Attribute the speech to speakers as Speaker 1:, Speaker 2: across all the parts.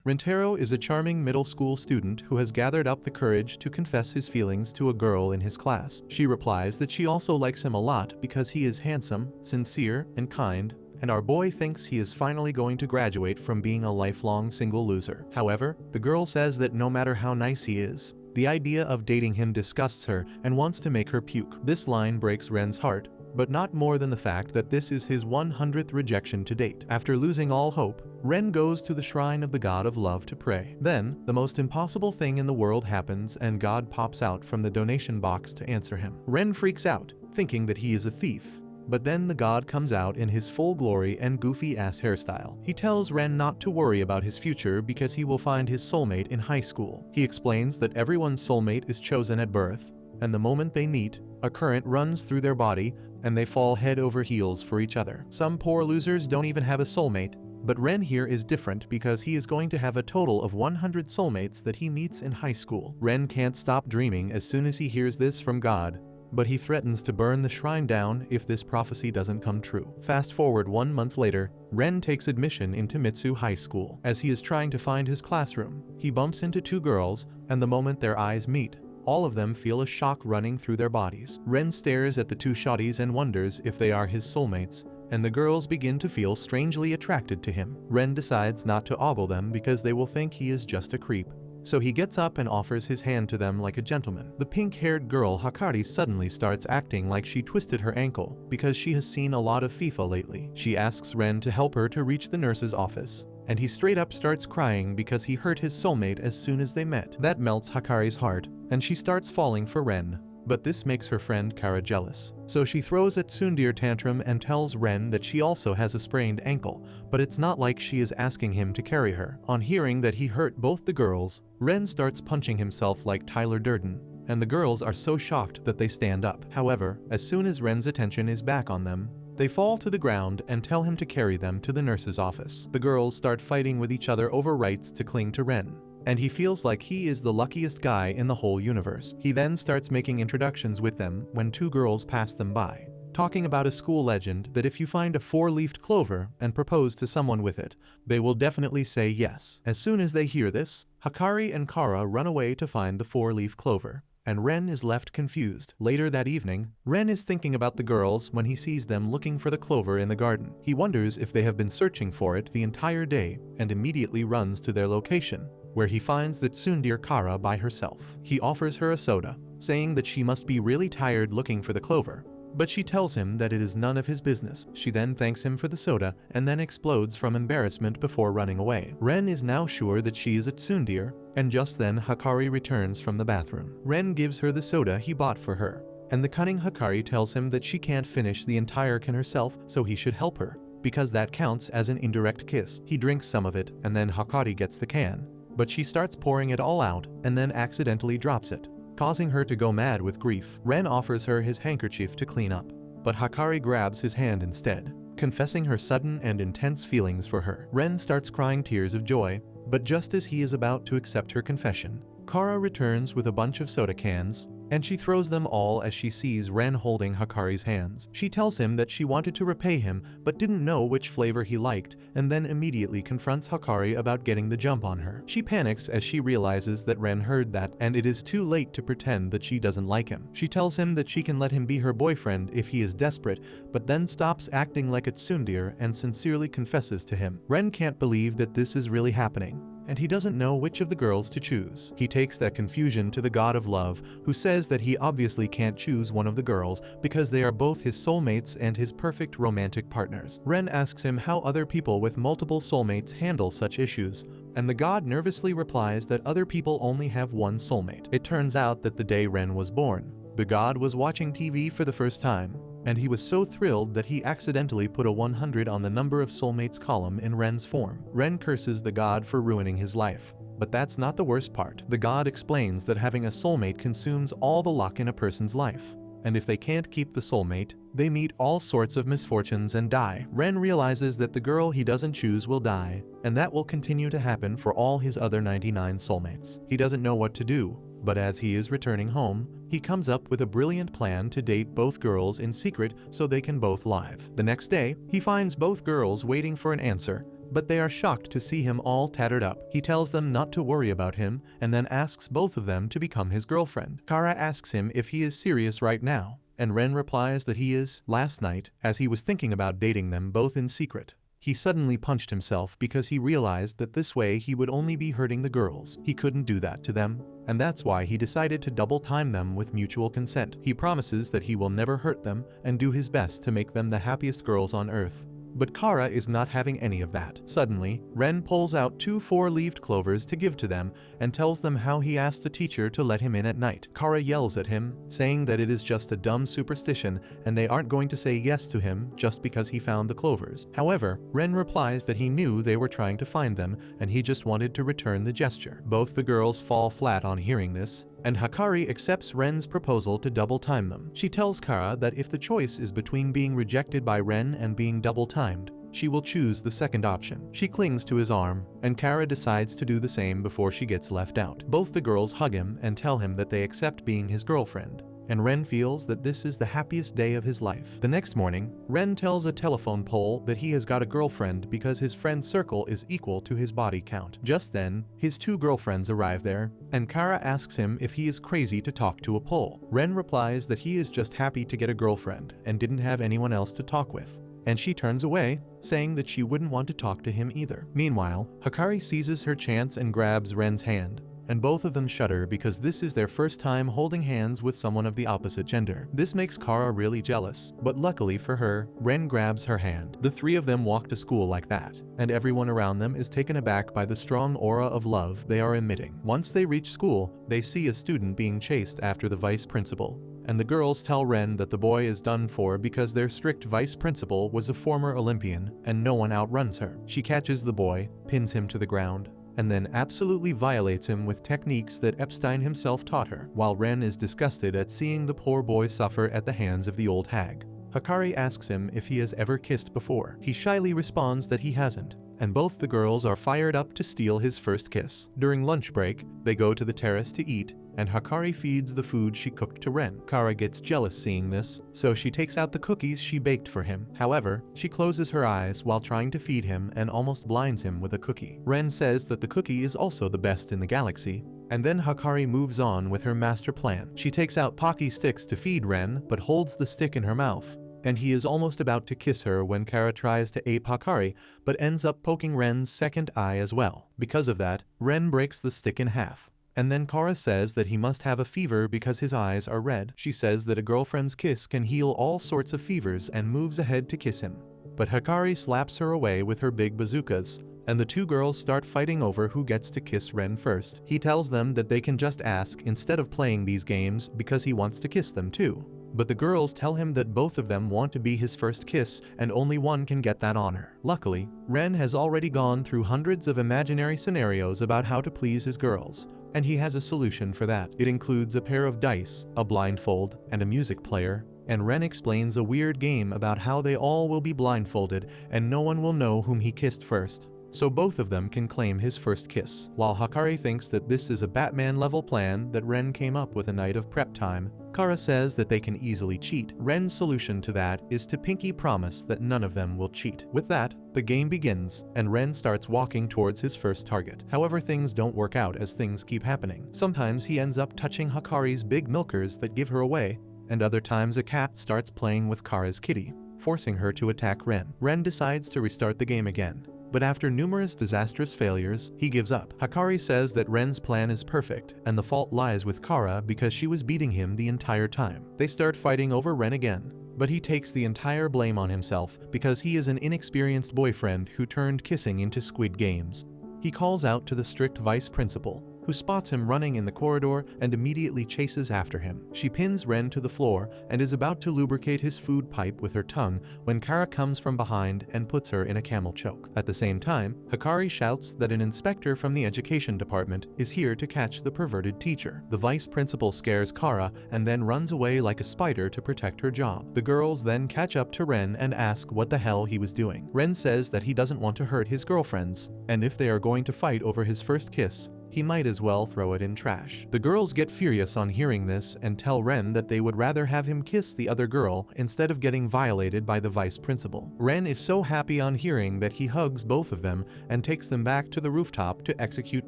Speaker 1: Rentaro is a charming middle school student who has gathered up the courage to confess his feelings to a girl in his class. She replies that she also likes him a lot because he is handsome, sincere, and kind, and our boy thinks he is finally going to graduate from being a lifelong single loser. However, the girl says that no matter how nice he is, the idea of dating him disgusts her and wants to make her puke. This line breaks Ren's heart, but not more than the fact that this is his 100th rejection to date. After losing all hope, Ren goes to the shrine of the god of love to pray. Then, the most impossible thing in the world happens and God pops out from the donation box to answer him. Ren freaks out, thinking that he is a thief. But then the god comes out in his full glory and goofy-ass hairstyle. He tells Ren not to worry about his future because he will find his soulmate in high school. He explains that everyone's soulmate is chosen at birth, and the moment they meet, a current runs through their body, and they fall head over heels for each other. Some poor losers don't even have a soulmate, but Ren here is different because he is going to have a total of 100 soulmates that he meets in high school. Ren can't stop dreaming as soon as he hears this from God, but he threatens to burn the shrine down if this prophecy doesn't come true. Fast forward 1 month later, Ren takes admission into Mitsu High School. As he is trying to find his classroom, he bumps into 2 girls, and the moment their eyes meet, all of them feel a shock running through their bodies. Ren stares at the 2 shawties and wonders if they are his soulmates, and the girls begin to feel strangely attracted to him. Ren decides not to ogle them because they will think he is just a creep. So he gets up and offers his hand to them like a gentleman. The pink-haired girl Hakari suddenly starts acting like she twisted her ankle because she has seen a lot of FIFA lately. She asks Ren to help her to reach the nurse's office, and he straight up starts crying because he hurt his soulmate as soon as they met. That melts Hakari's heart, and she starts falling for Ren. But this makes her friend Kara jealous. So she throws a tsundere tantrum and tells Ren that she also has a sprained ankle, but it's not like she is asking him to carry her. On hearing that he hurt both the girls, Ren starts punching himself like Tyler Durden, and the girls are so shocked that they stand up. However, as soon as Ren's attention is back on them, they fall to the ground and tell him to carry them to the nurse's office. The girls start fighting with each other over rights to cling to Ren, and he feels like he is the luckiest guy in the whole universe. He then starts making introductions with them when 2 girls pass them by, talking about a school legend that if you find a 4-leafed clover and propose to someone with it, they will definitely say yes. As soon as they hear this, Hakari and Kara run away to find the 4-leaf clover, and Ren is left confused. Later that evening, Ren is thinking about the girls when he sees them looking for the clover in the garden. He wonders if they have been searching for it the entire day and immediately runs to their location, where he finds the tsundere Kara by herself. He offers her a soda, saying that she must be really tired looking for the clover, but she tells him that it is none of his business. She then thanks him for the soda and then explodes from embarrassment before running away. Ren is now sure that she is a tsundere, and just then Hakari returns from the bathroom. Ren gives her the soda he bought for her, and the cunning Hakari tells him that she can't finish the entire can herself, so he should help her, because that counts as an indirect kiss. He drinks some of it, and then Hakari gets the can, but she starts pouring it all out and then accidentally drops it, causing her to go mad with grief. Ren offers her his handkerchief to clean up, but Hakari grabs his hand instead, confessing her sudden and intense feelings for her. Ren starts crying tears of joy, but just as he is about to accept her confession, Kara returns with a bunch of soda cans, and she throws them all as she sees Ren holding Hakari's hands. She tells him that she wanted to repay him but didn't know which flavor he liked, and then immediately confronts Hakari about getting the jump on her. She panics as she realizes that Ren heard that and it is too late to pretend that she doesn't like him. She tells him that she can let him be her boyfriend if he is desperate, but then stops acting like a tsundere and sincerely confesses to him. Ren can't believe that this is really happening, and he doesn't know which of the girls to choose. He takes that confusion to the god of love, who says that he obviously can't choose one of the girls because they are both his soulmates and his perfect romantic partners. Ren asks him how other people with multiple soulmates handle such issues, and the god nervously replies that other people only have one soulmate. It turns out that the day Ren was born, the god was watching TV for the first time, and he was so thrilled that he accidentally put a 100 on the number of soulmates column in Ren's form. Ren curses the god for ruining his life, but that's not the worst part. The god explains that having a soulmate consumes all the luck in a person's life, and if they can't keep the soulmate, they meet all sorts of misfortunes and die. Ren realizes that the girl he doesn't choose will die, and that will continue to happen for all his other 99 soulmates. He doesn't know what to do, but as he is returning home, he comes up with a brilliant plan to date both girls in secret so they can both live. The next day, he finds both girls waiting for an answer, but they are shocked to see him all tattered up. He tells them not to worry about him and then asks both of them to become his girlfriend. Kara asks him if he is serious right now, and Ren replies that he is. Last night, as he was thinking about dating them both in secret, he suddenly punched himself because he realized that this way he would only be hurting the girls. He couldn't do that to them, and that's why he decided to double time them with mutual consent. He promises that he will never hurt them and do his best to make them the happiest girls on earth. But Kara is not having any of that. Suddenly, Ren pulls out 2 4-leaved clovers to give to them and tells them how he asked the teacher to let him in at night. Kara yells at him, saying that it is just a dumb superstition and they aren't going to say yes to him just because he found the clovers. However, Ren replies that he knew they were trying to find them and he just wanted to return the gesture. Both the girls fall flat on hearing this, and Hikari accepts Ren's proposal to double time them. She tells Kara that if the choice is between being rejected by Ren and being double timed, she will choose the second option. She clings to his arm, and Kara decides to do the same before she gets left out. Both the girls hug him and tell him that they accept being his girlfriend, and Ren feels that this is the happiest day of his life. The next morning, Ren tells a telephone pole that he has got a girlfriend because his friend circle is equal to his body count. Just then, his 2 girlfriends arrive there, and Kara asks him if he is crazy to talk to a pole. Ren replies that he is just happy to get a girlfriend and didn't have anyone else to talk with, and she turns away, saying that she wouldn't want to talk to him either. Meanwhile, Hikari seizes her chance and grabs Ren's hand, and both of them shudder because this is their first time holding hands with someone of the opposite gender. This makes Kara really jealous, but luckily for her, Ren grabs her hand. The 3 of them walk to school like that, and everyone around them is taken aback by the strong aura of love they are emitting. Once they reach school, they see a student being chased after the vice principal, and the girls tell Ren that the boy is done for because their strict vice principal was a former Olympian and no one outruns her. She catches the boy, pins him to the ground, and then absolutely violates him with techniques that Epstein himself taught her, while Ren is disgusted at seeing the poor boy suffer at the hands of the old hag. Hikari asks him if he has ever kissed before. He shyly responds that he hasn't, and both the girls are fired up to steal his first kiss. During lunch break, they go to the terrace to eat, and Hikari feeds the food she cooked to Ren. Kara gets jealous seeing this, so she takes out the cookies she baked for him. However, she closes her eyes while trying to feed him and almost blinds him with a cookie. Ren says that the cookie is also the best in the galaxy, and then Hikari moves on with her master plan. She takes out Pocky sticks to feed Ren, but holds the stick in her mouth, and he is almost about to kiss her when Kara tries to ape Hikari, but ends up poking Ren's second eye as well. Because of that, Ren breaks the stick in half. And then Kara says that he must have a fever because his eyes are red. She says that a girlfriend's kiss can heal all sorts of fevers and moves ahead to kiss him. But Hikari slaps her away with her big bazookas, and the 2 girls start fighting over who gets to kiss Ren first. He tells them that they can just ask instead of playing these games because he wants to kiss them too. But the girls tell him that both of them want to be his first kiss and only one can get that honor. Luckily, Ren has already gone through hundreds of imaginary scenarios about how to please his girls, and he has a solution for that. It includes a pair of dice, a blindfold, and a music player, and Ren explains a weird game about how they all will be blindfolded and no one will know whom he kissed first, so both of them can claim his first kiss. While Hikari thinks that this is a Batman-level plan that Ren came up with a night of prep time, Kara says that they can easily cheat. Ren's solution to that is to pinky promise that none of them will cheat. With that, the game begins, and Ren starts walking towards his first target. However, things don't work out as things keep happening. Sometimes he ends up touching Hikari's big milkers that give her away, and other times a cat starts playing with Kara's kitty, forcing her to attack Ren. Ren decides to restart the game again, but after numerous disastrous failures, he gives up. Hikari says that Ren's plan is perfect, and the fault lies with Kara because she was beating him the entire time. They start fighting over Ren again, but he takes the entire blame on himself because he is an inexperienced boyfriend who turned kissing into Squid Games. He calls out to the strict vice principal, who spots him running in the corridor and immediately chases after him. She pins Ren to the floor and is about to lubricate his food pipe with her tongue when Kara comes from behind and puts her in a camel choke. At the same time, Hikari shouts that an inspector from the education department is here to catch the perverted teacher. The vice principal scares Kara and then runs away like a spider to protect her job. The girls then catch up to Ren and ask what the hell he was doing. Ren says that he doesn't want to hurt his girlfriends, and if they are going to fight over his first kiss, he might as well throw it in trash. The girls get furious on hearing this and tell Ren that they would rather have him kiss the other girl instead of getting violated by the vice principal. Ren is so happy on hearing that he hugs both of them and takes them back to the rooftop to execute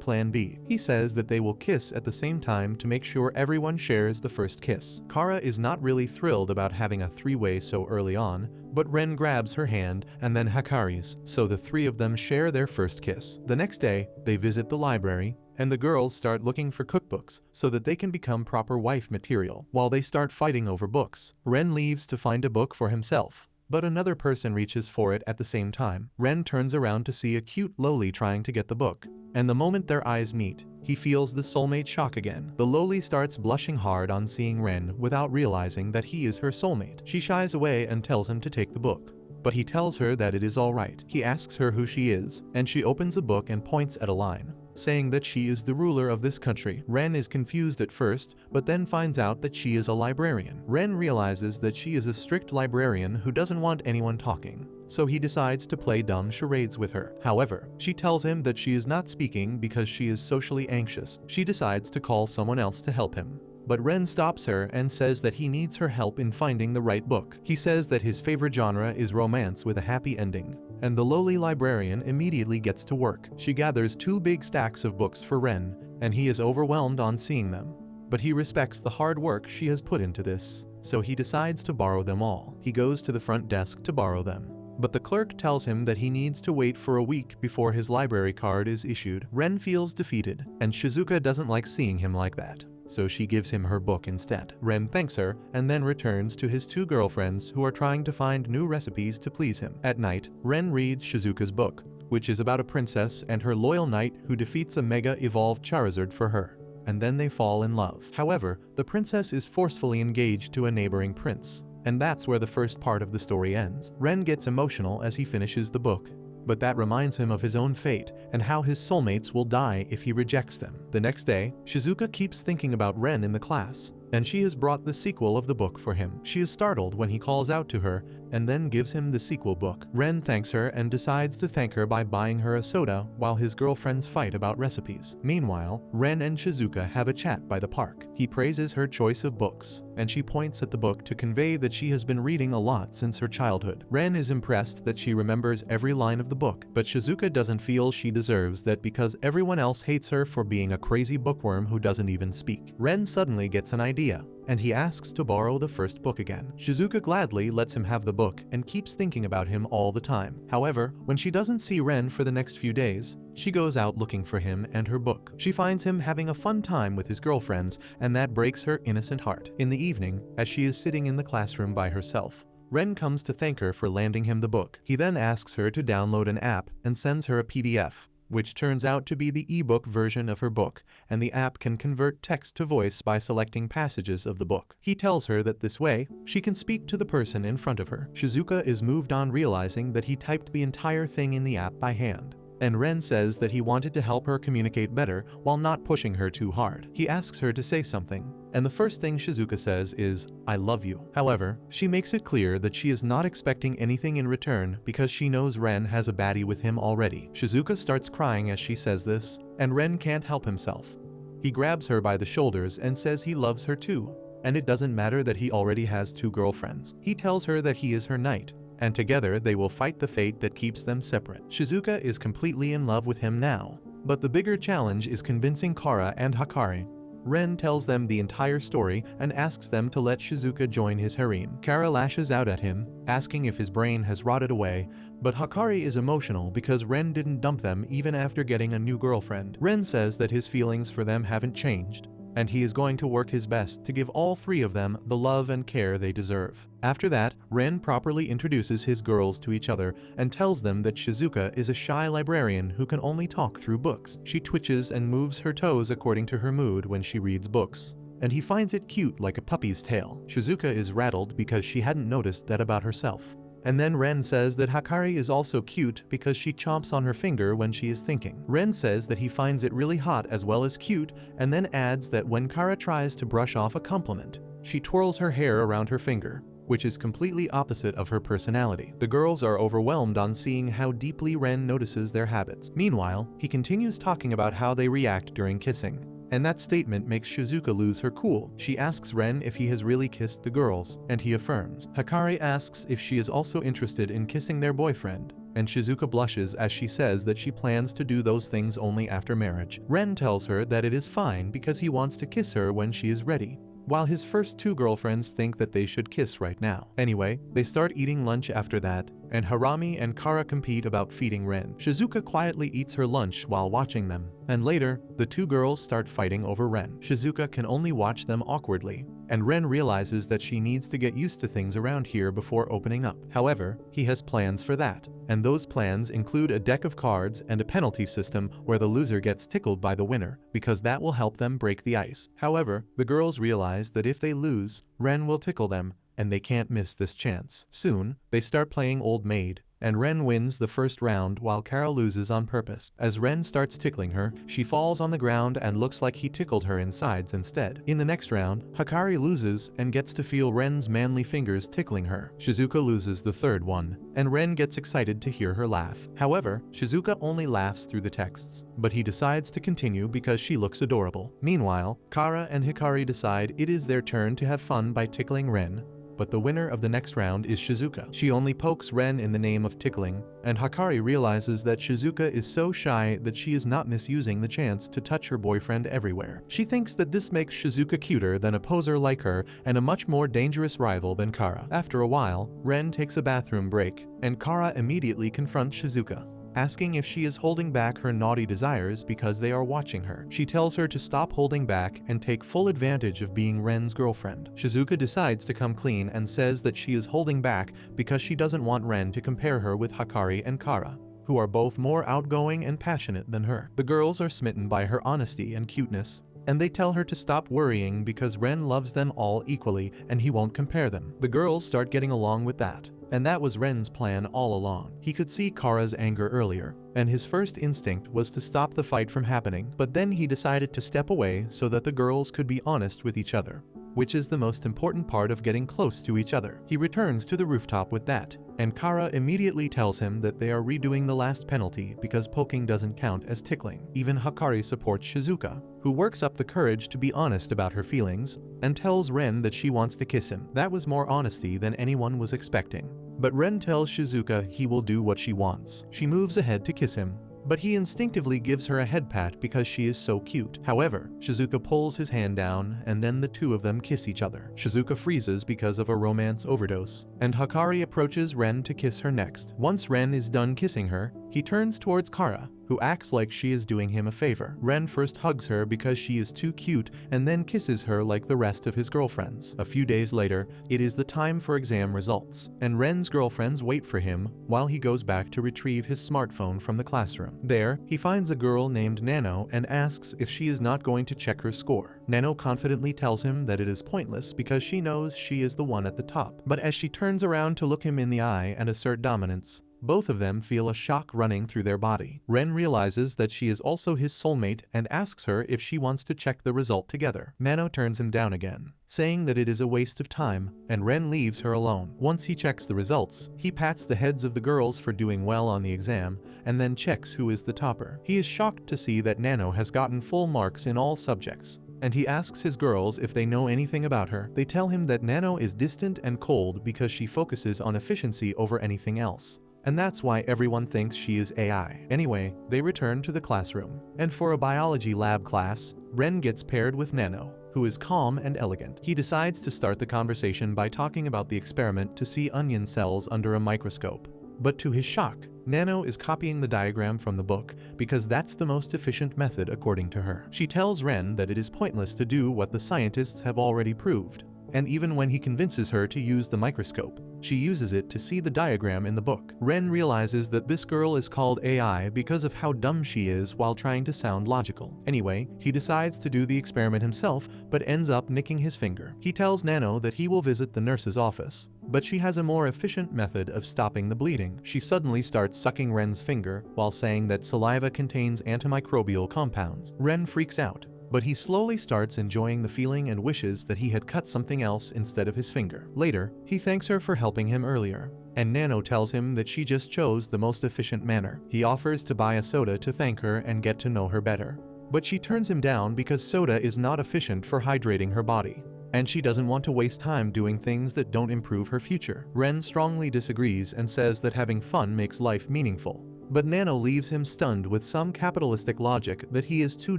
Speaker 1: Plan B. He says that they will kiss at the same time to make sure everyone shares the first kiss. Kara is not really thrilled about having a three-way so early on, but Ren grabs her hand and then Hakari's, so the three of them share their first kiss. The next day, they visit the library, and the girls start looking for cookbooks so that they can become proper wife material. While they start fighting over books, Ren leaves to find a book for himself, but another person reaches for it at the same time. Ren turns around to see a cute loli trying to get the book, and the moment their eyes meet, he feels the soulmate shock again. The loli starts blushing hard on seeing Ren without realizing that he is her soulmate. She shies away and tells him to take the book, but he tells her that it is alright. He asks her who she is, and she opens a book and points at a line, saying that she is the ruler of this country. Ren is confused at first, but then finds out that she is a librarian. Ren realizes that she is a strict librarian who doesn't want anyone talking, so he decides to play dumb charades with her. However, she tells him that she is not speaking because she is socially anxious. She decides to call someone else to help him, but Ren stops her and says that he needs her help in finding the right book. He says that his favorite genre is romance with a happy ending, and the lowly librarian immediately gets to work. She gathers 2 big stacks of books for Ren, and he is overwhelmed on seeing them, but he respects the hard work she has put into this, so he decides to borrow them all. He goes to the front desk to borrow them, but the clerk tells him that he needs to wait for a week before his library card is issued. Ren feels defeated, and Shizuka doesn't like seeing him like that, so she gives him her book instead. Ren thanks her and then returns to his 2 girlfriends who are trying to find new recipes to please him. At night, Ren reads Shizuka's book, which is about a princess and her loyal knight who defeats a mega-evolved Charizard for her, and then they fall in love. However, the princess is forcefully engaged to a neighboring prince, and that's where the first part of the story ends. Ren gets emotional as he finishes the book, but that reminds him of his own fate and how his soulmates will die if he rejects them. The next day, Shizuka keeps thinking about Ren in the class, and she has brought the sequel of the book for him. She is startled when he calls out to her and then gives him the sequel book. Ren thanks her and decides to thank her by buying her a soda while his girlfriends fight about recipes. Meanwhile, Ren and Shizuka have a chat by the park. He praises her choice of books, and she points at the book to convey that she has been reading a lot since her childhood. Ren is impressed that she remembers every line of the book, but Shizuka doesn't feel she deserves that because everyone else hates her for being a crazy bookworm who doesn't even speak. Ren suddenly gets an idea, and he asks to borrow the first book again. Shizuka gladly lets him have the book and keeps thinking about him all the time. However, when she doesn't see Ren for the next few days, she goes out looking for him and her book. She finds him having a fun time with his girlfriends, and that breaks her innocent heart. In the evening, as she is sitting in the classroom by herself, Ren comes to thank her for landing him the book. He then asks her to download an app and sends her a PDF, which turns out to be the ebook version of her book, and the app can convert text to voice by selecting passages of the book. He tells her that this way, she can speak to the person in front of her. Shizuka is moved on realizing that he typed the entire thing in the app by hand, and Ren says that he wanted to help her communicate better while not pushing her too hard. He asks her to say something, and the first thing Shizuka says is, "I love you." However, she makes it clear that she is not expecting anything in return because she knows Ren has a baddie with him already. Shizuka starts crying as she says this, and Ren can't help himself. He grabs her by the shoulders and says he loves her too, and it doesn't matter that he already has 2 girlfriends. He tells her that he is her knight, and together they will fight the fate that keeps them separate. Shizuka is completely in love with him now, but the bigger challenge is convincing Kara and Hakari. Ren tells them the entire story and asks them to let Shizuka join his harem. Kara lashes out at him, asking if his brain has rotted away, but Hakari is emotional because Ren didn't dump them even after getting a new girlfriend. Ren says that his feelings for them haven't changed, and he is going to work his best to give all 3 of them the love and care they deserve. After that, Ren properly introduces his girls to each other and tells them that Shizuka is a shy librarian who can only talk through books. She twitches and moves her toes according to her mood when she reads books, and he finds it cute like a puppy's tail. Shizuka is rattled because she hadn't noticed that about herself. And then Ren says that Hakari is also cute because she chomps on her finger when she is thinking. Ren says that he finds it really hot as well as cute, and then adds that when Kara tries to brush off a compliment, she twirls her hair around her finger, which is completely opposite of her personality. The girls are overwhelmed on seeing how deeply Ren notices their habits. Meanwhile, he continues talking about how they react during kissing. And that statement makes Shizuka lose her cool. She asks Ren if he has really kissed the girls, and he affirms. Hikari asks if she is also interested in kissing their boyfriend, and Shizuka blushes as she says that she plans to do those things only after marriage. Ren tells her that it is fine because he wants to kiss her when she is ready, while his first two girlfriends think that they should kiss right now. Anyway, they start eating lunch after that, and Harami and Kara compete about feeding Ren. Shizuka quietly eats her lunch while watching them, and later, the two girls start fighting over Ren. Shizuka can only watch them awkwardly, and Ren realizes that she needs to get used to things around here before opening up. However, he has plans for that, and those plans include a deck of cards and a penalty system where the loser gets tickled by the winner, because that will help them break the ice. However, the girls realize that if they lose, Ren will tickle them, and they can't miss this chance. Soon, they start playing Old Maid, and Ren wins the first round while Kara loses on purpose. As Ren starts tickling her, she falls on the ground and looks like he tickled her insides instead. In the next round, Hikari loses and gets to feel Ren's manly fingers tickling her. Shizuka loses the third one, and Ren gets excited to hear her laugh. However, Shizuka only laughs through the texts, but he decides to continue because she looks adorable. Meanwhile, Kara and Hikari decide it is their turn to have fun by tickling Ren, but the winner of the next round is Shizuka. She only pokes Ren in the name of tickling, and Hikari realizes that Shizuka is so shy that she is not misusing the chance to touch her boyfriend everywhere. She thinks that this makes Shizuka cuter than a poser like her and a much more dangerous rival than Kara. After a while, Ren takes a bathroom break, and Kara immediately confronts Shizuka, asking if she is holding back her naughty desires because they are watching her. She tells her to stop holding back and take full advantage of being Ren's girlfriend. Shizuka decides to come clean and says that she is holding back because she doesn't want Ren to compare her with Hikari and Kara, who are both more outgoing and passionate than her. The girls are smitten by her honesty and cuteness, and they tell her to stop worrying because Ren loves them all equally and he won't compare them. The girls start getting along with that, and that was Ren's plan all along. He could see Kara's anger earlier, and his first instinct was to stop the fight from happening, but then he decided to step away so that the girls could be honest with each other, which is the most important part of getting close to each other. He returns to the rooftop with that, and Kara immediately tells him that they are redoing the last penalty because poking doesn't count as tickling. Even Hikari supports Shizuka, who works up the courage to be honest about her feelings, and tells Ren that she wants to kiss him. That was more honesty than anyone was expecting. But Ren tells Shizuka he will do what she wants. She moves ahead to kiss him, but he instinctively gives her a head pat because she is so cute. However, Shizuka pulls his hand down and then the two of them kiss each other. Shizuka freezes because of a romance overdose, and Hikari approaches Ren to kiss her next. Once Ren is done kissing her, he turns towards Kara, who acts like she is doing him a favor. Ren first hugs her because she is too cute and then kisses her like the rest of his girlfriends. A few days later, it is the time for exam results, and Ren's girlfriends wait for him while he goes back to retrieve his smartphone from the classroom. There, he finds a girl named Nano and asks if she is not going to check her score. Nano confidently tells him that it is pointless because she knows she is the one at the top. But as she turns around to look him in the eye and assert dominance, both of them feel a shock running through their body. Ren realizes that she is also his soulmate and asks her if she wants to check the result together. Nano turns him down again, saying that it is a waste of time, and Ren leaves her alone. Once he checks the results, he pats the heads of the girls for doing well on the exam, and then checks who is the topper. He is shocked to see that Nano has gotten full marks in all subjects, and he asks his girls if they know anything about her. They tell him that Nano is distant and cold because she focuses on efficiency over anything else, and that's why everyone thinks she is AI. Anyway, they return to the classroom, and for a biology lab class, Ren gets paired with Nano, who is calm and elegant. He decides to start the conversation by talking about the experiment to see onion cells under a microscope. But to his shock, Nano is copying the diagram from the book because that's the most efficient method according to her. She tells Ren that it is pointless to do what the scientists have already proved, and even when he convinces her to use the microscope, she uses it to see the diagram in the book. Ren realizes that this girl is called AI because of how dumb she is while trying to sound logical. Anyway, he decides to do the experiment himself, but ends up nicking his finger. He tells Nano that he will visit the nurse's office, but she has a more efficient method of stopping the bleeding. She suddenly starts sucking Ren's finger while saying that saliva contains antimicrobial compounds. Ren freaks out, but he slowly starts enjoying the feeling and wishes that he had cut something else instead of his finger. Later, he thanks her for helping him earlier, and Nano tells him that she just chose the most efficient manner. He offers to buy a soda to thank her and get to know her better, but she turns him down because soda is not efficient for hydrating her body, and she doesn't want to waste time doing things that don't improve her future. Ren strongly disagrees and says that having fun makes life meaningful, but Nano leaves him stunned with some capitalistic logic that he is too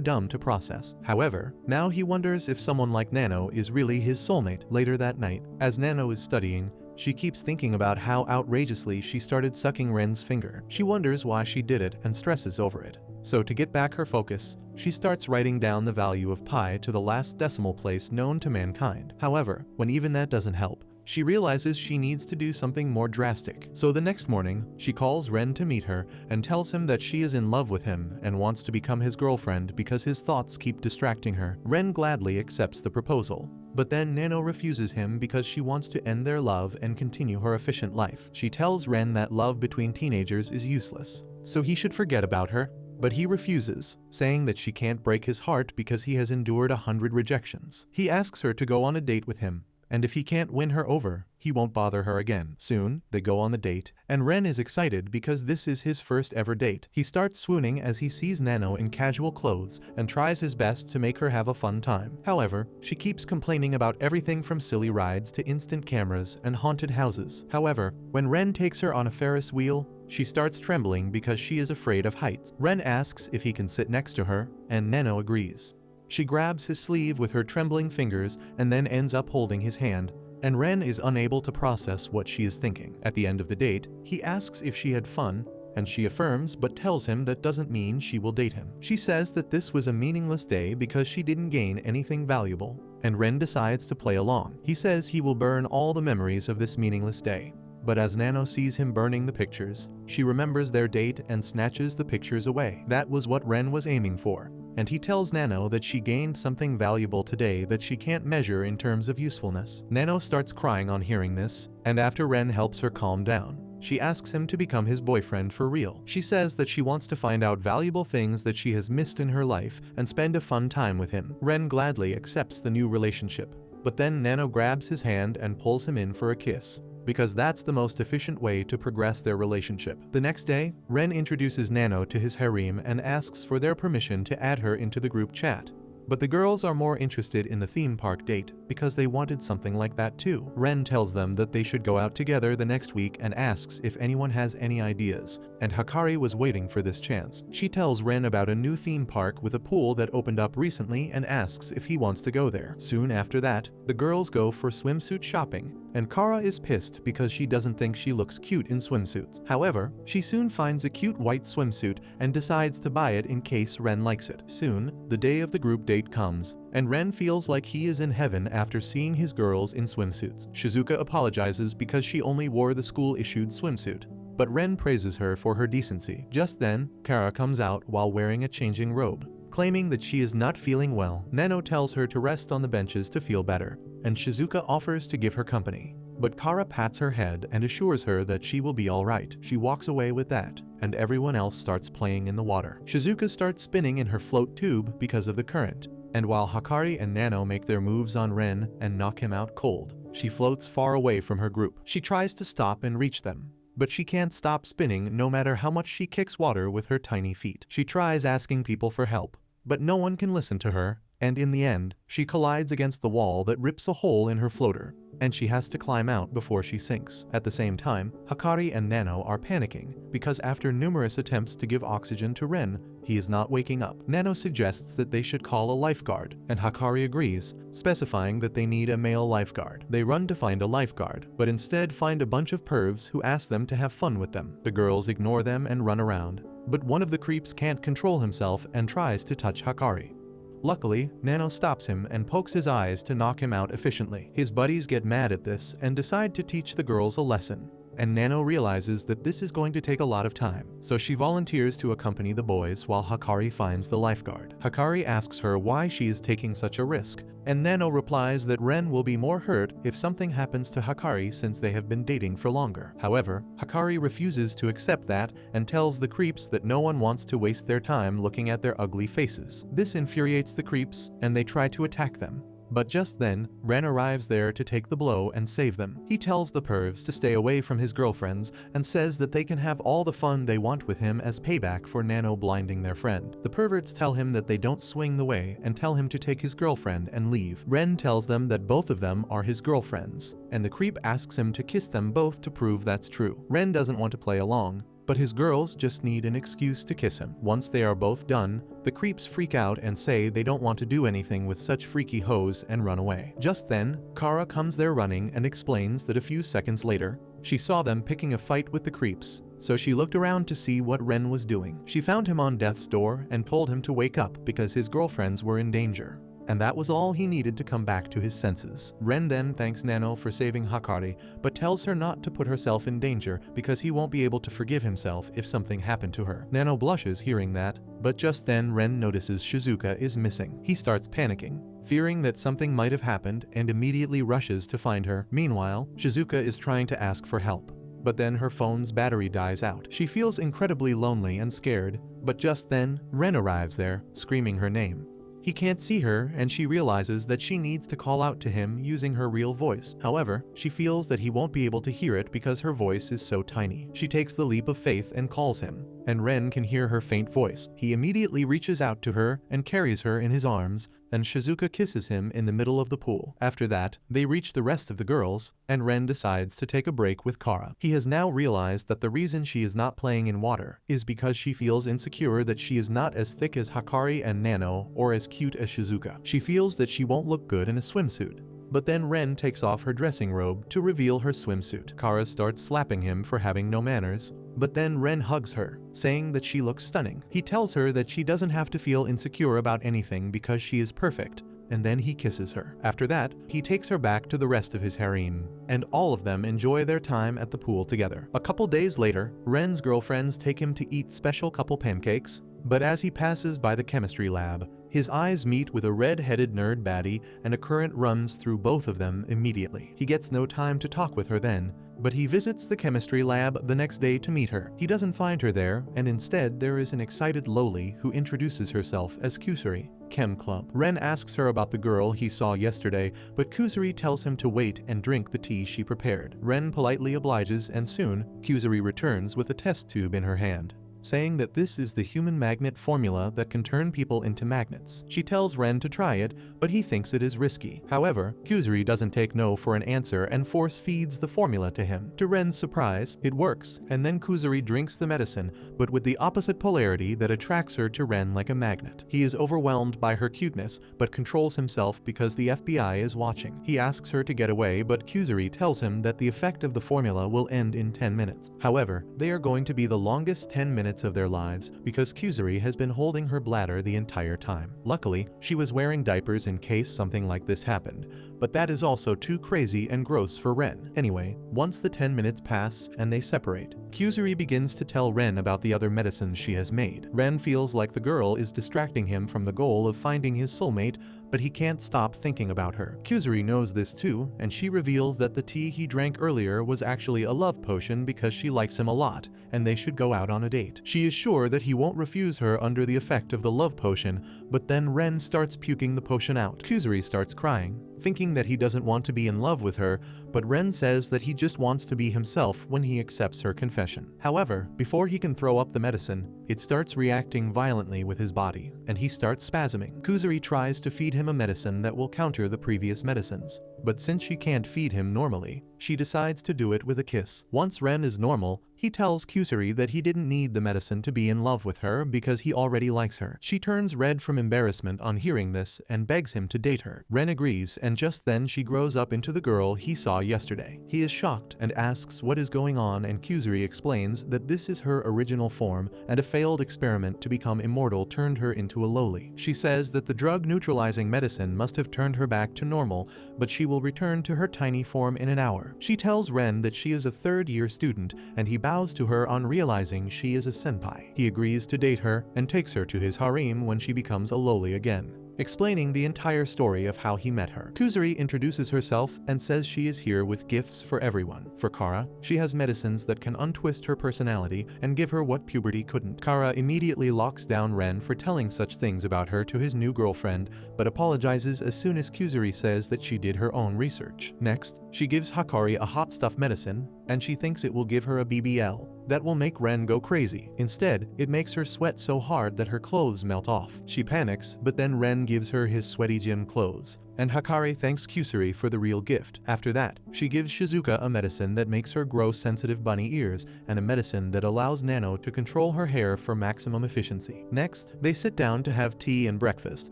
Speaker 1: dumb to process. However, now he wonders if someone like Nano is really his soulmate. Later that night, as Nano is studying, she keeps thinking about how outrageously she started sucking Ren's finger. She wonders why she did it and stresses over it. So to get back her focus, she starts writing down the value of pi to the last decimal place known to mankind. However, when even that doesn't help, she realizes she needs to do something more drastic. So the next morning, she calls Ren to meet her and tells him that she is in love with him and wants to become his girlfriend because his thoughts keep distracting her. Ren gladly accepts the proposal, but then Nano refuses him because she wants to end their love and continue her efficient life. She tells Ren that love between teenagers is useless, so he should forget about her. But he refuses, saying that she can't break his heart because he has endured 100 rejections. He asks her to go on a date with him, and if he can't win her over, he won't bother her again. Soon, they go on the date, and Ren is excited because this is his first ever date. He starts swooning as he sees Nano in casual clothes and tries his best to make her have a fun time. However, she keeps complaining about everything from silly rides to instant cameras and haunted houses. However, when Ren takes her on a Ferris wheel, she starts trembling because she is afraid of heights. Ren asks if he can sit next to her, and Nano agrees. She grabs his sleeve with her trembling fingers and then ends up holding his hand, and Ren is unable to process what she is thinking. At the end of the date, he asks if she had fun, and she affirms but tells him that doesn't mean she will date him. She says that this was a meaningless day because she didn't gain anything valuable, and Ren decides to play along. He says he will burn all the memories of this meaningless day. But as Nano sees him burning the pictures, she remembers their date and snatches the pictures away. That was what Ren was aiming for, and he tells Nano that she gained something valuable today that she can't measure in terms of usefulness. Nano starts crying on hearing this, and after Ren helps her calm down, she asks him to become his boyfriend for real. She says that she wants to find out valuable things that she has missed in her life and spend a fun time with him. Ren gladly accepts the new relationship, but then Nano grabs his hand and pulls him in for a kiss, because that's the most efficient way to progress their relationship. The next day, Ren introduces Nano to his harem and asks for their permission to add her into the group chat. But the girls are more interested in the theme park date because they wanted something like that too. Ren tells them that they should go out together the next week and asks if anyone has any ideas, and Hikari was waiting for this chance. She tells Ren about a new theme park with a pool that opened up recently and asks if he wants to go there. Soon after that, the girls go for swimsuit shopping, and Kara is pissed because she doesn't think she looks cute in swimsuits. However, she soon finds a cute white swimsuit and decides to buy it in case Ren likes it. Soon, the day of the group date comes, and Ren feels like he is in heaven after seeing his girls in swimsuits. Shizuka apologizes because she only wore the school-issued swimsuit, but Ren praises her for her decency. Just then, Kara comes out while wearing a changing robe, claiming that she is not feeling well. Nano tells her to rest on the benches to feel better, and Shizuka offers to give her company. But Kara pats her head and assures her that she will be alright. She walks away with that, and everyone else starts playing in the water. Shizuka starts spinning in her float tube because of the current, and while Hikari and Nano make their moves on Ren and knock him out cold, she floats far away from her group. She tries to stop and reach them, but she can't stop spinning no matter how much she kicks water with her tiny feet. She tries asking people for help, but no one can listen to her, and in the end, she collides against the wall that rips a hole in her floater, and she has to climb out before she sinks. At the same time, Hikari and Nano are panicking because after numerous attempts to give oxygen to Ren, he is not waking up. Nano suggests that they should call a lifeguard, and Hikari agrees, specifying that they need a male lifeguard. They run to find a lifeguard, but instead find a bunch of pervs who ask them to have fun with them. The girls ignore them and run around, but one of the creeps can't control himself and tries to touch Hikari. Luckily, Nano stops him and pokes his eyes to knock him out efficiently. His buddies get mad at this and decide to teach the girls a lesson, and Nano realizes that this is going to take a lot of time, so she volunteers to accompany the boys while Hikari finds the lifeguard. Hikari asks her why she is taking such a risk, and Nano replies that Ren will be more hurt if something happens to Hikari since they have been dating for longer. However, Hikari refuses to accept that and tells the creeps that no one wants to waste their time looking at their ugly faces. This infuriates the creeps, and they try to attack them. But just then, Ren arrives there to take the blow and save them. He tells the pervs to stay away from his girlfriends and says that they can have all the fun they want with him as payback for Nano blinding their friend. The perverts tell him that they don't swing the way and tell him to take his girlfriend and leave. Ren tells them that both of them are his girlfriends, and the creep asks him to kiss them both to prove that's true. Ren doesn't want to play along, but his girls just need an excuse to kiss him. Once they are both done, the creeps freak out and say they don't want to do anything with such freaky hoes and run away. Just then, Kara comes there running and explains that a few seconds later, she saw them picking a fight with the creeps, so she looked around to see what Ren was doing. She found him on death's door and told him to wake up because his girlfriends were in danger. And that was all he needed to come back to his senses. Ren then thanks Nano for saving Hikari, but tells her not to put herself in danger because he won't be able to forgive himself if something happened to her. Nano blushes hearing that, but just then Ren notices Shizuka is missing. He starts panicking, fearing that something might have happened, and immediately rushes to find her. Meanwhile, Shizuka is trying to ask for help, but then her phone's battery dies out. She feels incredibly lonely and scared, but just then, Ren arrives there, screaming her name. He can't see her, and she realizes that she needs to call out to him using her real voice. However, she feels that he won't be able to hear it because her voice is so tiny. She takes the leap of faith and calls him, and Ren can hear her faint voice. He immediately reaches out to her and carries her in his arms, and Shizuka kisses him in the middle of the pool. After that, they reach the rest of the girls, and Ren decides to take a break with Kara. He has now realized that the reason she is not playing in water is because she feels insecure that she is not as thick as Hikari and Nano or as cute as Shizuka. She feels that she won't look good in a swimsuit. But then Ren takes off her dressing robe to reveal her swimsuit. Kara starts slapping him for having no manners, but then Ren hugs her, saying that she looks stunning. He tells her that she doesn't have to feel insecure about anything because she is perfect, and then he kisses her. After that, he takes her back to the rest of his harem, and all of them enjoy their time at the pool together. A couple days later, Ren's girlfriends take him to eat special couple pancakes, but as he passes by the chemistry lab, his eyes meet with a red-headed nerd baddie, and a current runs through both of them immediately. He gets no time to talk with her then, but he visits the chemistry lab the next day to meet her. He doesn't find her there, and instead there is an excited loli who introduces herself as Kusuri, Chem Club. Ren asks her about the girl he saw yesterday, but Kusuri tells him to wait and drink the tea she prepared. Ren politely obliges, and soon, Kusuri returns with a test tube in her hand, saying that this is the human magnet formula that can turn people into magnets. She tells Ren to try it, but he thinks it is risky. However, Kusuri doesn't take no for an answer and force feeds the formula to him. To Ren's surprise, it works, and then Kusuri drinks the medicine, but with the opposite polarity that attracts her to Ren like a magnet. He is overwhelmed by her cuteness, but controls himself because the FBI is watching. He asks her to get away, but Kusuri tells him that the effect of the formula will end in 10 minutes. However, they are going to be the longest 10 minutes of their lives because Kusuri has been holding her bladder the entire time. Luckily, she was wearing diapers in case something like this happened, but that is also too crazy and gross for Ren. Anyway, once the 10 minutes pass and they separate, Kusuri begins to tell Ren about the other medicines she has made. Ren feels like the girl is distracting him from the goal of finding his soulmate, but he can't stop thinking about her. Kusuri knows this too, and she reveals that the tea he drank earlier was actually a love potion because she likes him a lot, and they should go out on a date. She is sure that he won't refuse her under the effect of the love potion, but then Ren starts puking the potion out. Kusuri starts crying, thinking that he doesn't want to be in love with her, but Ren says that he just wants to be himself when he accepts her confession. However, before he can throw up the medicine, it starts reacting violently with his body, and he starts spasming. Kusuri tries to feed him a medicine that will counter the previous medicines, but since she can't feed him normally, she decides to do it with a kiss. Once Ren is normal, he He tells Kusuri that he didn't need the medicine to be in love with her because he already likes her. She turns red from embarrassment on hearing this and begs him to date her. Ren agrees, and just then she grows up into the girl he saw yesterday. He is shocked and asks what is going on, and Kusuri explains that this is her original form and a failed experiment to become immortal turned her into a lowly. She says that the drug neutralizing medicine must have turned her back to normal, but she will return to her tiny form in an hour. She tells Ren that she is a third-year student, and he bows to her on realizing she is a senpai. He agrees to date her and takes her to his harem when she becomes a lowly again, explaining the entire story of how he met her. Kusuri introduces herself and says she is here with gifts for everyone. For Kara, she has medicines that can untwist her personality and give her what puberty couldn't. Kara immediately locks down Ren for telling such things about her to his new girlfriend, but apologizes as soon as Kusuri says that she did her own research. Next, she gives Hakari a hot stuff medicine, and she thinks it will give her a BBL. That will make Ren go crazy. Instead, it makes her sweat so hard that her clothes melt off. She panics, but then Ren gives her his sweaty gym clothes, and Hakari thanks Kusuri for the real gift. After that, she gives Shizuka a medicine that makes her grow sensitive bunny ears, and a medicine that allows Nano to control her hair for maximum efficiency. Next, they sit down to have tea and breakfast,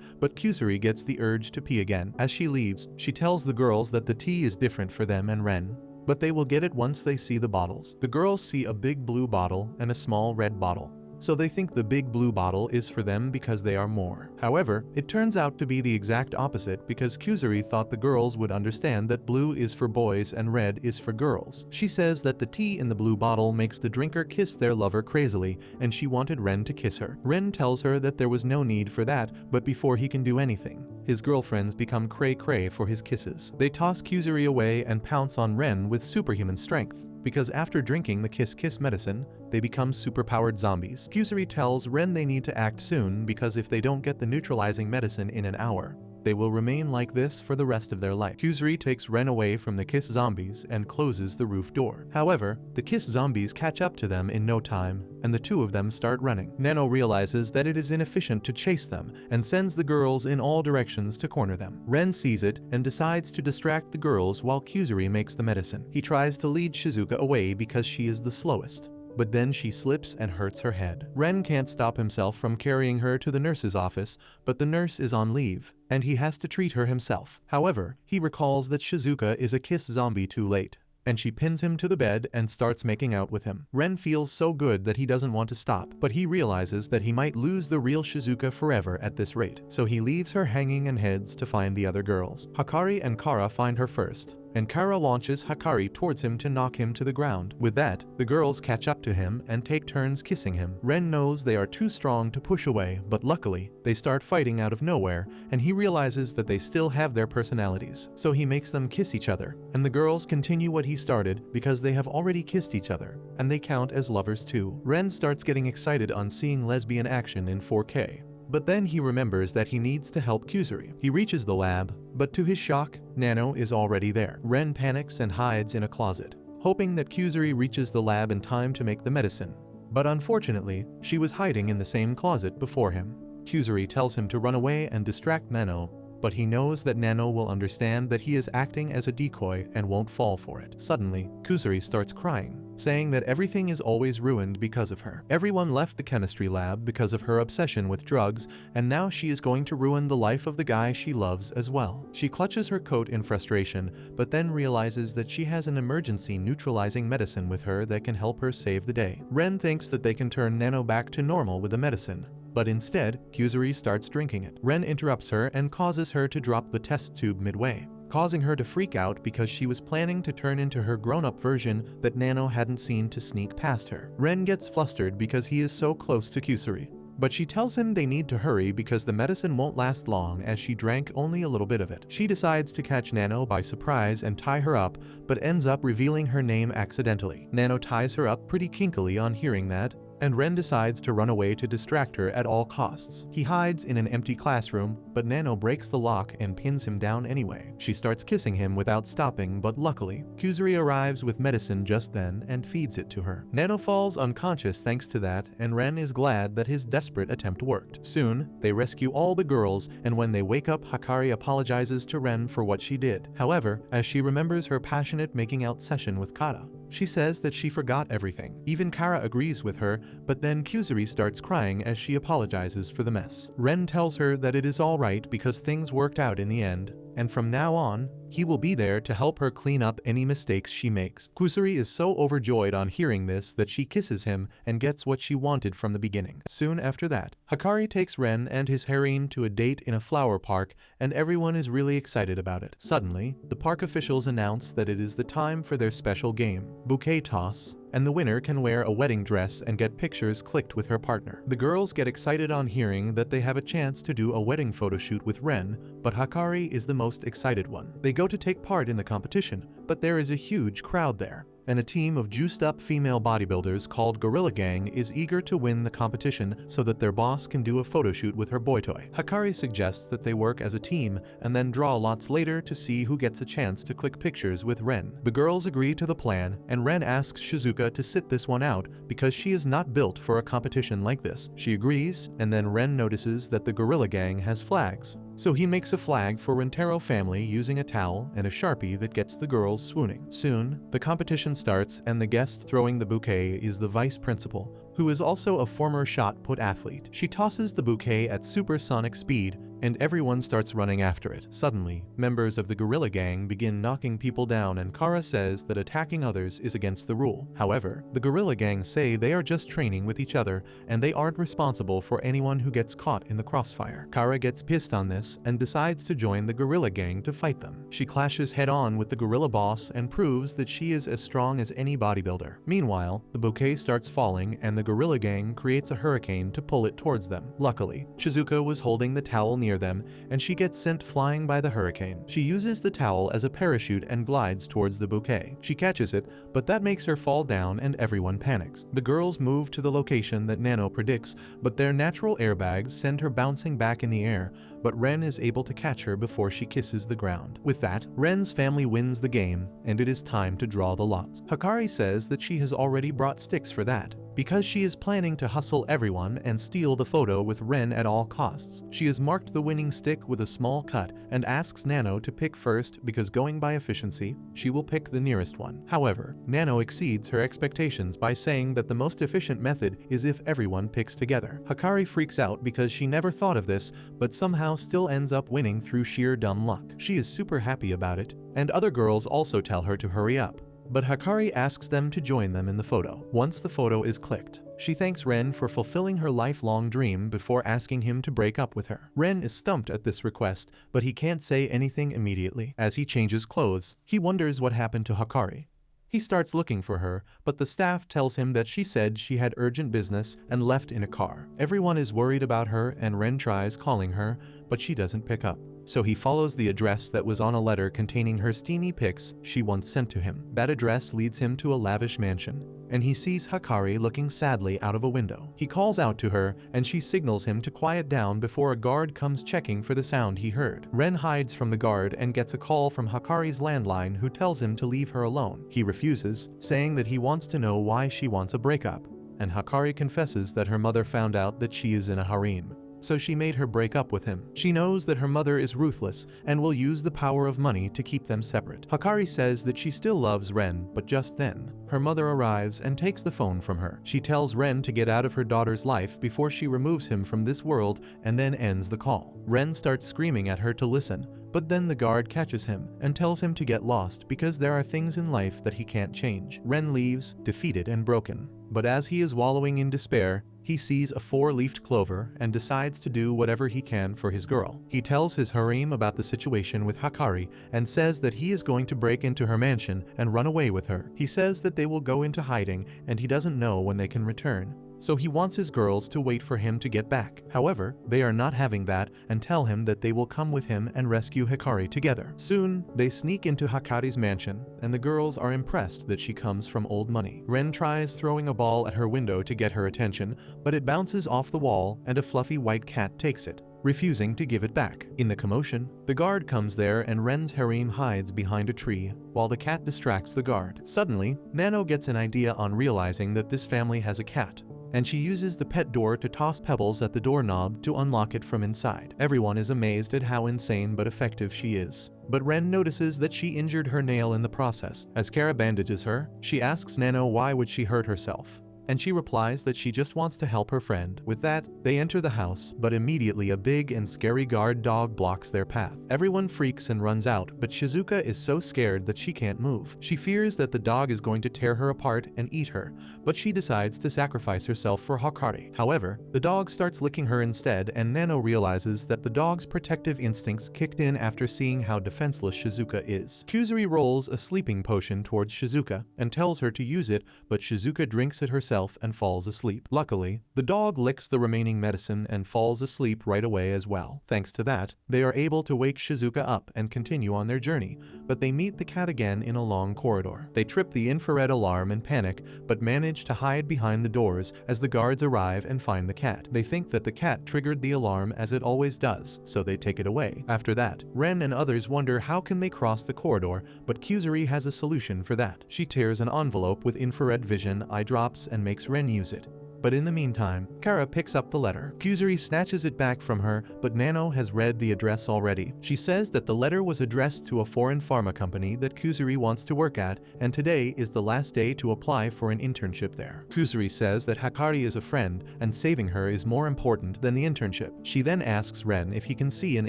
Speaker 1: but Kusuri gets the urge to pee again. As she leaves, she tells the girls that the tea is different for them and Ren, but they will get it once they see the bottles. The girls see a big blue bottle and a small red bottle, so they think the big blue bottle is for them because they are more. However, it turns out to be the exact opposite because Kusuri thought the girls would understand that blue is for boys and red is for girls. She says that the tea in the blue bottle makes the drinker kiss their lover crazily, and she wanted Ren to kiss her. Ren tells her that there was no need for that, but before he can do anything, his girlfriends become cray-cray for his kisses. They toss Kusuri away and pounce on Ren with superhuman strength, because after drinking the kiss-kiss medicine, they become superpowered zombies. Kusuri tells Ren they need to act soon because if they don't get the neutralizing medicine in an hour, they will remain like this for the rest of their life. Kusuri takes Ren away from the kiss zombies and closes the roof door. However, the kiss zombies catch up to them in no time, and the two of them start running. Nano realizes that it is inefficient to chase them and sends the girls in all directions to corner them. Ren sees it and decides to distract the girls while Kusuri makes the medicine. He tries to lead Shizuka away because she is the slowest, but then she slips and hurts her head. Ren can't stop himself from carrying her to the nurse's office, but the nurse is on leave, and he has to treat her himself. However, he recalls that Shizuka is a kiss zombie too late, and she pins him to the bed and starts making out with him. Ren feels so good that he doesn't want to stop, but he realizes that he might lose the real Shizuka forever at this rate, so he leaves her hanging and heads to find the other girls. Hakari and Kara find her first, and Kara launches Hakari towards him to knock him to the ground. With that, the girls catch up to him and take turns kissing him. Ren knows they are too strong to push away, but luckily, they start fighting out of nowhere, and he realizes that they still have their personalities. So he makes them kiss each other, and the girls continue what he started because they have already kissed each other, and they count as lovers too. Ren starts getting excited on seeing lesbian action in 4K. But then he remembers that he needs to help Kusuri. He reaches the lab, but to his shock, Nano is already there. Ren panics and hides in a closet, hoping that Kusuri reaches the lab in time to make the medicine. But unfortunately, she was hiding in the same closet before him. Kusuri tells him to run away and distract Nano, but he knows that Nano will understand that he is acting as a decoy and won't fall for it. Suddenly, Kusuri starts crying, saying that everything is always ruined because of her. Everyone left the chemistry lab because of her obsession with drugs, and now she is going to ruin the life of the guy she loves as well. She clutches her coat in frustration, but then realizes that she has an emergency neutralizing medicine with her that can help her save the day. Ren thinks that they can turn Nano back to normal with the medicine, but instead, Kusuri starts drinking it. Ren interrupts her and causes her to drop the test tube midway, causing her to freak out because she was planning to turn into her grown-up version that Nano hadn't seen to sneak past her. Ren gets flustered because he is so close to Kusuri, but she tells him they need to hurry because the medicine won't last long as she drank only a little bit of it. She decides to catch Nano by surprise and tie her up, but ends up revealing her name accidentally. Nano ties her up pretty kinkily on hearing that, and Ren decides to run away to distract her at all costs. He hides in an empty classroom, but Nano breaks the lock and pins him down anyway. She starts kissing him without stopping, but luckily, Kusuri arrives with medicine just then and feeds it to her. Nano falls unconscious thanks to that, and Ren is glad that his desperate attempt worked. Soon, they rescue all the girls, and when they wake up, Hakari apologizes to Ren for what she did. However, as she remembers her passionate making out session with Kata, She says that she forgot everything. Even Kara agrees with her, but then Kusuri starts crying as she apologizes for the mess. Ren tells her that it is alright because things worked out in the end, and from now on, he will be there to help her clean up any mistakes she makes. Kusuri is so overjoyed on hearing this that she kisses him and gets what she wanted from the beginning. Soon after that, Hikari takes Ren and his harem to a date in a flower park, and everyone is really excited about it. Suddenly, the park officials announce that it is the time for their special game, bouquet toss, and the winner can wear a wedding dress and get pictures clicked with her partner. The girls get excited on hearing that they have a chance to do a wedding photoshoot with Ren, but Hikari is the most excited one. They go to take part in the competition, but there is a huge crowd there, and a team of juiced-up female bodybuilders called Gorilla Gang is eager to win the competition so that their boss can do a photoshoot with her boy toy. Hikari suggests that they work as a team and then draw lots later to see who gets a chance to click pictures with Ren. The girls agree to the plan, and Ren asks Shizuka to sit this one out because she is not built for a competition like this. She agrees, and then Ren notices that the Gorilla Gang has flags. So he makes a flag for Rentaro family using a towel and a Sharpie that gets the girls swooning. Soon, the competition starts, and the guest throwing the bouquet is the vice principal, who is also a former shot put athlete. She tosses the bouquet at supersonic speed, and everyone starts running after it. Suddenly, members of the Gorilla Gang begin knocking people down, and Kara says that attacking others is against the rule. However, the Gorilla Gang say they are just training with each other, and they aren't responsible for anyone who gets caught in the crossfire. Kara gets pissed on this and decides to join the Gorilla Gang to fight them. She clashes head-on with the Gorilla Boss and proves that she is as strong as any bodybuilder. Meanwhile, the bouquet starts falling, and the Gorilla Gang creates a hurricane to pull it towards them. Luckily, Shizuka was holding the towel near them, and she gets sent flying by the hurricane. She uses the towel as a parachute and glides towards the bouquet. She catches it, but that makes her fall down and everyone panics. The girls move to the location that Nano predicts, but their natural airbags send her bouncing back in the air, but Ren is able to catch her before she kisses the ground. With that, Ren's family wins the game, and it is time to draw the lots. Hikari says that she has already brought sticks for that, because she is planning to hustle everyone and steal the photo with Ren at all costs. She has marked the winning stick with a small cut and asks Nano to pick first because going by efficiency, she will pick the nearest one. However, Nano exceeds her expectations by saying that the most efficient method is if everyone picks together. Hikari freaks out because she never thought of this, but somehow still ends up winning through sheer dumb luck. She is super happy about it, and other girls also tell her to hurry up. But Hikari asks them to join them in the photo. Once the photo is clicked, she thanks Ren for fulfilling her lifelong dream before asking him to break up with her. Ren is stumped at this request, but he can't say anything immediately. As he changes clothes, he wonders what happened to Hikari. He starts looking for her, but the staff tells him that she said she had urgent business and left in a car. Everyone is worried about her, and Ren tries calling her, but she doesn't pick up. So he follows the address that was on a letter containing her steamy pics she once sent to him. That address leads him to a lavish mansion, and he sees Hikari looking sadly out of a window. He calls out to her, and she signals him to quiet down before a guard comes checking for the sound he heard. Ren hides from the guard and gets a call from Hikari's landline, who tells him to leave her alone. He refuses, saying that he wants to know why she wants a breakup, and Hikari confesses that her mother found out that she is in a harem, so she made her break up with him. She knows that her mother is ruthless and will use the power of money to keep them separate. Hikari says that she still loves Ren, but just then, her mother arrives and takes the phone from her. She tells Ren to get out of her daughter's life before she removes him from this world and then ends the call. Ren starts screaming at her to listen, but then the guard catches him and tells him to get lost because there are things in life that he can't change. Ren leaves, defeated and broken. But as he is wallowing in despair, he sees a 4-leafed clover and decides to do whatever he can for his girl. He tells his harem about the situation with Hikari and says that he is going to break into her mansion and run away with her. He says that they will go into hiding and he doesn't know when they can return, so he wants his girls to wait for him to get back. However, they are not having that and tell him that they will come with him and rescue Hikari together. Soon, they sneak into Hikari's mansion, and the girls are impressed that she comes from old money. Ren tries throwing a ball at her window to get her attention, but it bounces off the wall and a fluffy white cat takes it, refusing to give it back. In the commotion, the guard comes there and Ren's harem hides behind a tree while the cat distracts the guard. Suddenly, Nano gets an idea on realizing that this family has a cat, and she uses the pet door to toss pebbles at the doorknob to unlock it from inside. Everyone is amazed at how insane but effective she is. But Ren notices that she injured her nail in the process. As Kara bandages her, she asks Nano why would she hurt herself, and she replies that she just wants to help her friend. With that, they enter the house, but immediately a big and scary guard dog blocks their path. Everyone freaks and runs out, but Shizuka is so scared that she can't move. She fears that the dog is going to tear her apart and eat her, but she decides to sacrifice herself for Hakari. However, the dog starts licking her instead, and Nano realizes that the dog's protective instincts kicked in after seeing how defenseless Shizuka is. Kuzuri rolls a sleeping potion towards Shizuka and tells her to use it, but Shizuka drinks it herself and falls asleep. Luckily, the dog licks the remaining medicine and falls asleep right away as well. Thanks to that, they are able to wake Shizuka up and continue on their journey, but they meet the cat again in a long corridor. They trip the infrared alarm and panic, but manage to hide behind the doors as the guards arrive and find the cat. They think that the cat triggered the alarm as it always does, so they take it away. After that, Ren and others wonder how can they cross the corridor, but Kuzuri has a solution for that. She tears an envelope with infrared vision eye drops and makes Ren use it. But in the meantime, Kara picks up the letter. Kuzuri snatches it back from her, but Nano has read the address already. She says that the letter was addressed to a foreign pharma company that Kuzuri wants to work at, and today is the last day to apply for an internship there. Kuzuri says that Hakari is a friend, and saving her is more important than the internship. She then asks Ren if he can see in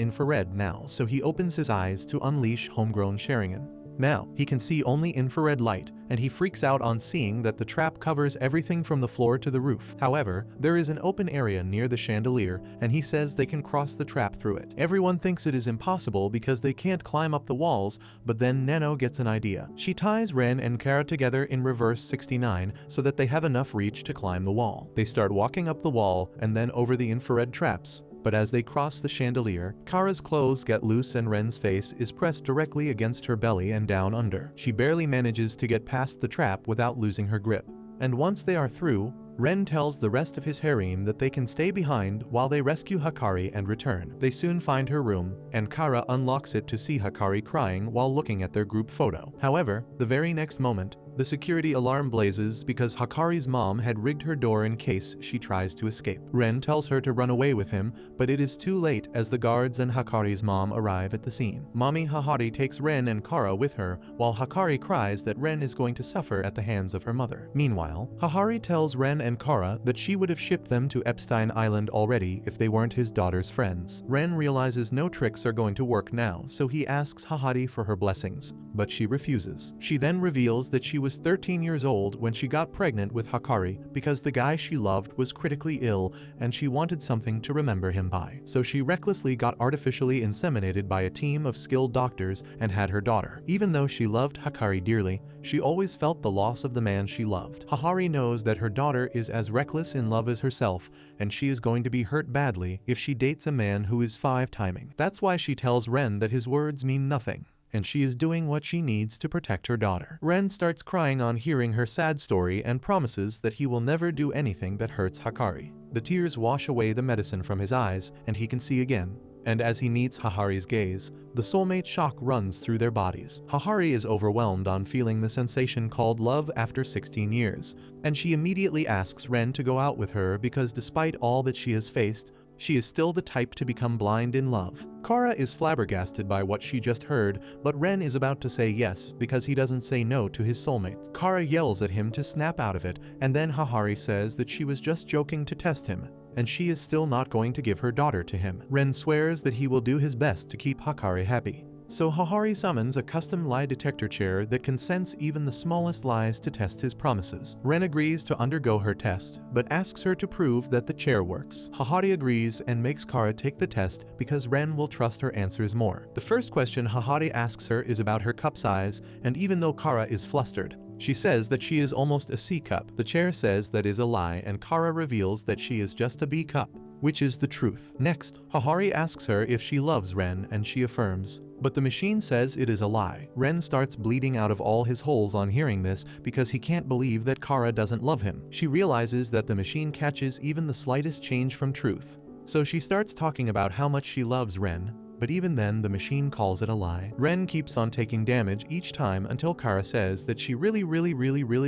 Speaker 1: infrared now, so he opens his eyes to unleash homegrown Sharingan. Now, he can see only infrared light, and he freaks out on seeing that the trap covers everything from the floor to the roof. However, there is an open area near the chandelier, and he says they can cross the trap through it. Everyone thinks it is impossible because they can't climb up the walls, but then Nano gets an idea. She ties Ren and Kara together in reverse 69 so that they have enough reach to climb the wall. They start walking up the wall and then over the infrared traps. But as they cross the chandelier, Kara's clothes get loose and Ren's face is pressed directly against her belly and down under. She barely manages to get past the trap without losing her grip. And once they are through, Ren tells the rest of his harem that they can stay behind while they rescue Hakari and return. They soon find her room, and Kara unlocks it to see Hakari crying while looking at their group photo. However, the very next moment, the security alarm blazes because Hakari's mom had rigged her door in case she tries to escape. Ren tells her to run away with him, but it is too late as the guards and Hakari's mom arrive at the scene. Mommy Hahari takes Ren and Kara with her, while Hakari cries that Ren is going to suffer at the hands of her mother. Meanwhile, Hahari tells Ren and Kara that she would have shipped them to Epstein Island already if they weren't his daughter's friends. Ren realizes no tricks are going to work now, so he asks Hahari for her blessings, but she refuses. She then reveals that she was 13 years old when she got pregnant with Hakari because the guy she loved was critically ill and she wanted something to remember him by. So she recklessly got artificially inseminated by a team of skilled doctors and had her daughter. Even though she loved Hakari dearly, she always felt the loss of the man she loved. Hahari knows that her daughter is as reckless in love as herself, and she is going to be hurt badly if she dates a man who is 5 timing. That's why she tells Ren that his words mean nothing, and she is doing what she needs to protect her daughter. Ren starts crying on hearing her sad story and promises that he will never do anything that hurts Hakari. The tears wash away the medicine from his eyes, and he can see again. And as he meets Hahari's gaze, the soulmate shock runs through their bodies. Hahari is overwhelmed on feeling the sensation called love after 16 years, and she immediately asks Ren to go out with her because despite all that she has faced, she is still the type to become blind in love. Kara is flabbergasted by what she just heard, but Ren is about to say yes because he doesn't say no to his soulmates. Kara yells at him to snap out of it, and then Hahari says that she was just joking to test him, and she is still not going to give her daughter to him. Ren swears that he will do his best to keep Hakari happy. So Hahari summons a custom lie detector chair that can sense even the smallest lies to test his promises. Ren agrees to undergo her test, but asks her to prove that the chair works. Hahari agrees and makes Kara take the test because Ren will trust her answers more. The first question Hahari asks her is about her cup size, and even though Kara is flustered, she says that she is almost a C cup. The chair says that is a lie, and Kara reveals that she is just a B cup, which is the truth. Next, Hahari asks her if she loves Ren, and she affirms, but the machine says it is a lie. Ren starts bleeding out of all his holes on hearing this because he can't believe that Kara doesn't love him. She realizes that the machine catches even the slightest change from truth. So she starts talking about how much she loves Ren, but even then the machine calls it a lie. Ren keeps on taking damage each time until Kara says that she really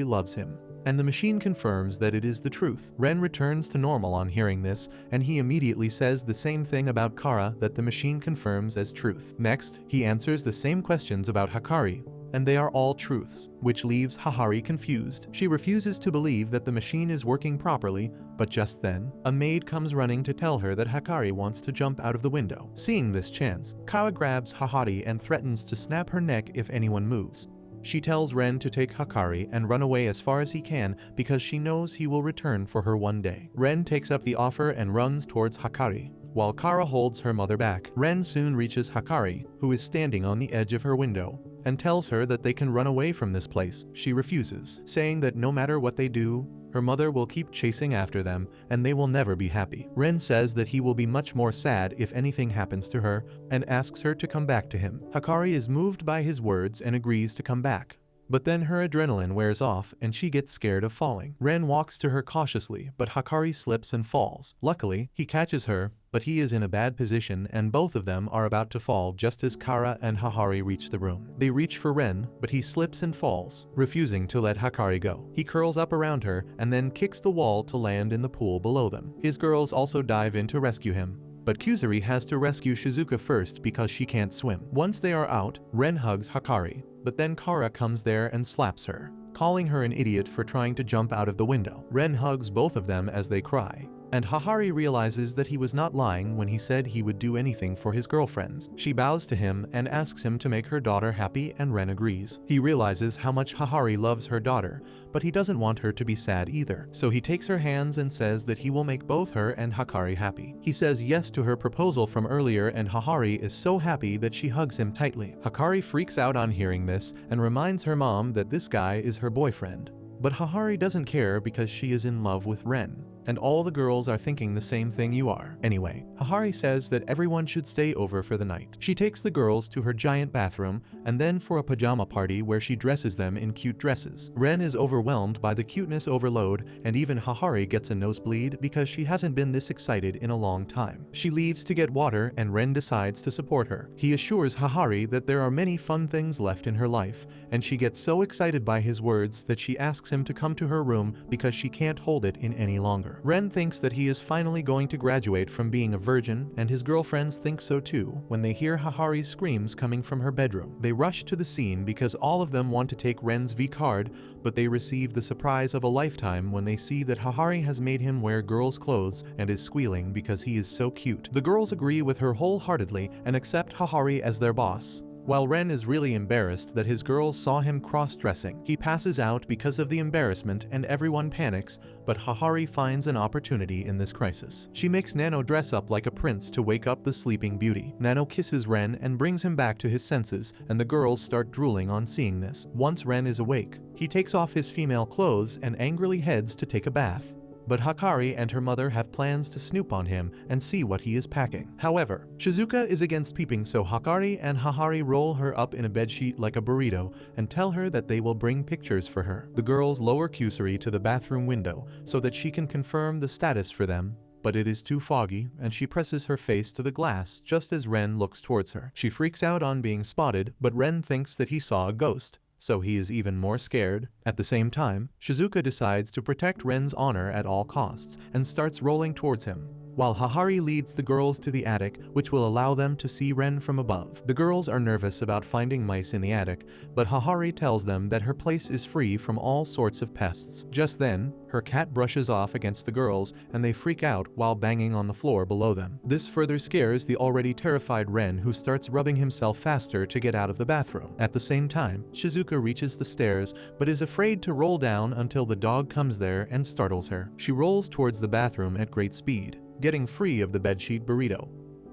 Speaker 1: loves him. and the machine confirms that it is the truth. Ren returns to normal on hearing this, and he immediately says the same thing about Kara that the machine confirms as truth. Next, he answers the same questions about Hikari, and they are all truths, which leaves Hikari confused. She refuses to believe that the machine is working properly, but just then, a maid comes running to tell her that Hikari wants to jump out of the window. Seeing this chance, Kara grabs Hikari and threatens to snap her neck if anyone moves. She tells Ren to take Hikari and run away as far as he can because she knows he will return for her one day. Ren takes up the offer and runs towards Hikari, while Kara holds her mother back. Ren soon reaches Hikari, who is standing on the edge of her window, and tells her that they can run away from this place. She refuses, saying that no matter what they do, her mother will keep chasing after them and they will never be happy. Ren says that he will be much more sad if anything happens to her and asks her to come back to him. Hikari is moved by his words and agrees to come back. But then her adrenaline wears off and she gets scared of falling. Ren walks to her cautiously, but Hikari slips and falls. Luckily, he catches her, but he is in a bad position and both of them are about to fall just as Kara and Hikari reach the room. They reach for Ren, but he slips and falls, refusing to let Hikari go. He curls up around her and then kicks the wall to land in the pool below them. His girls also dive in to rescue him, but Kuzuri has to rescue Shizuka first because she can't swim. Once they are out, Ren hugs Hikari, but then Kara comes there and slaps her, calling her an idiot for trying to jump out of the window. Ren hugs both of them as they cry, and Hikari realizes that he was not lying when he said he would do anything for his girlfriends. She bows to him and asks him to make her daughter happy, and Ren agrees. He realizes how much Hikari loves her daughter, but he doesn't want her to be sad either. So he takes her hands and says that he will make both her and Hikari happy. He says yes to her proposal from earlier and Hikari is so happy that she hugs him tightly. Hikari freaks out on hearing this and reminds her mom that this guy is her boyfriend. But Hikari doesn't care because she is in love with Ren, and all the girls are thinking the same thing you are. Anyway, Hikari says that everyone should stay over for the night. She takes the girls to her giant bathroom and then for a pajama party where she dresses them in cute dresses. Ren is overwhelmed by the cuteness overload and even Hikari gets a nosebleed because she hasn't been this excited in a long time. She leaves to get water and Ren decides to support her. He assures Hikari that there are many fun things left in her life, and she gets so excited by his words that she asks him to come to her room because she can't hold it in any longer. Ren thinks that he is finally going to graduate from being a virgin, and his girlfriends think so too when they hear Hikari's screams coming from her bedroom. They rush to the scene because all of them want to take Ren's V card, but they receive the surprise of a lifetime when they see that Hikari has made him wear girls' clothes and is squealing because he is so cute. The girls agree with her wholeheartedly and accept Hikari as their boss, while Ren is really embarrassed that his girls saw him cross-dressing. He passes out because of the embarrassment and everyone panics, but Hikari finds an opportunity in this crisis. She makes Nano dress up like a prince to wake up the sleeping beauty. Nano kisses Ren and brings him back to his senses, and the girls start drooling on seeing this. Once Ren is awake, he takes off his female clothes and angrily heads to take a bath. But Hikari and her mother have plans to snoop on him and see what he is packing. However, Shizuka is against peeping, so Hikari and Hikari roll her up in a bedsheet like a burrito and tell her that they will bring pictures for her. The girls lower Kusuri to the bathroom window so that she can confirm the status for them, but it is too foggy and she presses her face to the glass just as Ren looks towards her. She freaks out on being spotted, but Ren thinks that he saw a ghost, so he is even more scared. At the same time, Shizuka decides to protect Ren's honor at all costs and starts rolling towards him, while Hikari leads the girls to the attic, which will allow them to see Ren from above. The girls are nervous about finding mice in the attic, but Hikari tells them that her place is free from all sorts of pests. Just then, her cat brushes off against the girls and they freak out while banging on the floor below them. This further scares the already terrified Ren, who starts rubbing himself faster to get out of the bathroom. At the same time, Shizuka reaches the stairs but is afraid to roll down until the dog comes there and startles her. She rolls towards the bathroom at great speed, getting free of the bedsheet burrito.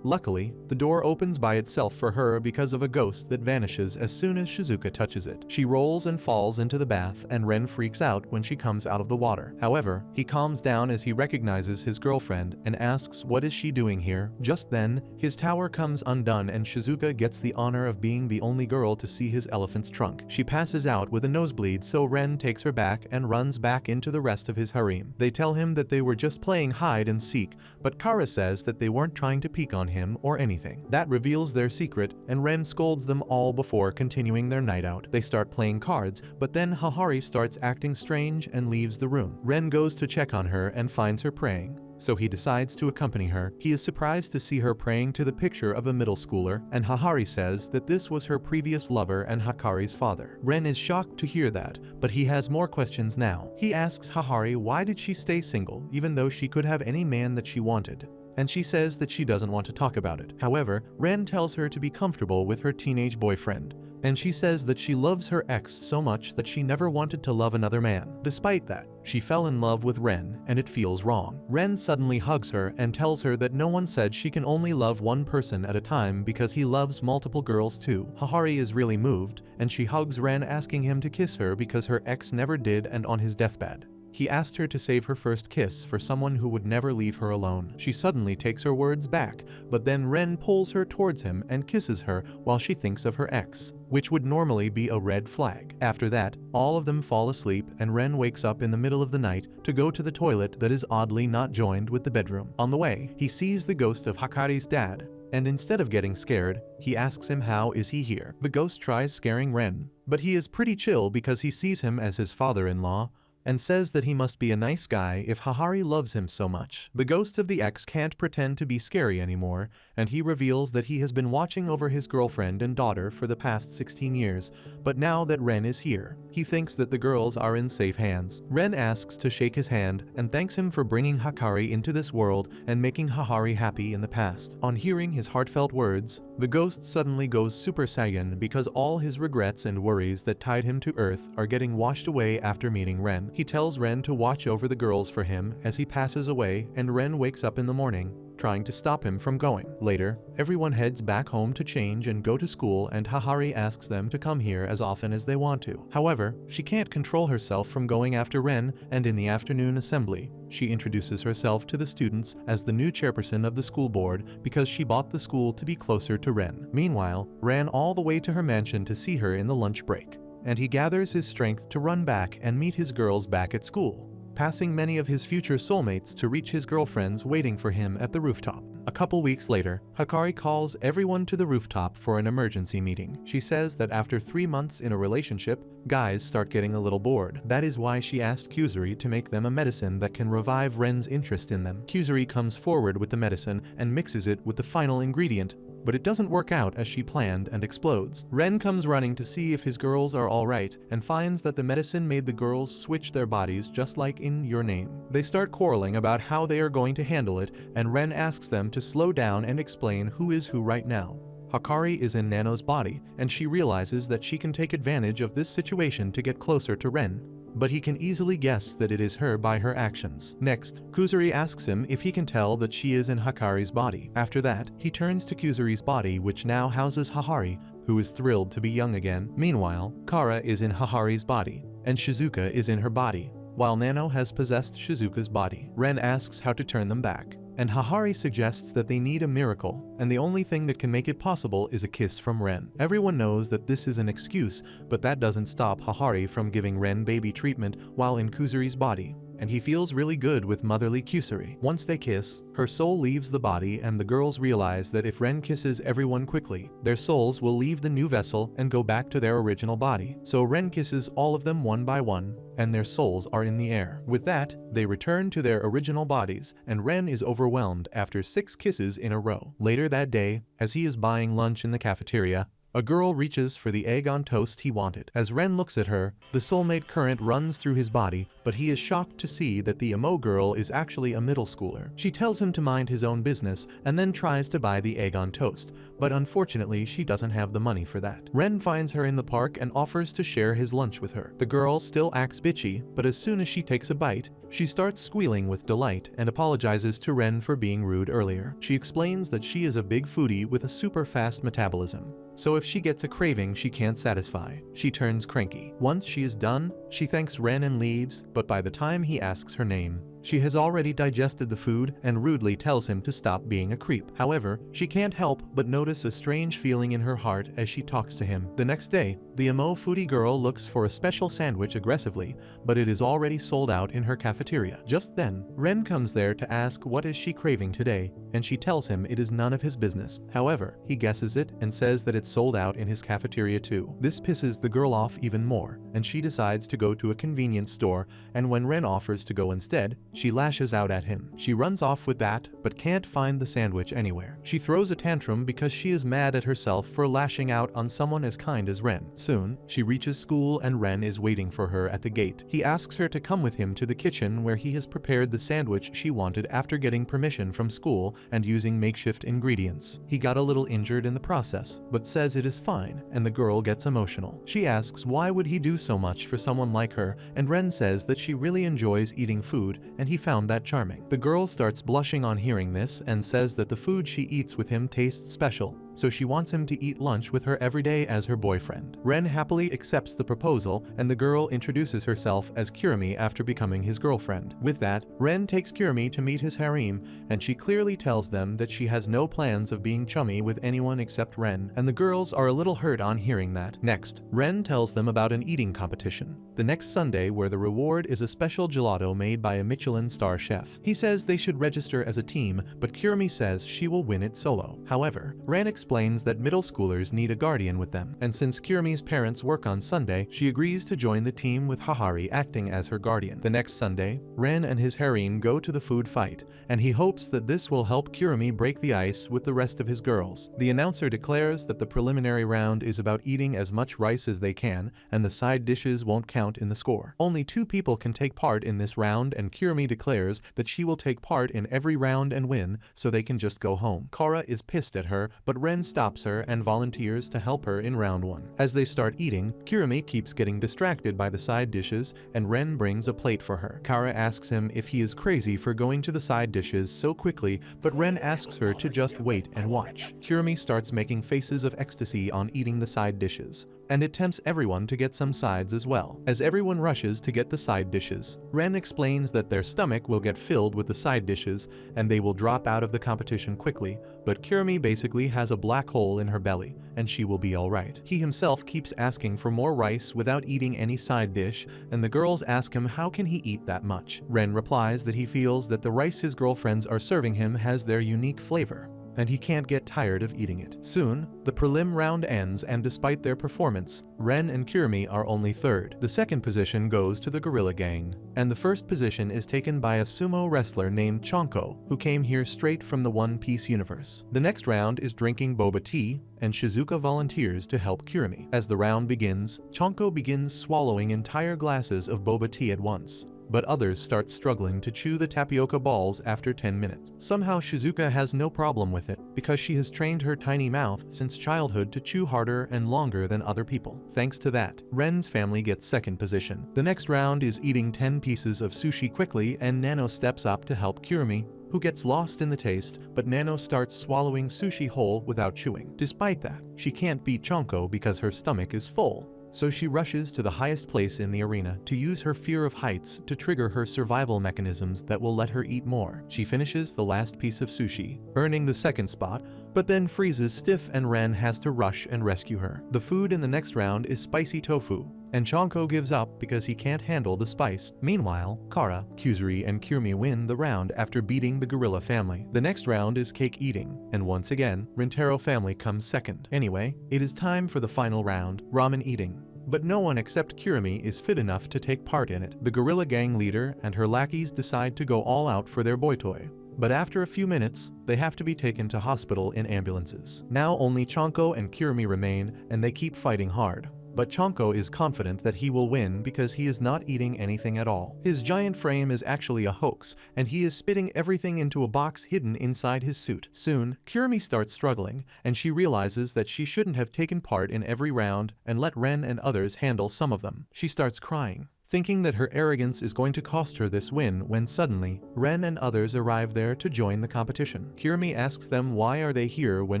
Speaker 1: Luckily, the door opens by itself for her because of a ghost that vanishes as soon as Shizuka touches it. She rolls and falls into the bath and Ren freaks out when she comes out of the water. However, he calms down as he recognizes his girlfriend and asks what is she doing here. Just then, his tower comes undone and Shizuka gets the honor of being the only girl to see his elephant's trunk. She passes out with a nosebleed, so Ren takes her back and runs back into the rest of his harem. They tell him that they were just playing hide and seek, but Kara says that they weren't trying to peek on him or anything. That reveals their secret, and Ren scolds them all before continuing their night out. They start playing cards, but then Hahari starts acting strange and leaves the room. Ren goes to check on her and finds her praying, so he decides to accompany her. He is surprised to see her praying to the picture of a middle schooler, and Hahari says that this was her previous lover and Hakari's father. Ren is shocked to hear that, but he has more questions now. He asks Hahari why did she stay single even though she could have any man that she wanted, and she says that she doesn't want to talk about it. However, Ren tells her to be comfortable with her teenage boyfriend, and she says that she loves her ex so much that she never wanted to love another man. Despite that, she fell in love with Ren, and it feels wrong. Ren suddenly hugs her and tells her that no one said she can only love one person at a time because he loves multiple girls too. Hahari is really moved, and she hugs Ren, asking him to kiss her because her ex never did, and on his deathbed he asked her to save her first kiss for someone who would never leave her alone. She suddenly takes her words back, but then Ren pulls her towards him and kisses her while she thinks of her ex, which would normally be a red flag. After that, all of them fall asleep, and Ren wakes up in the middle of the night to go to the toilet that is oddly not joined with the bedroom. On the way, he sees the ghost of Hakari's dad, and instead of getting scared, he asks him how is he here. The ghost tries scaring Ren, but he is pretty chill because he sees him as his father-in-law, and says that he must be a nice guy if Hahari loves him so much. The ghost of the ex can't pretend to be scary anymore, and he reveals that he has been watching over his girlfriend and daughter for the past 16 years, but now that Ren is here, he thinks that the girls are in safe hands. Ren asks to shake his hand and thanks him for bringing Hakari into this world and making Hahari happy in the past. On hearing his heartfelt words, the ghost suddenly goes Super Saiyan because all his regrets and worries that tied him to Earth are getting washed away after meeting Ren. He tells Ren to watch over the girls for him as he passes away, and Ren wakes up in the morning, trying to stop him from going. Later, everyone heads back home to change and go to school, and Hahari asks them to come here as often as they want to. However, she can't control herself from going after Ren, and in the afternoon assembly, she introduces herself to the students as the new chairperson of the school board because she bought the school to be closer to Ren. Meanwhile, ran all the way to her mansion to see her in the lunch break, and he gathers his strength to run back and meet his girls back at school, passing many of his future soulmates to reach his girlfriends waiting for him at the rooftop. A couple weeks later, Hakari calls everyone to the rooftop for an emergency meeting. She says that after 3 months in a relationship, guys start getting a little bored. That is why she asked Kuzuri to make them a medicine that can revive Ren's interest in them. Kuzuri comes forward with the medicine and mixes it with the final ingredient, but it doesn't work out as she planned and explodes. Ren comes running to see if his girls are alright and finds that the medicine made the girls switch their bodies just like in Your Name. They start quarreling about how they are going to handle it, and Ren asks them to slow down and explain who is who right now. Hakari is in Nano's body, and she realizes that she can take advantage of this situation to get closer to Ren, but he can easily guess that it is her by her actions. Next, Kuzuri asks him if he can tell that she is in Hakari's body. After that, he turns to Kuzuri's body, which now houses Hahari, who is thrilled to be young again. Meanwhile, Kara is in Hahari's body, and Shizuka is in her body, while Nano has possessed Shizuka's body. Ren asks how to turn them back, and Hahari suggests that they need a miracle, and the only thing that can make it possible is a kiss from Ren. Everyone knows that this is an excuse, but that doesn't stop Hahari from giving Ren baby treatment while in Kuzuri's body, and he feels really good with motherly Kuzuri. Once they kiss, her soul leaves the body, and the girls realize that if Ren kisses everyone quickly, their souls will leave the new vessel and go back to their original body. So Ren kisses all of them one by one, and their souls are in the air. With that, they return to their original bodies, and Ren is overwhelmed after 6 kisses in a row. Later that day, as he is buying lunch in the cafeteria, a girl reaches for the egg on toast he wanted. As Ren looks at her, the soulmate current runs through his body, but he is shocked to see that the emo girl is actually a middle schooler. She tells him to mind his own business and then tries to buy the egg on toast, but unfortunately she doesn't have the money for that. Ren finds her in the park and offers to share his lunch with her. The girl still acts bitchy, but as soon as she takes a bite, she starts squealing with delight and apologizes to Ren for being rude earlier. She explains that she is a big foodie with a super fast metabolism, so if she gets a craving she can't satisfy, she turns cranky. Once she is done, she thanks Ren and leaves, but by the time he asks her name, She has already digested the food and rudely tells him to stop being a creep. However, she can't help but notice a strange feeling in her heart as she talks to him. The next day, the emo foodie girl looks for a special sandwich aggressively, but it is already sold out in her cafeteria. Just then, Ren comes there to ask what is she craving today, and she tells him it is none of his business. However, he guesses it and says that it's sold out in his cafeteria too. This pisses the girl off even more, and she decides to go to a convenience store, and when Ren offers to go instead, she lashes out at him. She runs off with that, but can't find the sandwich anywhere. She throws a tantrum because she is mad at herself for lashing out on someone as kind as Ren. Soon, she reaches school and Ren is waiting for her at the gate. He asks her to come with him to the kitchen where he has prepared the sandwich she wanted after getting permission from school and using makeshift ingredients. He got a little injured in the process, but says it is fine, and the girl gets emotional. She asks why would he do so much for someone like her, and Ren says that she really enjoys eating food and he found that charming. The girl starts blushing on hearing this and says that the food she eats with him tastes special, so she wants him to eat lunch with her every day as her boyfriend. Ren happily accepts the proposal, and the girl introduces herself as Kirimi after becoming his girlfriend. With that, Ren takes Kirimi to meet his harem, and she clearly tells them that she has no plans of being chummy with anyone except Ren, and the girls are a little hurt on hearing that. Next, Ren tells them about an eating competition the next Sunday where the reward is a special gelato made by a Michelin star chef. He says they should register as a team, but Kirimi says she will win it solo. However, Ren explains that middle schoolers need a guardian with them, and since Kirimi's parents work on Sunday, she agrees to join the team with Hahari acting as her guardian. The next Sunday, Ren and his harem go to the food fight, and he hopes that this will help Kirimi break the ice with the rest of his girls. The announcer declares that the preliminary round is about eating as much rice as they can, and the side dishes won't count in the score. Only 2 people can take part in this round, and Kirimi declares that she will take part in every round and win, so they can just go home. Kara is pissed at her, but Ren stops her and volunteers to help her in round 1. As they start eating, Kirimi keeps getting distracted by the side dishes, and Ren brings a plate for her. Kara asks him if he is crazy for going to the side dishes so quickly, but Ren asks her to just wait and watch. Kirimi starts making faces of ecstasy on eating the side dishes, and it tempts everyone to get some sides as well. As everyone rushes to get the side dishes, Ren explains that their stomach will get filled with the side dishes and they will drop out of the competition quickly, but Kirimi basically has a black hole in her belly and she will be alright. He himself keeps asking for more rice without eating any side dish, and the girls ask him how can he eat that much. Ren replies that he feels that the rice his girlfriends are serving him has their unique flavor, and he can't get tired of eating it. Soon, the prelim round ends, and despite their performance, Ren and Kirimi are only third. The second position goes to the Gorilla Gang, and the first position is taken by a sumo wrestler named Chonko, who came here straight from the One Piece universe. The next round is drinking boba tea, and Shizuka volunteers to help Kirimi. As the round begins, Chonko begins swallowing entire glasses of boba tea at once, but others start struggling to chew the tapioca balls after 10 minutes. Somehow Shizuka has no problem with it, because she has trained her tiny mouth since childhood to chew harder and longer than other people. Thanks to that, Ren's family gets second position. The next round is eating 10 pieces of sushi quickly, and Nano steps up to help Kirimi, who gets lost in the taste, but Nano starts swallowing sushi whole without chewing. Despite that, she can't beat Chonko because her stomach is full, so she rushes to the highest place in the arena to use her fear of heights to trigger her survival mechanisms that will let her eat more. She finishes the last piece of sushi, earning the second spot, but then freezes stiff and Ren has to rush and rescue her. The food in the next round is spicy tofu, and Chonko gives up because he can't handle the spice. Meanwhile, Kara, Kuzuri, and Kirimi win the round after beating the gorilla family. The next round is cake eating, and once again, Rintaro family comes second. Anyway, it is time for the final round, ramen eating. But no one except Kirimi is fit enough to take part in it. The gorilla gang leader and her lackeys decide to go all out for their boy toy, but after a few minutes, they have to be taken to hospital in ambulances. Now only Chonko and Kirimi remain, and they keep fighting hard. But Chonko is confident that he will win because he is not eating anything at all. His giant frame is actually a hoax, and he is spitting everything into a box hidden inside his suit. Soon, Kirimi starts struggling, and she realizes that she shouldn't have taken part in every round and let Ren and others handle some of them. She starts crying, thinking that her arrogance is going to cost her this win when suddenly, Ren and others arrive there to join the competition. Kirimi asks them why are they here when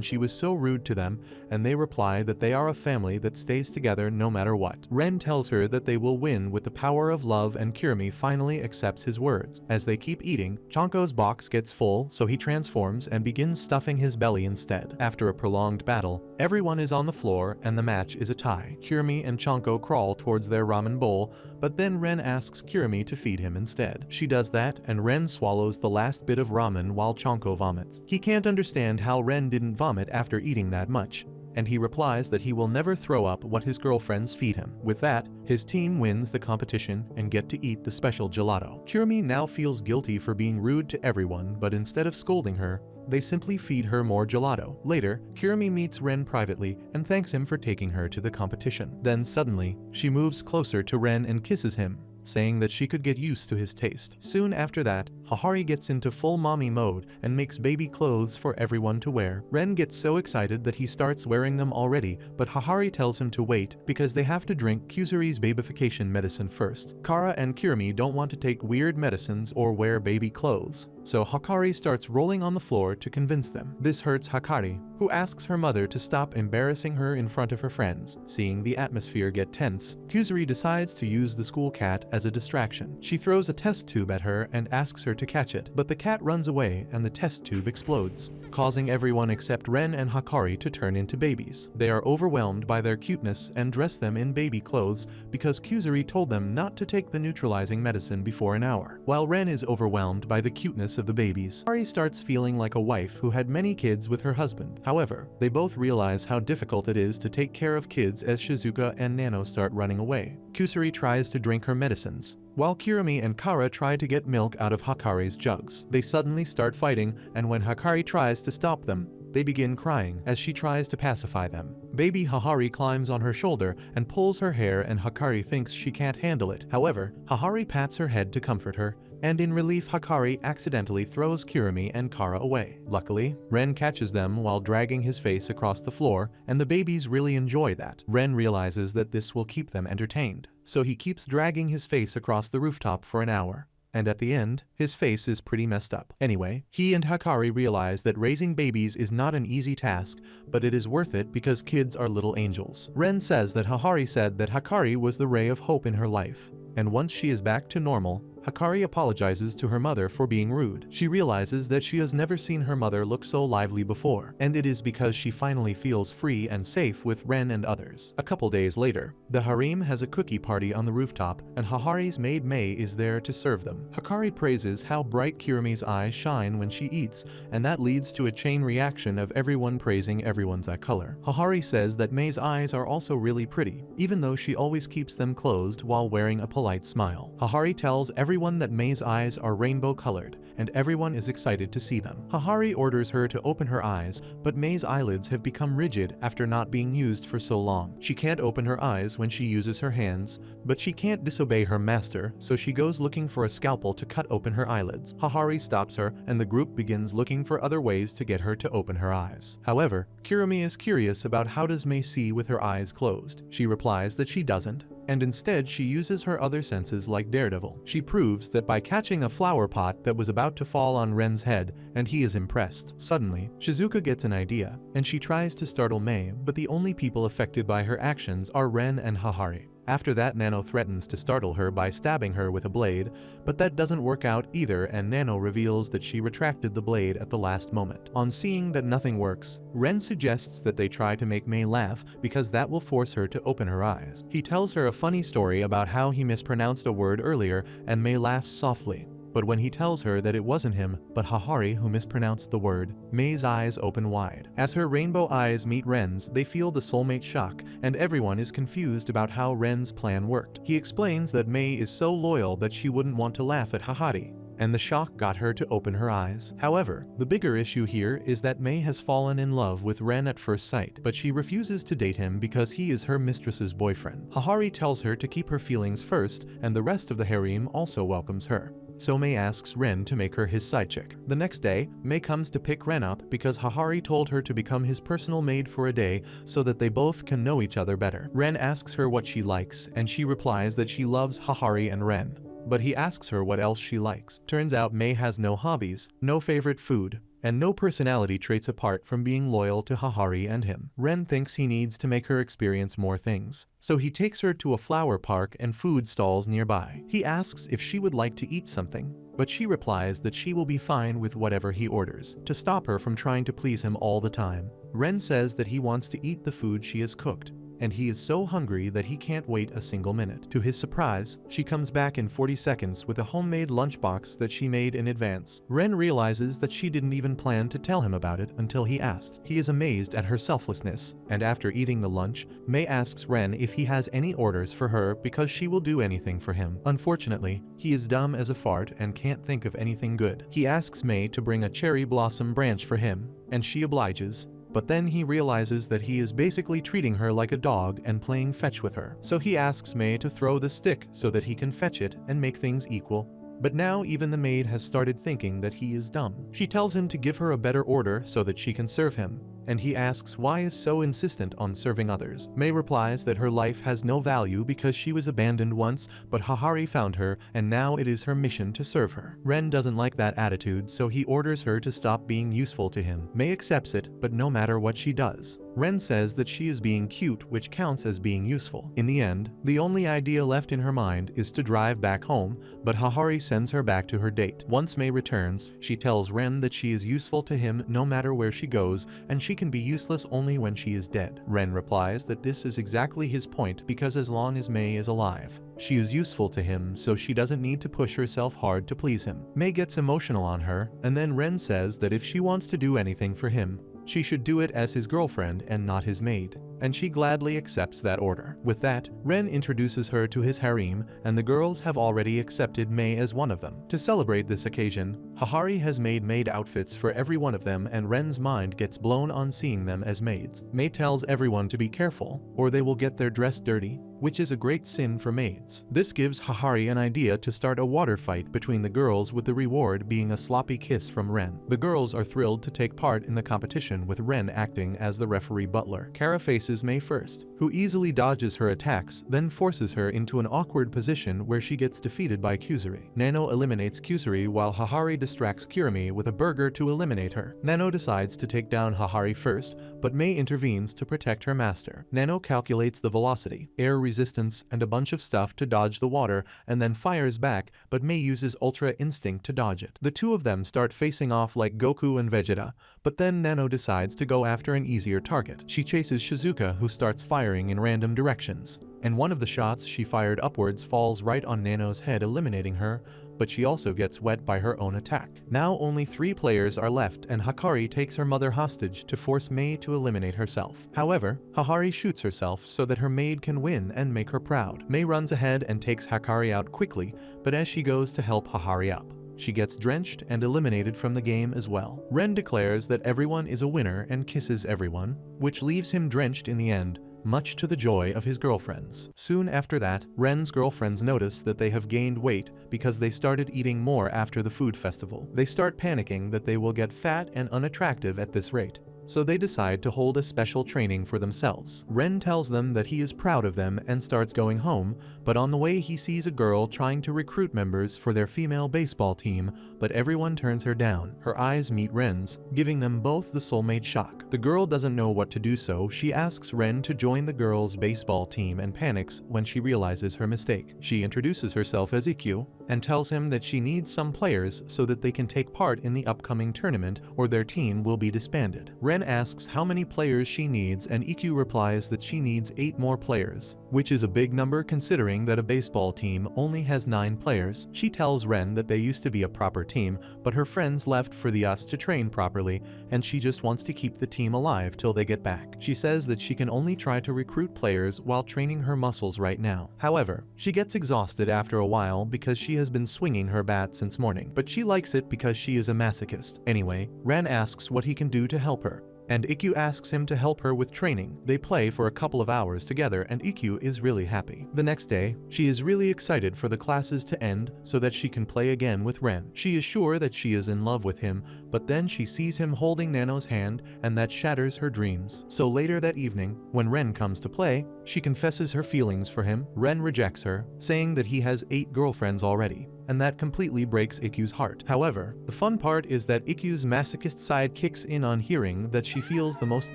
Speaker 1: she was so rude to them, and they reply that they are a family that stays together no matter what. Ren tells her that they will win with the power of love, and Kirimi finally accepts his words. As they keep eating, Chonko's box gets full, so he transforms and begins stuffing his belly instead. After a prolonged battle, everyone is on the floor and the match is a tie. Kirimi and Chonko crawl towards their ramen bowl, but then Ren asks Kirimi to feed him instead. She does that, and Ren swallows the last bit of ramen while Chonko vomits. He can't understand how Ren didn't vomit after eating that much, and he replies that he will never throw up what his girlfriends feed him. With that, his team wins the competition and get to eat the special gelato. Kirimi now feels guilty for being rude to everyone, but instead of scolding her, they simply feed her more gelato. Later, Kirimi meets Ren privately and thanks him for taking her to the competition. Then suddenly, she moves closer to Ren and kisses him, saying that she could get used to his taste. Soon after that, Hahari gets into full mommy mode and makes baby clothes for everyone to wear. Ren gets so excited that he starts wearing them already, but Hahari tells him to wait because they have to drink Kusuri's babyfication medicine first. Kara and Kirimi don't want to take weird medicines or wear baby clothes, so Hakari starts rolling on the floor to convince them. This hurts Hakari, who asks her mother to stop embarrassing her in front of her friends. Seeing the atmosphere get tense, Kusuri decides to use the school cat as a distraction. She throws a test tube at her and asks her to catch it, but the cat runs away and the test tube explodes, causing everyone except Ren and Hakari to turn into babies. They are overwhelmed by their cuteness and dress them in baby clothes because Kusuri told them not to take the neutralizing medicine before an hour. While Ren is overwhelmed by the cuteness of the babies, Hakari starts feeling like a wife who had many kids with her husband. However, they both realize how difficult it is to take care of kids as Shizuka and Nano start running away. Kusuri tries to drink her medicines, while Kirimi and Kara try to get milk out of Hakari's jugs. They suddenly start fighting, and when Hakari tries to stop them, they begin crying as she tries to pacify them. Baby Hahari climbs on her shoulder and pulls her hair, and Hakari thinks she can't handle it. However, Hahari pats her head to comfort her, and in relief Hakari accidentally throws Kirimi and Kara away. Luckily, Ren catches them while dragging his face across the floor, and the babies really enjoy that. Ren realizes that this will keep them entertained, so he keeps dragging his face across the rooftop for an hour. And at the end, his face is pretty messed up. Anyway, he and Hakari realize that raising babies is not an easy task, but it is worth it because kids are little angels. Ren says that Hahari said that Hakari was the ray of hope in her life, and once she is back to normal, Hakari apologizes to her mother for being rude. She realizes that she has never seen her mother look so lively before, and it is because she finally feels free and safe with Ren and others. A couple days later, the harem has a cookie party on the rooftop, and Hahari's maid Mei is there to serve them. Hakari praises how bright Kirimi's eyes shine when she eats, and that leads to a chain reaction of everyone praising everyone's eye color. Hahari says that Mei's eyes are also really pretty, even though she always keeps them closed while wearing a polite smile. Hahari tells everyone that Mei's eyes are rainbow colored, and everyone is excited to see them. Hahari orders her to open her eyes, but Mei's eyelids have become rigid after not being used for so long. She can't open her eyes when she uses her hands, but she can't disobey her master, so she goes looking for a scalpel to cut open her eyelids. Hahari stops her, and the group begins looking for other ways to get her to open her eyes. However, Kirimi is curious about how does Mei see with her eyes closed. She replies that she doesn't, and instead she uses her other senses like Daredevil. She proves that by catching a flower pot that was about to fall on Ren's head, and he is impressed. Suddenly, Shizuka gets an idea, and she tries to startle Mei, but the only people affected by her actions are Ren and Hahari. After that, Nano threatens to startle her by stabbing her with a blade, but that doesn't work out either, and Nano reveals that she retracted the blade at the last moment. On seeing that nothing works, Ren suggests that they try to make Mei laugh because that will force her to open her eyes. He tells her a funny story about how he mispronounced a word earlier, and Mei laughs softly. But when he tells her that it wasn't him, but Hahari who mispronounced the word, Mei's eyes open wide. As her rainbow eyes meet Ren's, they feel the soulmate shock, and everyone is confused about how Ren's plan worked. He explains that Mei is so loyal that she wouldn't want to laugh at Hahari, and the shock got her to open her eyes. However, the bigger issue here is that Mei has fallen in love with Ren at first sight, but she refuses to date him because he is her mistress's boyfriend. Hahari tells her to keep her feelings first, and the rest of the harem also welcomes her. so Mei asks Ren to make her his side chick. The next day, Mei comes to pick Ren up because Hahari told her to become his personal maid for a day so that they both can know each other better. Ren asks her what she likes, and she replies that she loves Hahari and Ren. But he asks her what else she likes. Turns out Mei has no hobbies, no favorite food, and no personality traits apart from being loyal to Hahari and him. Ren thinks he needs to make her experience more things, so he takes her to a flower park and food stalls nearby. He asks if she would like to eat something, but she replies that she will be fine with whatever he orders, to stop her from trying to please him all the time. Ren says that he wants to eat the food she has cooked, and he is so hungry that he can't wait a single minute. To his surprise, she comes back in 40 seconds with a homemade lunchbox that she made in advance. Ren realizes that she didn't even plan to tell him about it until he asked. He is amazed at her selflessness, and after eating the lunch, Mei asks Ren if he has any orders for her because she will do anything for him. Unfortunately, he is dumb as a fart and can't think of anything good. He asks Mei to bring a cherry blossom branch for him, and she obliges. But then he realizes that he is basically treating her like a dog and playing fetch with her. So he asks Mei to throw the stick so that he can fetch it and make things equal. But now even the maid has started thinking that he is dumb. She tells him to give her a better order so that she can serve him, and he asks why is so insistent on serving others. Mei replies that her life has no value because she was abandoned once, but Hahari found her and now it is her mission to serve her. Ren doesn't like that attitude, so he orders her to stop being useful to him. Mei accepts it, but no matter what she does, Ren says that she is being cute, which counts as being useful. In the end, the only idea left in her mind is to drive back home, but Hahari sends her back to her date. Once Mei returns, she tells Ren that she is useful to him no matter where she goes, and she can be useless only when she is dead. Ren replies that this is exactly his point because as long as Mei is alive, she is useful to him, so she doesn't need to push herself hard to please him. Mei gets emotional on her, and then Ren says that if she wants to do anything for him, she should do it as his girlfriend and not his maid, and she gladly accepts that order. With that, Ren introduces her to his harem, and the girls have already accepted Mei as one of them. To celebrate this occasion, Hahari has made maid outfits for every one of them, and Ren's mind gets blown on seeing them as maids. Mei tells everyone to be careful, or they will get their dress dirty, which is a great sin for maids. This gives Hahari an idea to start a water fight between the girls, with the reward being a sloppy kiss from Ren. The girls are thrilled to take part in the competition, with Ren acting as the referee butler. Kara faces Mei first, who easily dodges her attacks, then forces her into an awkward position where she gets defeated by Kusuri. Nano eliminates Kusuri while Hahari distracts Kurumi with a burger to eliminate her. Nano decides to take down Hahari first, but Mei intervenes to protect her master. Nano calculates the velocity, air resistance, and a bunch of stuff to dodge the water, and then fires back, but Mei uses Ultra Instinct to dodge it. The two of them start facing off like Goku and Vegeta, but then Nano decides to go after an easier target. She chases Shizuka, who starts firing in random directions, and one of the shots she fired upwards falls right on Nano's head, eliminating her, but she also gets wet by her own attack. Now only 3 players are left, and Hikari takes her mother hostage to force Mei to eliminate herself. However, Hahari shoots herself so that her maid can win and make her proud. Mei runs ahead and takes Hikari out quickly, but as she goes to help Hahari up, she gets drenched and eliminated from the game as well. Ren declares that everyone is a winner and kisses everyone, which leaves him drenched in the end, much to the joy of his girlfriends. Soon after that, Ren's girlfriends notice that they have gained weight because they started eating more after the food festival. They start panicking that they will get fat and unattractive at this rate, so they decide to hold a special training for themselves. Ren tells them that he is proud of them and starts going home, but on the way he sees a girl trying to recruit members for their female baseball team, but everyone turns her down. Her eyes meet Ren's, giving them both the soulmate shock. The girl doesn't know what to do, so she asks Ren to join the girls' baseball team and panics when she realizes her mistake. She introduces herself as Ikkyu and tells him that she needs some players so that they can take part in the upcoming tournament or their team will be disbanded. Ren asks how many players she needs, and Ikkyu replies that she needs 8 more players, which is a big number considering that a baseball team only has 9 players. She tells Ren that they used to be a proper team, but her friends left for the US to train properly, and she just wants to keep the team alive till they get back. She says that she can only try to recruit players while training her muscles right now. However, she gets exhausted after a while because she has been swinging her bat since morning, but she likes it because she is a masochist. Anyway, Ren asks what he can do to help her, and Ikkyu asks him to help her with training. They play for a couple of hours together and Ikkyu is really happy. The next day, she is really excited for the classes to end so that she can play again with Ren. She is sure that she is in love with him, but then she sees him holding Nano's hand and that shatters her dreams. So later that evening, when Ren comes to play, she confesses her feelings for him. Ren rejects her, saying that he has 8 girlfriends already, and that completely breaks Ikkyu's heart. However, the fun part is that Ikkyu's masochist side kicks in on hearing that she feels the most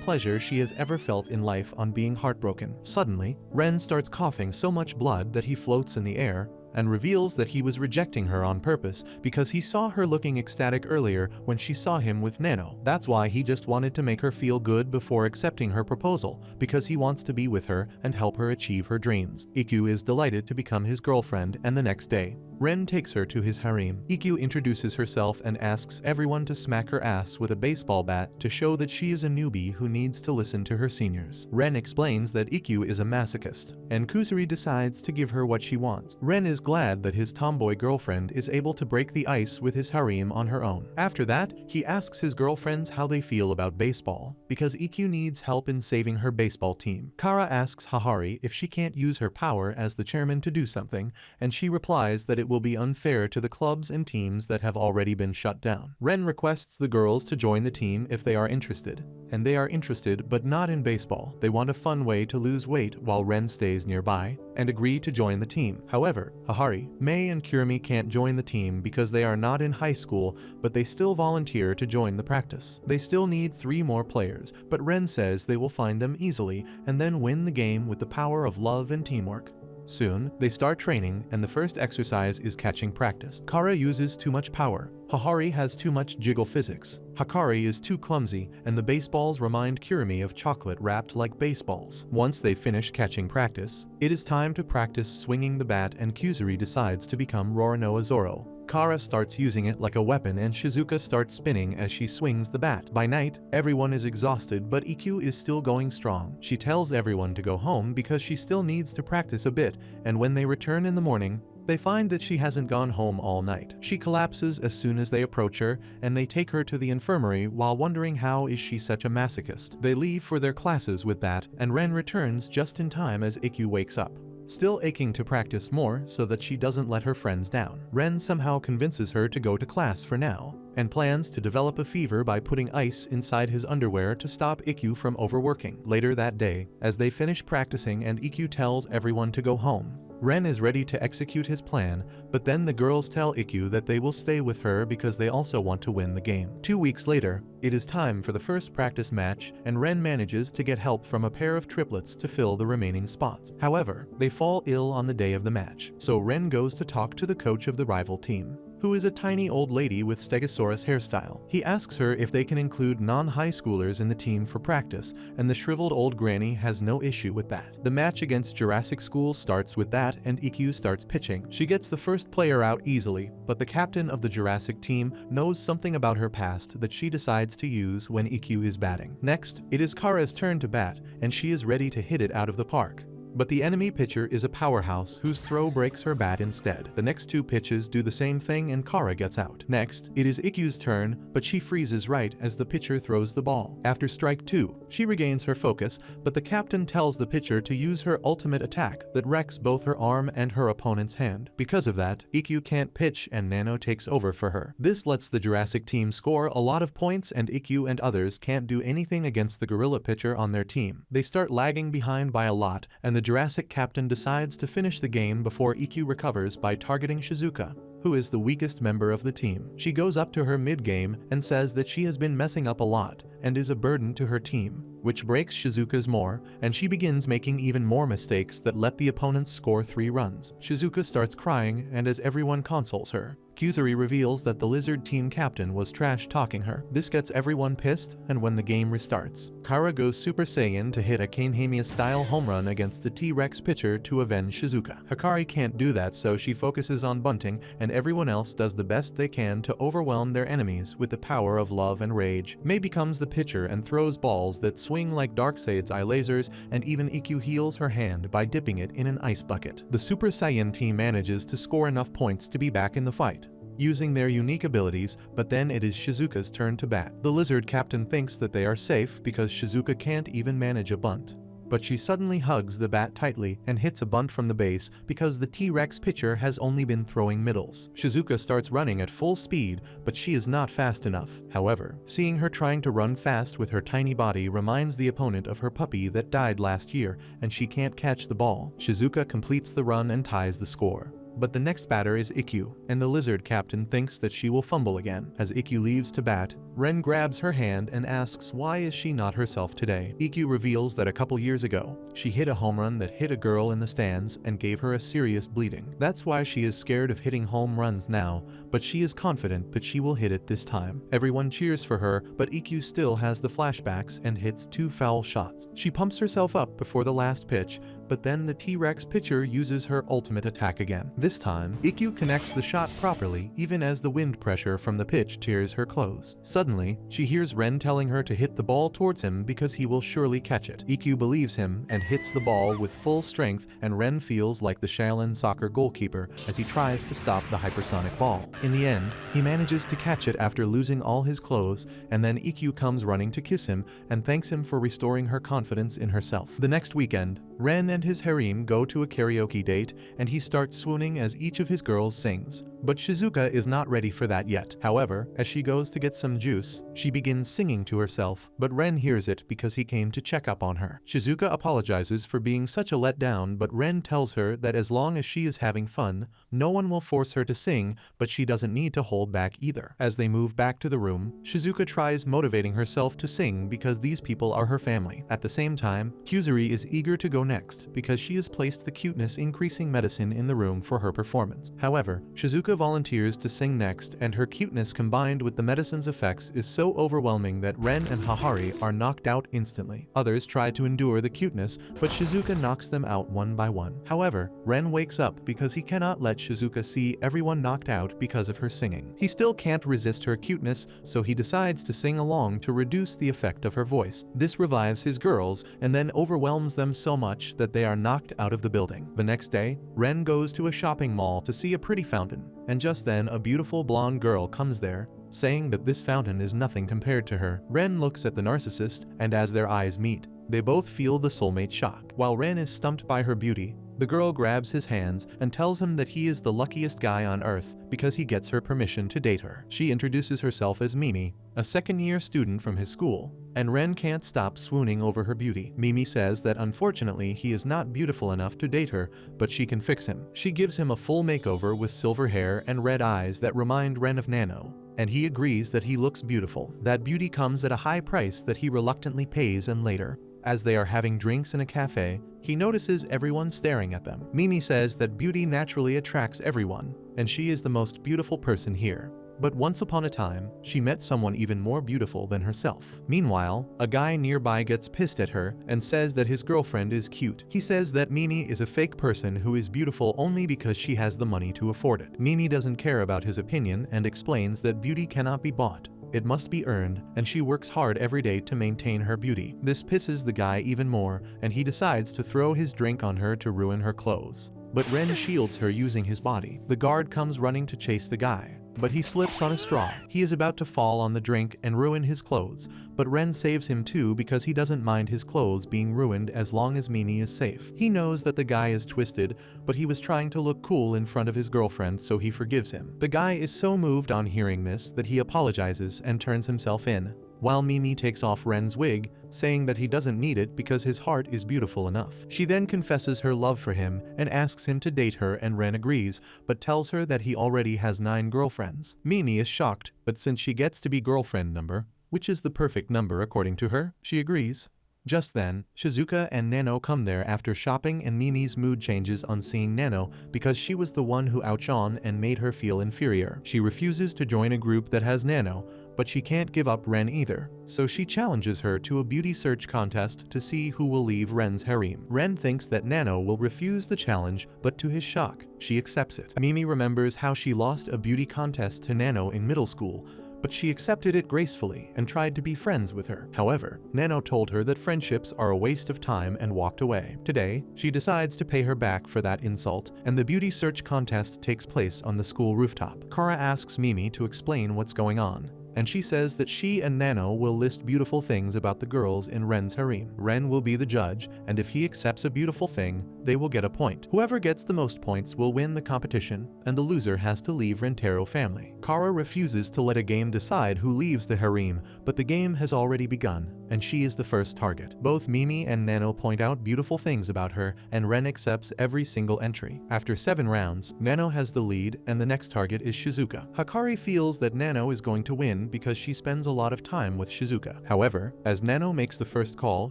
Speaker 1: pleasure she has ever felt in life on being heartbroken. Suddenly, Ren starts coughing so much blood that he floats in the air, and reveals that he was rejecting her on purpose because he saw her looking ecstatic earlier when she saw him with Nano. That's why he just wanted to make her feel good before accepting her proposal, because he wants to be with her and help her achieve her dreams. Ikkyu is delighted to become his girlfriend, and the next day, Ren takes her to his harem. Ikkyu introduces herself and asks everyone to smack her ass with a baseball bat to show that she is a newbie who needs to listen to her seniors. Ren explains that Ikkyu is a masochist, and Kusuri decides to give her what she wants. Ren is glad that his tomboy girlfriend is able to break the ice with his harem on her own. After that, he asks his girlfriends how they feel about baseball, because Ikkyu needs help in saving her baseball team. Kara asks Hahari if she can't use her power as the chairman to do something, and she replies that it will be unfair to the clubs and teams that have already been shut down. Ren requests the girls to join the team if they are interested, and they are interested but not in baseball. They want a fun way to lose weight while Ren stays nearby, and agree to join the team. However, Hahari, Mei and Kurumi can't join the team because they are not in high school, but they still volunteer to join the practice. They still need 3 more players, but Ren says they will find them easily and then win the game with the power of love and teamwork. Soon, they start training, and the first exercise is catching practice. Kara uses too much power. Hahari has too much jiggle physics. Hakari is too clumsy, and the baseballs remind Kurumi of chocolate wrapped like baseballs. Once they finish catching practice, it is time to practice swinging the bat, and Kusuri decides to become Roronoa Zoro. Kara starts using it like a weapon and Shizuka starts spinning as she swings the bat. By night, everyone is exhausted but Ikkyu is still going strong. She tells everyone to go home because she still needs to practice a bit, and when they return in the morning, they find that she hasn't gone home all night. She collapses as soon as they approach her, and they take her to the infirmary while wondering how is she such a masochist. They leave for their classes with that, and Ren returns just in time as Ikkyu wakes up, still aching to practice more so that she doesn't let her friends down. Ren somehow convinces her to go to class for now, and plans to develop a fever by putting ice inside his underwear to stop Ikkyu from overworking. Later that day, as they finish practicing and Ikkyu tells everyone to go home, Ren is ready to execute his plan, but then the girls tell Ikkyu that they will stay with her because they also want to win the game. 2 weeks later, it is time for the first practice match, and Ren manages to get help from a pair of triplets to fill the remaining spots. However, they fall ill on the day of the match, so Ren goes to talk to the coach of the rival team, who is a tiny old lady with Stegosaurus hairstyle. He asks her if they can include non-high schoolers in the team for practice, and the shriveled old granny has no issue with that. The match against Jurassic School starts with that, and Ikkyu starts pitching. She gets the first player out easily, but the captain of the Jurassic team knows something about her past that she decides to use when Ikkyu is batting. Next, it is Kara's turn to bat, and she is ready to hit it out of the park. But the enemy pitcher is a powerhouse whose throw breaks her bat instead. The next 2 pitches do the same thing and Kara gets out. Next, it is Ikkyu's turn, but she freezes right as the pitcher throws the ball. After strike 2, she regains her focus, but the captain tells the pitcher to use her ultimate attack that wrecks both her arm and her opponent's hand. Because of that, Ikkyu can't pitch and Nano takes over for her. This lets the Jurassic team score a lot of points, and Ikkyu and others can't do anything against the gorilla pitcher on their team. They start lagging behind by a lot, and the Jurassic captain decides to finish the game before Ikkyu recovers by targeting Shizuka, who is the weakest member of the team. She goes up to her mid-game and says that she has been messing up a lot and is a burden to her team, which breaks Shizuka's more, and she begins making even more mistakes that let the opponents score 3 runs. Shizuka starts crying, and as everyone consoles her, Kusuri reveals that the lizard team captain was trash-talking her. This gets everyone pissed, and when the game restarts, Kara goes Super Saiyan to hit a Kamehameha-style home run against the T-Rex pitcher to avenge Shizuka. Hakari can't do that, so she focuses on bunting, and everyone else does the best they can to overwhelm their enemies with the power of love and rage. Mei becomes the pitcher and throws balls that swing like Darkseid's eye lasers, and even Ikkyu heals her hand by dipping it in an ice bucket. The Super Saiyan team manages to score enough points to be back in the fight, using their unique abilities, but then it is Shizuka's turn to bat. The lizard captain thinks that they are safe because Shizuka can't even manage a bunt. But she suddenly hugs the bat tightly and hits a bunt from the base because the T-Rex pitcher has only been throwing middles. Shizuka starts running at full speed, but she is not fast enough. However, seeing her trying to run fast with her tiny body reminds the opponent of her puppy that died last year, and she can't catch the ball. Shizuka completes the run and ties the score. But the next batter is Ikkyu, and the lizard captain thinks that she will fumble again. As Ikkyu leaves to bat, Ren grabs her hand and asks why is she not herself today. Ikkyu reveals that a couple years ago, she hit a home run that hit a girl in the stands and gave her a serious bleeding. That's why she is scared of hitting home runs now, but she is confident that she will hit it this time. Everyone cheers for her, but Ikkyu still has the flashbacks and hits 2 foul shots. She pumps herself up before the last pitch, but then the T-Rex pitcher uses her ultimate attack again. This time, Ikkyu connects the shot properly even as the wind pressure from the pitch tears her clothes. Suddenly, she hears Ren telling her to hit the ball towards him because he will surely catch it. Ikkyu believes him and hits the ball with full strength, and Ren feels like the Shaolin soccer goalkeeper as he tries to stop the hypersonic ball. In the end, he manages to catch it after losing all his clothes, and then Ikkyu comes running to kiss him and thanks him for restoring her confidence in herself. The next weekend, Ren and his harem go to a karaoke date, and he starts swooning as each of his girls sings. But Shizuka is not ready for that yet. However, as she goes to get some juice, she begins singing to herself, but Ren hears it because he came to check up on her. Shizuka apologizes for being such a letdown, but Ren tells her that as long as she is having fun, no one will force her to sing, but she doesn't need to hold back either. As they move back to the room, Shizuka tries motivating herself to sing because these people are her family. At the same time, Kyuzuri is eager to go next because she has placed the cuteness increasing medicine in the room for her performance. However, Shizuka volunteers to sing next, and her cuteness combined with the medicine's effects is so overwhelming that Ren and Hahari are knocked out instantly. Others try to endure the cuteness, but Shizuka knocks them out one by one. However, Ren wakes up because he cannot let Shizuka see everyone knocked out because of her singing. He still can't resist her cuteness, so he decides to sing along to reduce the effect of her voice. This revives his girls and then overwhelms them so much that they are knocked out of the building. The next day, Ren goes to a shopping mall to see a pretty fountain, and just then a beautiful blonde girl comes there, saying that this fountain is nothing compared to her. Ren looks at the narcissist, and as their eyes meet, they both feel the soulmate shock. While Ren is stumped by her beauty, the girl grabs his hands and tells him that he is the luckiest guy on earth because he gets her permission to date her. She introduces herself as Mimi, a second-year student from his school, and Ren can't stop swooning over her beauty. Mimi says that unfortunately he is not beautiful enough to date her, but she can fix him. She gives him a full makeover with silver hair and red eyes that remind Ren of Nano, and he agrees that he looks beautiful. That beauty comes at a high price that he reluctantly pays, and later, as they are having drinks in a cafe, he notices everyone staring at them. Mimi says that beauty naturally attracts everyone, and she is the most beautiful person here. But once upon a time, she met someone even more beautiful than herself. Meanwhile, a guy nearby gets pissed at her and says that his girlfriend is cute. He says that Mimi is a fake person who is beautiful only because she has the money to afford it. Mimi doesn't care about his opinion and explains that beauty cannot be bought. It must be earned, and she works hard every day to maintain her beauty. This pisses the guy even more, and he decides to throw his drink on her to ruin her clothes. But Ren shields her using his body. The guard comes running to chase the guy, but he slips on a straw. He is about to fall on the drink and ruin his clothes, but Ren saves him too because he doesn't mind his clothes being ruined as long as Mimi is safe. He knows that the guy is twisted, but he was trying to look cool in front of his girlfriend, so he forgives him. The guy is so moved on hearing this that he apologizes and turns himself in, while Mimi takes off Ren's wig, saying that he doesn't need it because his heart is beautiful enough. She then confesses her love for him and asks him to date her, and Ren agrees, but tells her that he already has 9 girlfriends. Mimi is shocked, but since she gets to be girlfriend number, which is the perfect number according to her, she agrees. Just then, Shizuka and Nano come there after shopping, and Mimi's mood changes on seeing Nano because she was the one who outshone and made her feel inferior. She refuses to join a group that has Nano, but she can't give up Ren either, so she challenges her to a beauty search contest to see who will leave Ren's harem. Ren thinks that Nano will refuse the challenge, but to his shock, she accepts it. Mimi remembers how she lost a beauty contest to Nano in middle school, but she accepted it gracefully and tried to be friends with her. However, Nano told her that friendships are a waste of time and walked away. Today, she decides to pay her back for that insult, and the beauty search contest takes place on the school rooftop. Kara asks Mimi to explain what's going on, and she says that she and Nano will list beautiful things about the girls in Ren's harem. Ren will be the judge, and if he accepts a beautiful thing, they will get a point. Whoever gets the most points will win the competition, and the loser has to leave Rentaro family. Kara refuses to let a game decide who leaves the harem, but the game has already begun, and she is the first target. Both Mimi and Nano point out beautiful things about her, and Ren accepts every single entry. After 7 rounds, Nano has the lead, and the next target is Shizuka. Hikari feels that Nano is going to win because she spends a lot of time with Shizuka. However, as Nano makes the first call,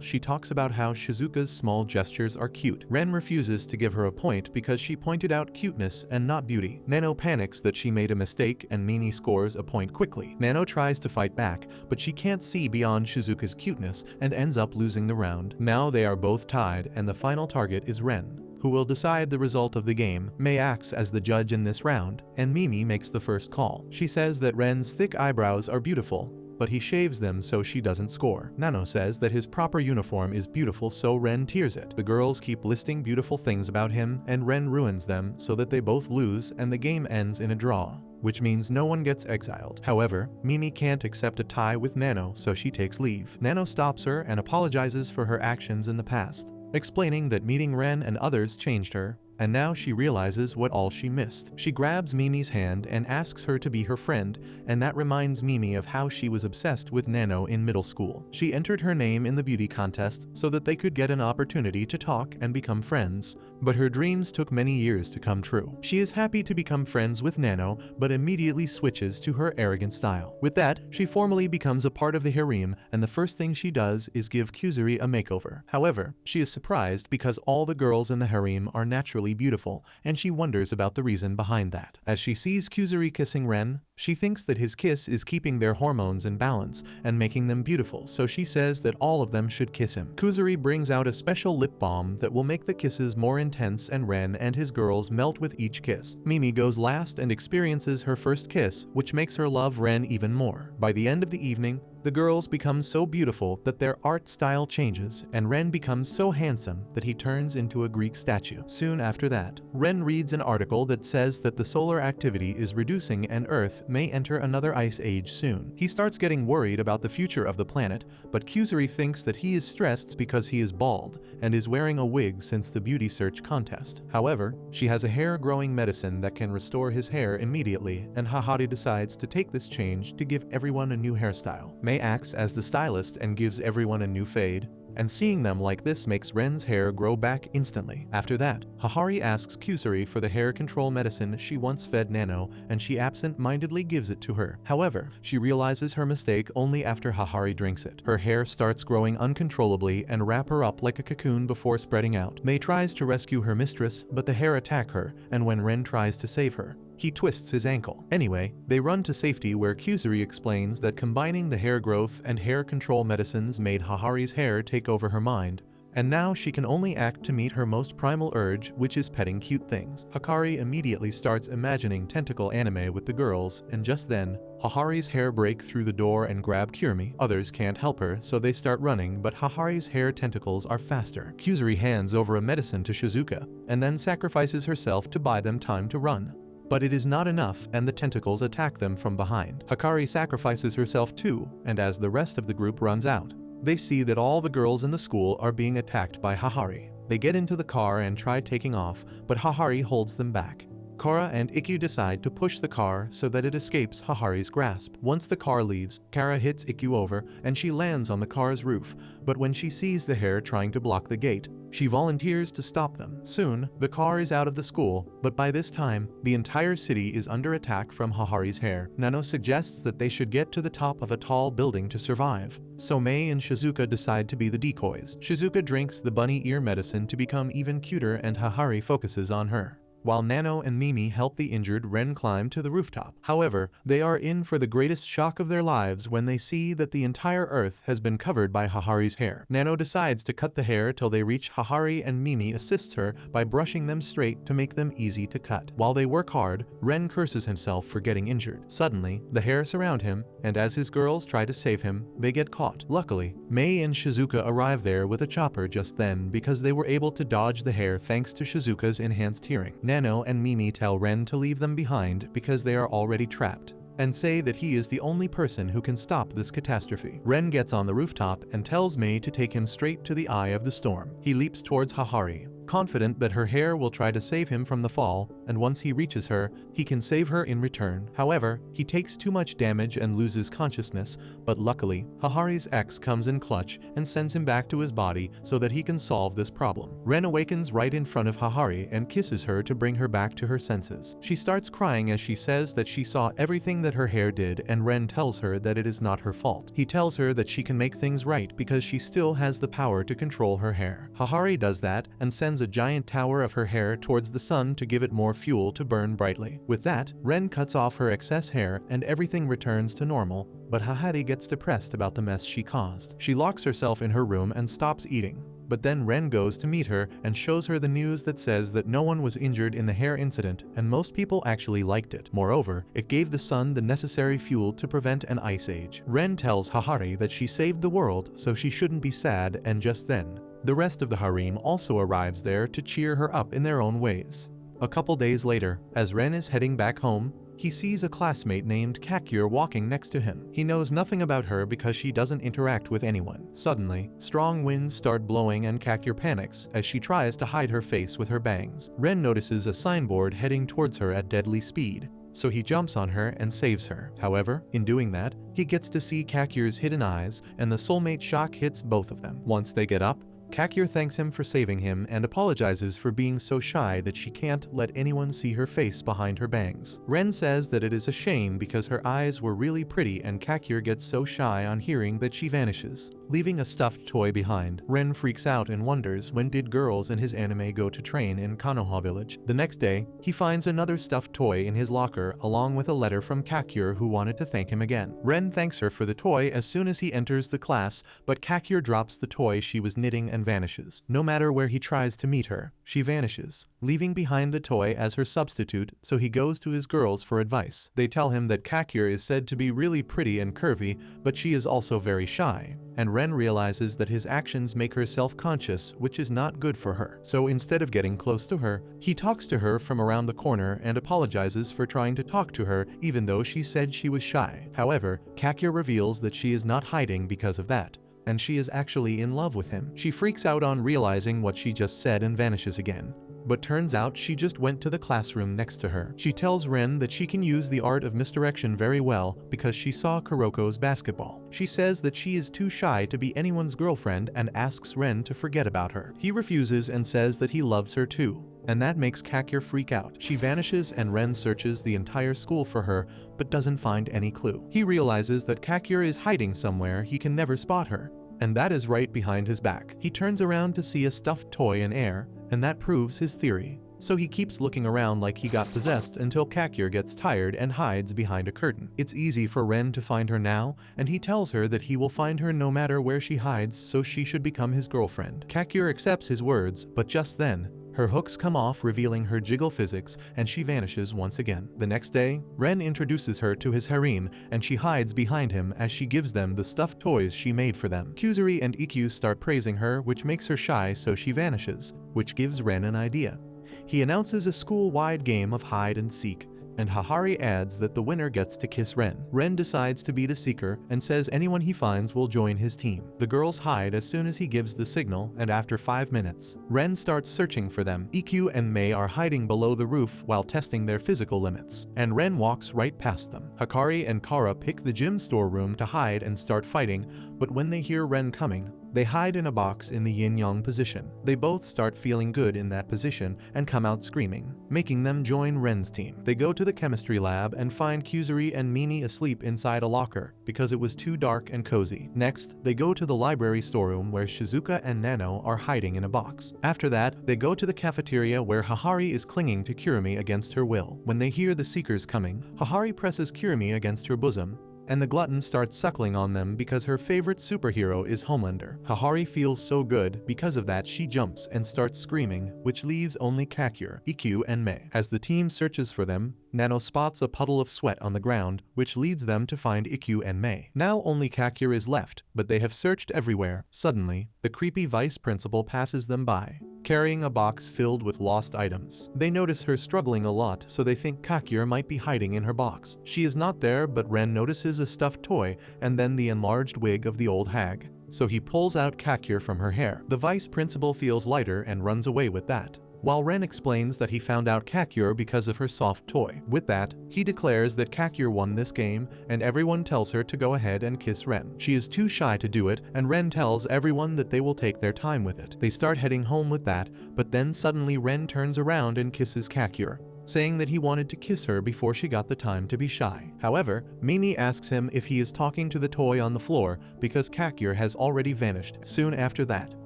Speaker 1: she talks about how Shizuka's small gestures are cute. Ren refuses to give her a point because she pointed out cuteness and not beauty. Nano panics that she made a mistake and Mimi scores a point quickly. Nano tries to fight back, but she can't see beyond Shizuka's cuteness and ends up losing the round. Now they are both tied, and the final target is Ren, who will decide the result of the game. Mei acts as the judge in this round, and Mimi makes the first call. She says that Ren's thick eyebrows are beautiful, but he shaves them so she doesn't score. Nano says that his proper uniform is beautiful, so Ren tears it. The girls keep listing beautiful things about him, and Ren ruins them so that they both lose, and the game ends in a draw, which means no one gets exiled. However, Mimi can't accept a tie with Nano, so she takes leave. Nano stops her and apologizes for her actions in the past, explaining that meeting Ren and others changed her, and now she realizes what all she missed. She grabs Mimi's hand and asks her to be her friend, and that reminds Mimi of how she was obsessed with Nano in middle school. She entered her name in the beauty contest so that they could get an opportunity to talk and become friends, but her dreams took many years to come true. She is happy to become friends with Nano, but immediately switches to her arrogant style. With that, she formally becomes a part of the harem, and the first thing she does is give Kuzuri a makeover. However, she is surprised because all the girls in the harem are naturally beautiful, and she wonders about the reason behind that. As she sees Kuzuri kissing Ren, she thinks that his kiss is keeping their hormones in balance and making them beautiful, so she says that all of them should kiss him. Kuzuri brings out a special lip balm that will make the kisses more intense, and Ren and his girls melt with each kiss. Mimi goes last and experiences her first kiss, which makes her love Ren even more. By the end of the evening, the girls become so beautiful that their art style changes, and Ren becomes so handsome that he turns into a Greek statue. Soon after that, Ren reads an article that says that the solar activity is reducing and Earth may enter another ice age soon. He starts getting worried about the future of the planet, but Kuzuri thinks that he is stressed because he is bald and is wearing a wig since the beauty search contest. However, she has a hair growing medicine that can restore his hair immediately, and Hahari decides to take this change to give everyone a new hairstyle. Mei acts as the stylist and gives everyone a new fade, and seeing them like this makes Ren's hair grow back instantly. After that, Hahari asks Kuzuri for the hair control medicine she once fed Nano, and she absent-mindedly gives it to her. However, she realizes her mistake only after Hahari drinks it. Her hair starts growing uncontrollably and wrap her up like a cocoon before spreading out. Mei tries to rescue her mistress, but the hair attack her, and when Ren tries to save her, he twists his ankle. Anyway, they run to safety where Kuzuri explains that combining the hair growth and hair control medicines made Hahari's hair take over her mind, and now she can only act to meet her most primal urge, which is petting cute things. Hikari immediately starts imagining tentacle anime with the girls, and just then, Hahari's hair break through the door and grab Kirimi. Others can't help her, so they start running, but Hahari's hair tentacles are faster. Kuzuri hands over a medicine to Shizuka, and then sacrifices herself to buy them time to run. But it is not enough, and the tentacles attack them from behind. Hikari sacrifices herself too, and as the rest of the group runs out, they see that all the girls in the school are being attacked by Hahari. They get into the car and try taking off, but Hahari holds them back. Kara and Ikkyu decide to push the car so that it escapes Hahari's grasp. Once the car leaves, Kara hits Ikkyu over and she lands on the car's roof, but when she sees the hair trying to block the gate, she volunteers to stop them. Soon, the car is out of the school, but by this time, the entire city is under attack from Hahari's hair. Nano suggests that they should get to the top of a tall building to survive, so Mei and Shizuka decide to be the decoys. Shizuka drinks the bunny ear medicine to become even cuter, and Hahari focuses on her. while Nano and Mimi help the injured Ren climb to the rooftop. However, they are in for the greatest shock of their lives when they see that the entire earth has been covered by Hahari's hair. Nano decides to cut the hair till they reach Hahari, and Mimi assists her by brushing them straight to make them easy to cut. While they work hard, Ren curses himself for getting injured. Suddenly, the hair surround him, and as his girls try to save him, they get caught. Luckily, Mei and Shizuka arrive there with a chopper just then because they were able to dodge the hair thanks to Shizuka's enhanced hearing. Nano and Mimi tell Ren to leave them behind because they are already trapped, and say that he is the only person who can stop this catastrophe. Ren gets on the rooftop and tells Mei to take him straight to the eye of the storm. He leaps towards Hahari, confident that her hair will try to save him from the fall, and once he reaches her, he can save her in return. However, he takes too much damage and loses consciousness, but luckily, Hahari's ex comes in clutch and sends him back to his body so that he can solve this problem. Ren awakens right in front of Hahari and kisses her to bring her back to her senses. She starts crying as she says that she saw everything that her hair did, and Ren tells her that it is not her fault. He tells her that she can make things right because she still has the power to control her hair. Hahari does that and sends a giant tower of her hair towards the sun to give it more fuel to burn brightly. With that, Ren cuts off her excess hair and everything returns to normal, but Hahari gets depressed about the mess she caused. She locks herself in her room and stops eating. But then Ren goes to meet her and shows her the news that says that no one was injured in the hair incident and most people actually liked it. Moreover, it gave the sun the necessary fuel to prevent an ice age. Ren tells Hahari that she saved the world, so she shouldn't be sad, and just then, the rest of the harem also arrives there to cheer her up in their own ways. A couple days later, as Ren is heading back home, he sees a classmate named Kakyur walking next to him. He knows nothing about her because she doesn't interact with anyone. Suddenly, strong winds start blowing and Kakyur panics as she tries to hide her face with her bangs. Ren notices a signboard heading towards her at deadly speed, so he jumps on her and saves her. However, in doing that, he gets to see Kakyur's hidden eyes, and the soulmate shock hits both of them. Once they get up, Kakyur thanks him for saving him and apologizes for being so shy that she can't let anyone see her face behind her bangs. Ren says that it is a shame because her eyes were really pretty, and Kakyur gets so shy on hearing that she vanishes, leaving a stuffed toy behind. Ren freaks out and wonders when did girls in his anime go to train in Konoha village. The next day, he finds another stuffed toy in his locker along with a letter from Kakyur who wanted to thank him again. Ren thanks her for the toy as soon as he enters the class, but Kakyur drops the toy she was knitting and vanishes. No matter where he tries to meet her, she vanishes, leaving behind the toy as her substitute, so he goes to his girls for advice. They tell him that Kakyur is said to be really pretty and curvy, but she is also very shy, and Ren realizes that his actions make her self-conscious, which is not good for her. So instead of getting close to her, he talks to her from around the corner and apologizes for trying to talk to her even though she said she was shy. However, Kakyur reveals that she is not hiding because of that, and she is actually in love with him. She freaks out on realizing what she just said and vanishes again. But turns out she just went to the classroom next to her. She tells Ren that she can use the art of misdirection very well because she saw Kuroko's basketball. She says that she is too shy to be anyone's girlfriend and asks Ren to forget about her. He refuses and says that he loves her too, and that makes Kakyur freak out. She vanishes and Ren searches the entire school for her but doesn't find any clue. He realizes that Kakyur is hiding somewhere he can never spot her, and that is right behind his back. He turns around to see a stuffed toy in air, and that proves his theory. So he keeps looking around like he got possessed until Kakyur gets tired and hides behind a curtain. It's easy for Ren to find her now, and he tells her that he will find her no matter where she hides, so she should become his girlfriend. Kakyur accepts his words, but just then, her hooks come off, revealing her jiggle physics, and she vanishes once again. The next day, Ren introduces her to his harem, and she hides behind him as she gives them the stuffed toys she made for them. Kuzuri and Ikkyu start praising her, which makes her shy, so she vanishes, which gives Ren an idea. He announces a school-wide game of hide and seek, and Hahari adds that the winner gets to kiss Ren. Ren decides to be the seeker and says anyone he finds will join his team. The girls hide as soon as he gives the signal, and after 5 minutes, Ren starts searching for them. Ikkyu and Mei are hiding below the roof while testing their physical limits, and Ren walks right past them. Hakari and Kara pick the gym storeroom to hide and start fighting, but when they hear Ren coming, They hide in a box in the yin-yang position. They both start feeling good in that position and come out screaming, making them join Ren's team. They go to the chemistry lab and find Kuzuri and Mimi asleep inside a locker because it was too dark and cozy. Next, they go to the library storeroom where Shizuka and Nano are hiding in a box. After that, they go to the cafeteria where Hahari is clinging to Kurumi against her will. When they hear the Seekers coming, Hahari presses Kurumi against her bosom, and the glutton starts suckling on them because her favorite superhero is Homelander. Hahari feels so good, because of that she jumps and starts screaming, which leaves only Kakure, Ikkyu and Mei. As the team searches for them, Nano spots a puddle of sweat on the ground, which leads them to find Ikkyu and Mei. Now only Kakure is left, but they have searched everywhere. Suddenly, the creepy vice principal passes them by, carrying a box filled with lost items. They notice her struggling a lot, so they think Kakure might be hiding in her box. She is not there, but Ren notices a stuffed toy and then the enlarged wig of the old hag. So he pulls out Kakure from her hair. The vice principal feels lighter and runs away with that, while Ren explains that he found out Kakure because of her soft toy. With that, he declares that Kakure won this game, and everyone tells her to go ahead and kiss Ren. She is too shy to do it, and Ren tells everyone that they will take their time with it. They start heading home with that, but then suddenly Ren turns around and kisses Kakure, saying that he wanted to kiss her before she got the time to be shy. However, Mimi asks him if he is talking to the toy on the floor because Kakure has already vanished. Soon after that,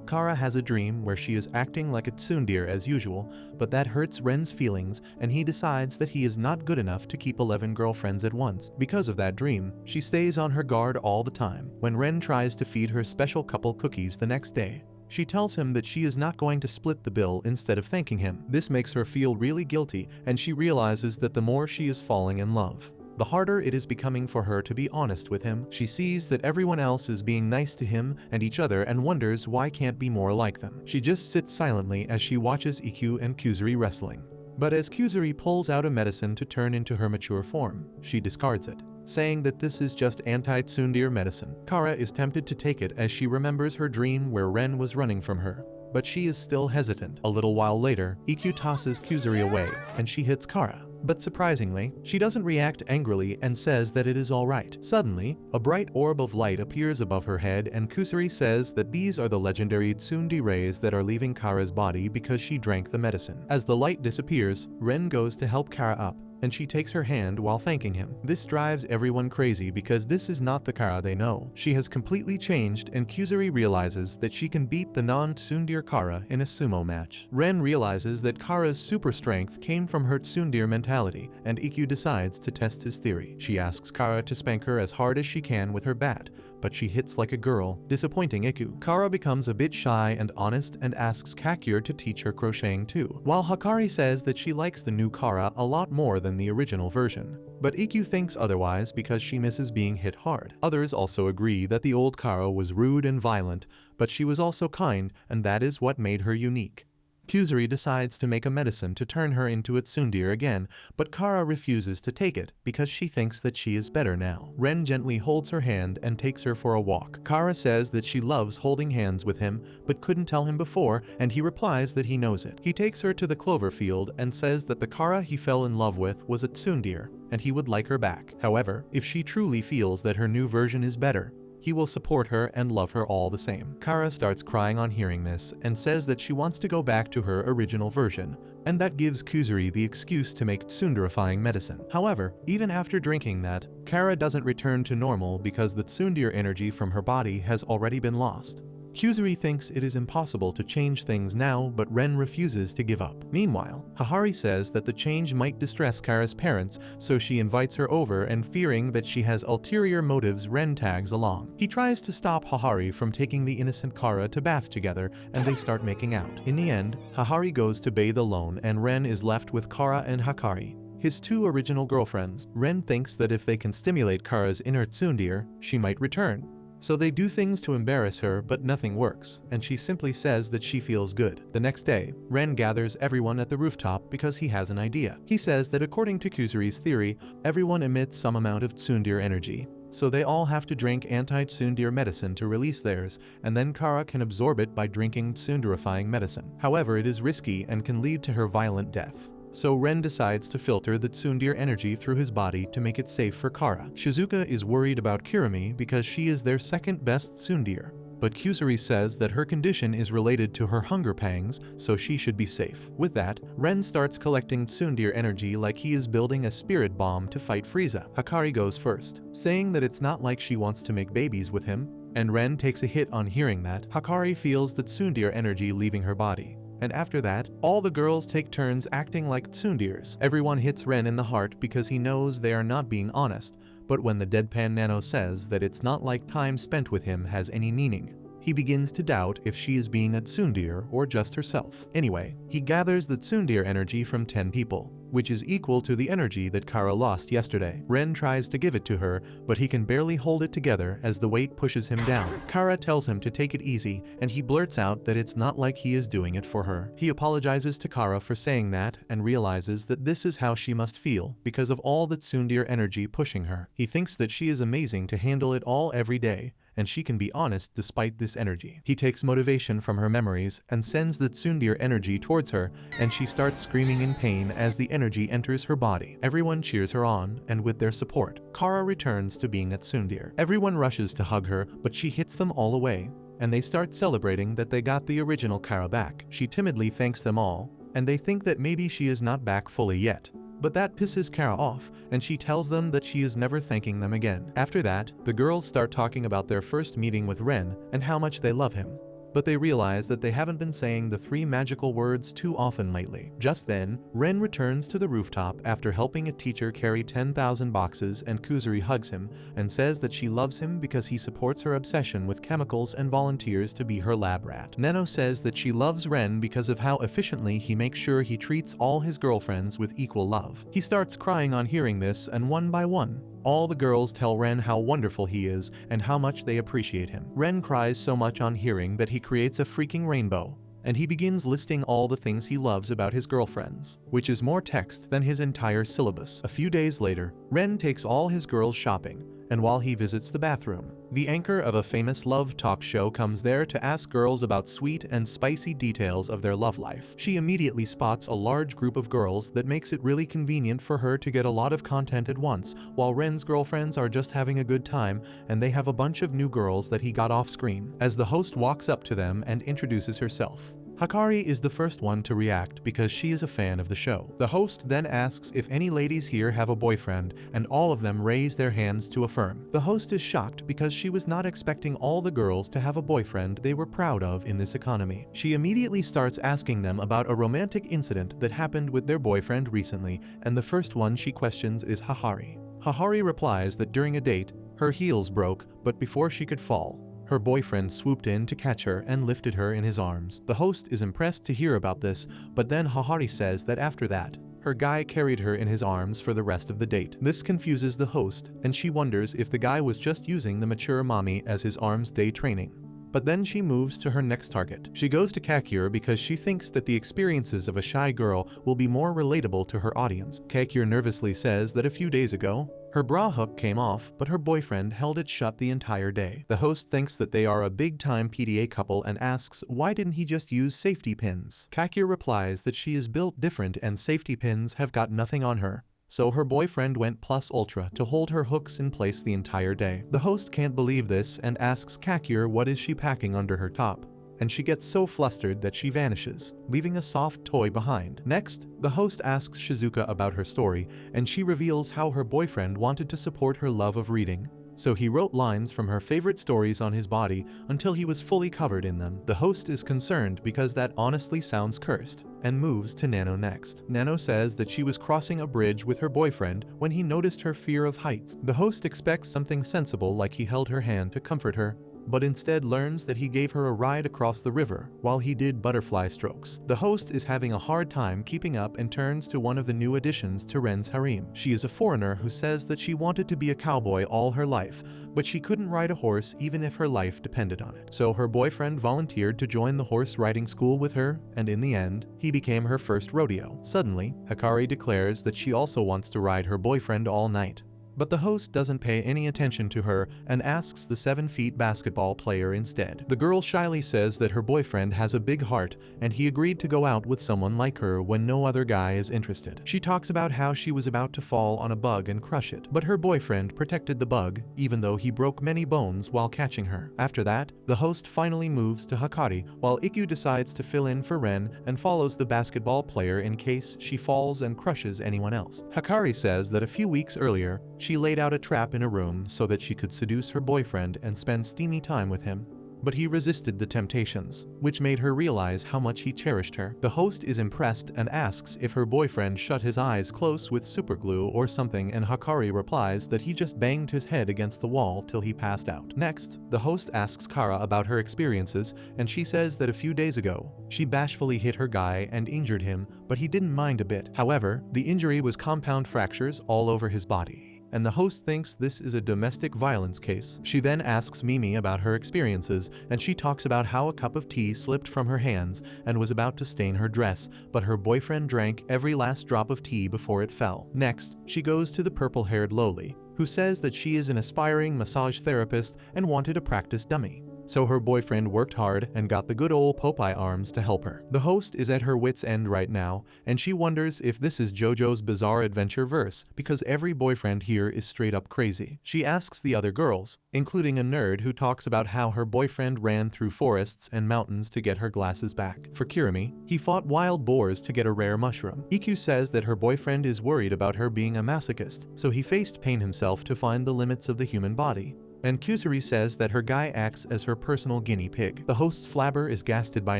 Speaker 1: Kara has a dream where she is acting like a tsundere as usual, but that hurts Ren's feelings and he decides that he is not good enough to keep 11 girlfriends at once. Because of that dream, she stays on her guard all the time. When Ren tries to feed her special couple cookies the next day, she tells him that she is not going to split the bill instead of thanking him. This makes her feel really guilty, and she realizes that the more she is falling in love, the harder it is becoming for her to be honest with him. She sees that everyone else is being nice to him and each other and wonders why can't be more like them. She just sits silently as she watches Ikkyu and Kuzuri wrestling. But as Kuzuri pulls out a medicine to turn into her mature form, she discards it, saying that this is just anti-tsundere medicine. Kara is tempted to take it as she remembers her dream where Ren was running from her, but she is still hesitant. A little while later, Ikkyu tosses Kuzuri away, and she hits Kara. But surprisingly, she doesn't react angrily and says that it is alright. Suddenly, a bright orb of light appears above her head and Kuzuri says that these are the legendary tsundere rays that are leaving Kara's body because she drank the medicine. As the light disappears, Ren goes to help Kara up, and she takes her hand while thanking him. This drives everyone crazy because this is not the Kara they know. She has completely changed, and Kuzuri realizes that she can beat the non-tsundere Kara in a sumo match. Ren realizes that Kara's super strength came from her tsundere mentality, and Ikkyu decides to test his theory. She asks Kara to spank her as hard as she can with her bat, but she hits like a girl, disappointing Ikkyu. Kara becomes a bit shy and honest and asks Kakure to teach her crocheting too, while Hikari says that she likes the new Kara a lot more than the original version. But Ikkyu thinks otherwise because she misses being hit hard. Others also agree that the old Kara was rude and violent, but she was also kind, and that is what made her unique. Kuzuri decides to make a medicine to turn her into a tsundere again, but Kara refuses to take it because she thinks that she is better now. Ren gently holds her hand and takes her for a walk. Kara says that she loves holding hands with him, but couldn't tell him before, and he replies that he knows it. He takes her to the clover field and says that the Kara he fell in love with was a tsundere, and he would like her back. However, if she truly feels that her new version is better, he will support her and love her all the same. Kara starts crying on hearing this and says that she wants to go back to her original version, and that gives Kuzuri the excuse to make tsunderifying medicine. However, even after drinking that, Kara doesn't return to normal because the tsundere energy from her body has already been lost. Kuzuri thinks it is impossible to change things now, but Ren refuses to give up. Meanwhile, Hahari says that the change might distress Kara's parents, so she invites her over, and fearing that she has ulterior motives, Ren tags along. He tries to stop Hahari from taking the innocent Kara to bath together, and they start making out. In the end, Hahari goes to bathe alone, and Ren is left with Kara and Hikari, his two original girlfriends. Ren thinks that if they can stimulate Kara's inner tsundere, she might return. So they do things to embarrass her, but nothing works, and she simply says that she feels good. The next day, Ren gathers everyone at the rooftop because he has an idea. He says that according to Kuzuri's theory, everyone emits some amount of tsundere energy, so they all have to drink anti-tsundere medicine to release theirs, and then Kara can absorb it by drinking tsunderifying medicine. However, it is risky and can lead to her violent death. So Ren decides to filter the tsundere energy through his body to make it safe for Kara. Shizuka is worried about Kurumi because she is their second best tsundere, but Kusuri says that her condition is related to her hunger pangs, so she should be safe. With that, Ren starts collecting tsundere energy like he is building a spirit bomb to fight Frieza. Hikari goes first, saying that it's not like she wants to make babies with him, and Ren takes a hit on hearing that. Hikari feels the tsundere energy leaving her body. And after that, all the girls take turns acting like tsunderes. Everyone hits Ren in the heart because he knows they are not being honest, but when the deadpan Nano says that it's not like time spent with him has any meaning, he begins to doubt if she is being a tsundere or just herself. Anyway, he gathers the tsundere energy from 10 people, which is equal to the energy that Kara lost yesterday. Ren tries to give it to her, but he can barely hold it together as the weight pushes him down. Kara tells him to take it easy, and he blurts out that it's not like he is doing it for her. He apologizes to Kara for saying that and realizes that this is how she must feel because of all the tsundere energy pushing her. He thinks that she is amazing to handle it all every day, and she can be honest despite this energy. He takes motivation from her memories and sends the tsundere energy towards her, and she starts screaming in pain as the energy enters her body. Everyone cheers her on, and with their support, Kara returns to being a tsundere. Everyone rushes to hug her, but she hits them all away, and they start celebrating that they got the original Kara back. She timidly thanks them all, and they think that maybe she is not back fully yet. But that pisses Kara off, and she tells them that she is never thanking them again. After that, the girls start talking about their first meeting with Ren and how much they love him. But they realize that they haven't been saying the 3 magical words too often lately. Just then, Ren returns to the rooftop after helping a teacher carry 10,000 boxes, and Kusuri hugs him and says that she loves him because he supports her obsession with chemicals and volunteers to be her lab rat. Nano says that she loves Ren because of how efficiently he makes sure he treats all his girlfriends with equal love. He starts crying on hearing this, and one by one, all the girls tell Ren how wonderful he is and how much they appreciate him. Ren cries so much on hearing that he creates a freaking rainbow, and he begins listing all the things he loves about his girlfriends, which is more text than his entire syllabus. A few days later, Ren takes all his girls shopping, and while he visits the bathroom, the anchor of a famous love talk show comes there to ask girls about sweet and spicy details of their love life. She immediately spots a large group of girls that makes it really convenient for her to get a lot of content at once, while Ren's girlfriends are just having a good time, and they have a bunch of new girls that he got off screen. As the host walks up to them and introduces herself, Hikari is the first one to react because she is a fan of the show. The host then asks if any ladies here have a boyfriend, and all of them raise their hands to affirm. The host is shocked because she was not expecting all the girls to have a boyfriend they were proud of in this economy. She immediately starts asking them about a romantic incident that happened with their boyfriend recently, and the first one she questions is Hikari. Hikari replies that during a date, her heels broke, but before she could fall, her boyfriend swooped in to catch her and lifted her in his arms. The host is impressed to hear about this, but then Hikari says that after that, her guy carried her in his arms for the rest of the date. This confuses the host, and she wonders if the guy was just using the mature mommy as his arms day training. But then she moves to her next target. She goes to Kakyur because she thinks that the experiences of a shy girl will be more relatable to her audience. Kakyur nervously says that a few days ago, her bra hook came off, but her boyfriend held it shut the entire day. The host thinks that they are a big-time PDA couple and asks why didn't he just use safety pins. Kakyur replies that she is built different and safety pins have got nothing on her. So her boyfriend went plus ultra to hold her hooks in place the entire day. The host can't believe this and asks Kakyur what is she packing under her top, and she gets so flustered that she vanishes, leaving a soft toy behind. Next, the host asks Shizuka about her story, and she reveals how her boyfriend wanted to support her love of reading, so he wrote lines from her favorite stories on his body until he was fully covered in them. The host is concerned because that honestly sounds cursed, and moves to Nano next. Nano says that she was crossing a bridge with her boyfriend when he noticed her fear of heights. The host expects something sensible like he held her hand to comfort her, but instead learns that he gave her a ride across the river while he did butterfly strokes. The host is having a hard time keeping up and turns to one of the new additions to Ren's harem. She is a foreigner who says that she wanted to be a cowboy all her life, but she couldn't ride a horse even if her life depended on it. So her boyfriend volunteered to join the horse riding school with her, and in the end, he became her first rodeo. Suddenly, Hikari declares that she also wants to ride her boyfriend all night, But the host doesn't pay any attention to her and asks the 7-feet basketball player instead. The girl shyly says that her boyfriend has a big heart and he agreed to go out with someone like her when no other guy is interested. She talks about how she was about to fall on a bug and crush it, but her boyfriend protected the bug even though he broke many bones while catching her. After that, the host finally moves to Hikari while Ikkyu decides to fill in for Ren and follows the basketball player in case she falls and crushes anyone else. Hikari says that a few weeks earlier, she laid out a trap in a room so that she could seduce her boyfriend and spend steamy time with him. But he resisted the temptations, which made her realize how much he cherished her. The host is impressed and asks if her boyfriend shut his eyes close with superglue or something, and Hikari replies that he just banged his head against the wall till he passed out. Next, the host asks Kara about her experiences, and she says that a few days ago, she bashfully hit her guy and injured him, but he didn't mind a bit. However, the injury was compound fractures all over his body, and the host thinks this is a domestic violence case. She then asks Mimi about her experiences, and she talks about how a cup of tea slipped from her hands and was about to stain her dress, but her boyfriend drank every last drop of tea before it fell. Next, she goes to the purple-haired Loli, who says that she is an aspiring massage therapist and wanted a practice dummy. So her boyfriend worked hard and got the good old Popeye arms to help her. The host is at her wit's end right now, and she wonders if this is JoJo's Bizarre Adventure verse, because every boyfriend here is straight up crazy. She asks the other girls, including a nerd who talks about how her boyfriend ran through forests and mountains to get her glasses back. For Kirimi, he fought wild boars to get a rare mushroom. Ikkyu says that her boyfriend is worried about her being a masochist, so he faced pain himself to find the limits of the human body. And Kusuri says that her guy acts as her personal guinea pig. The host's flabber is gasted by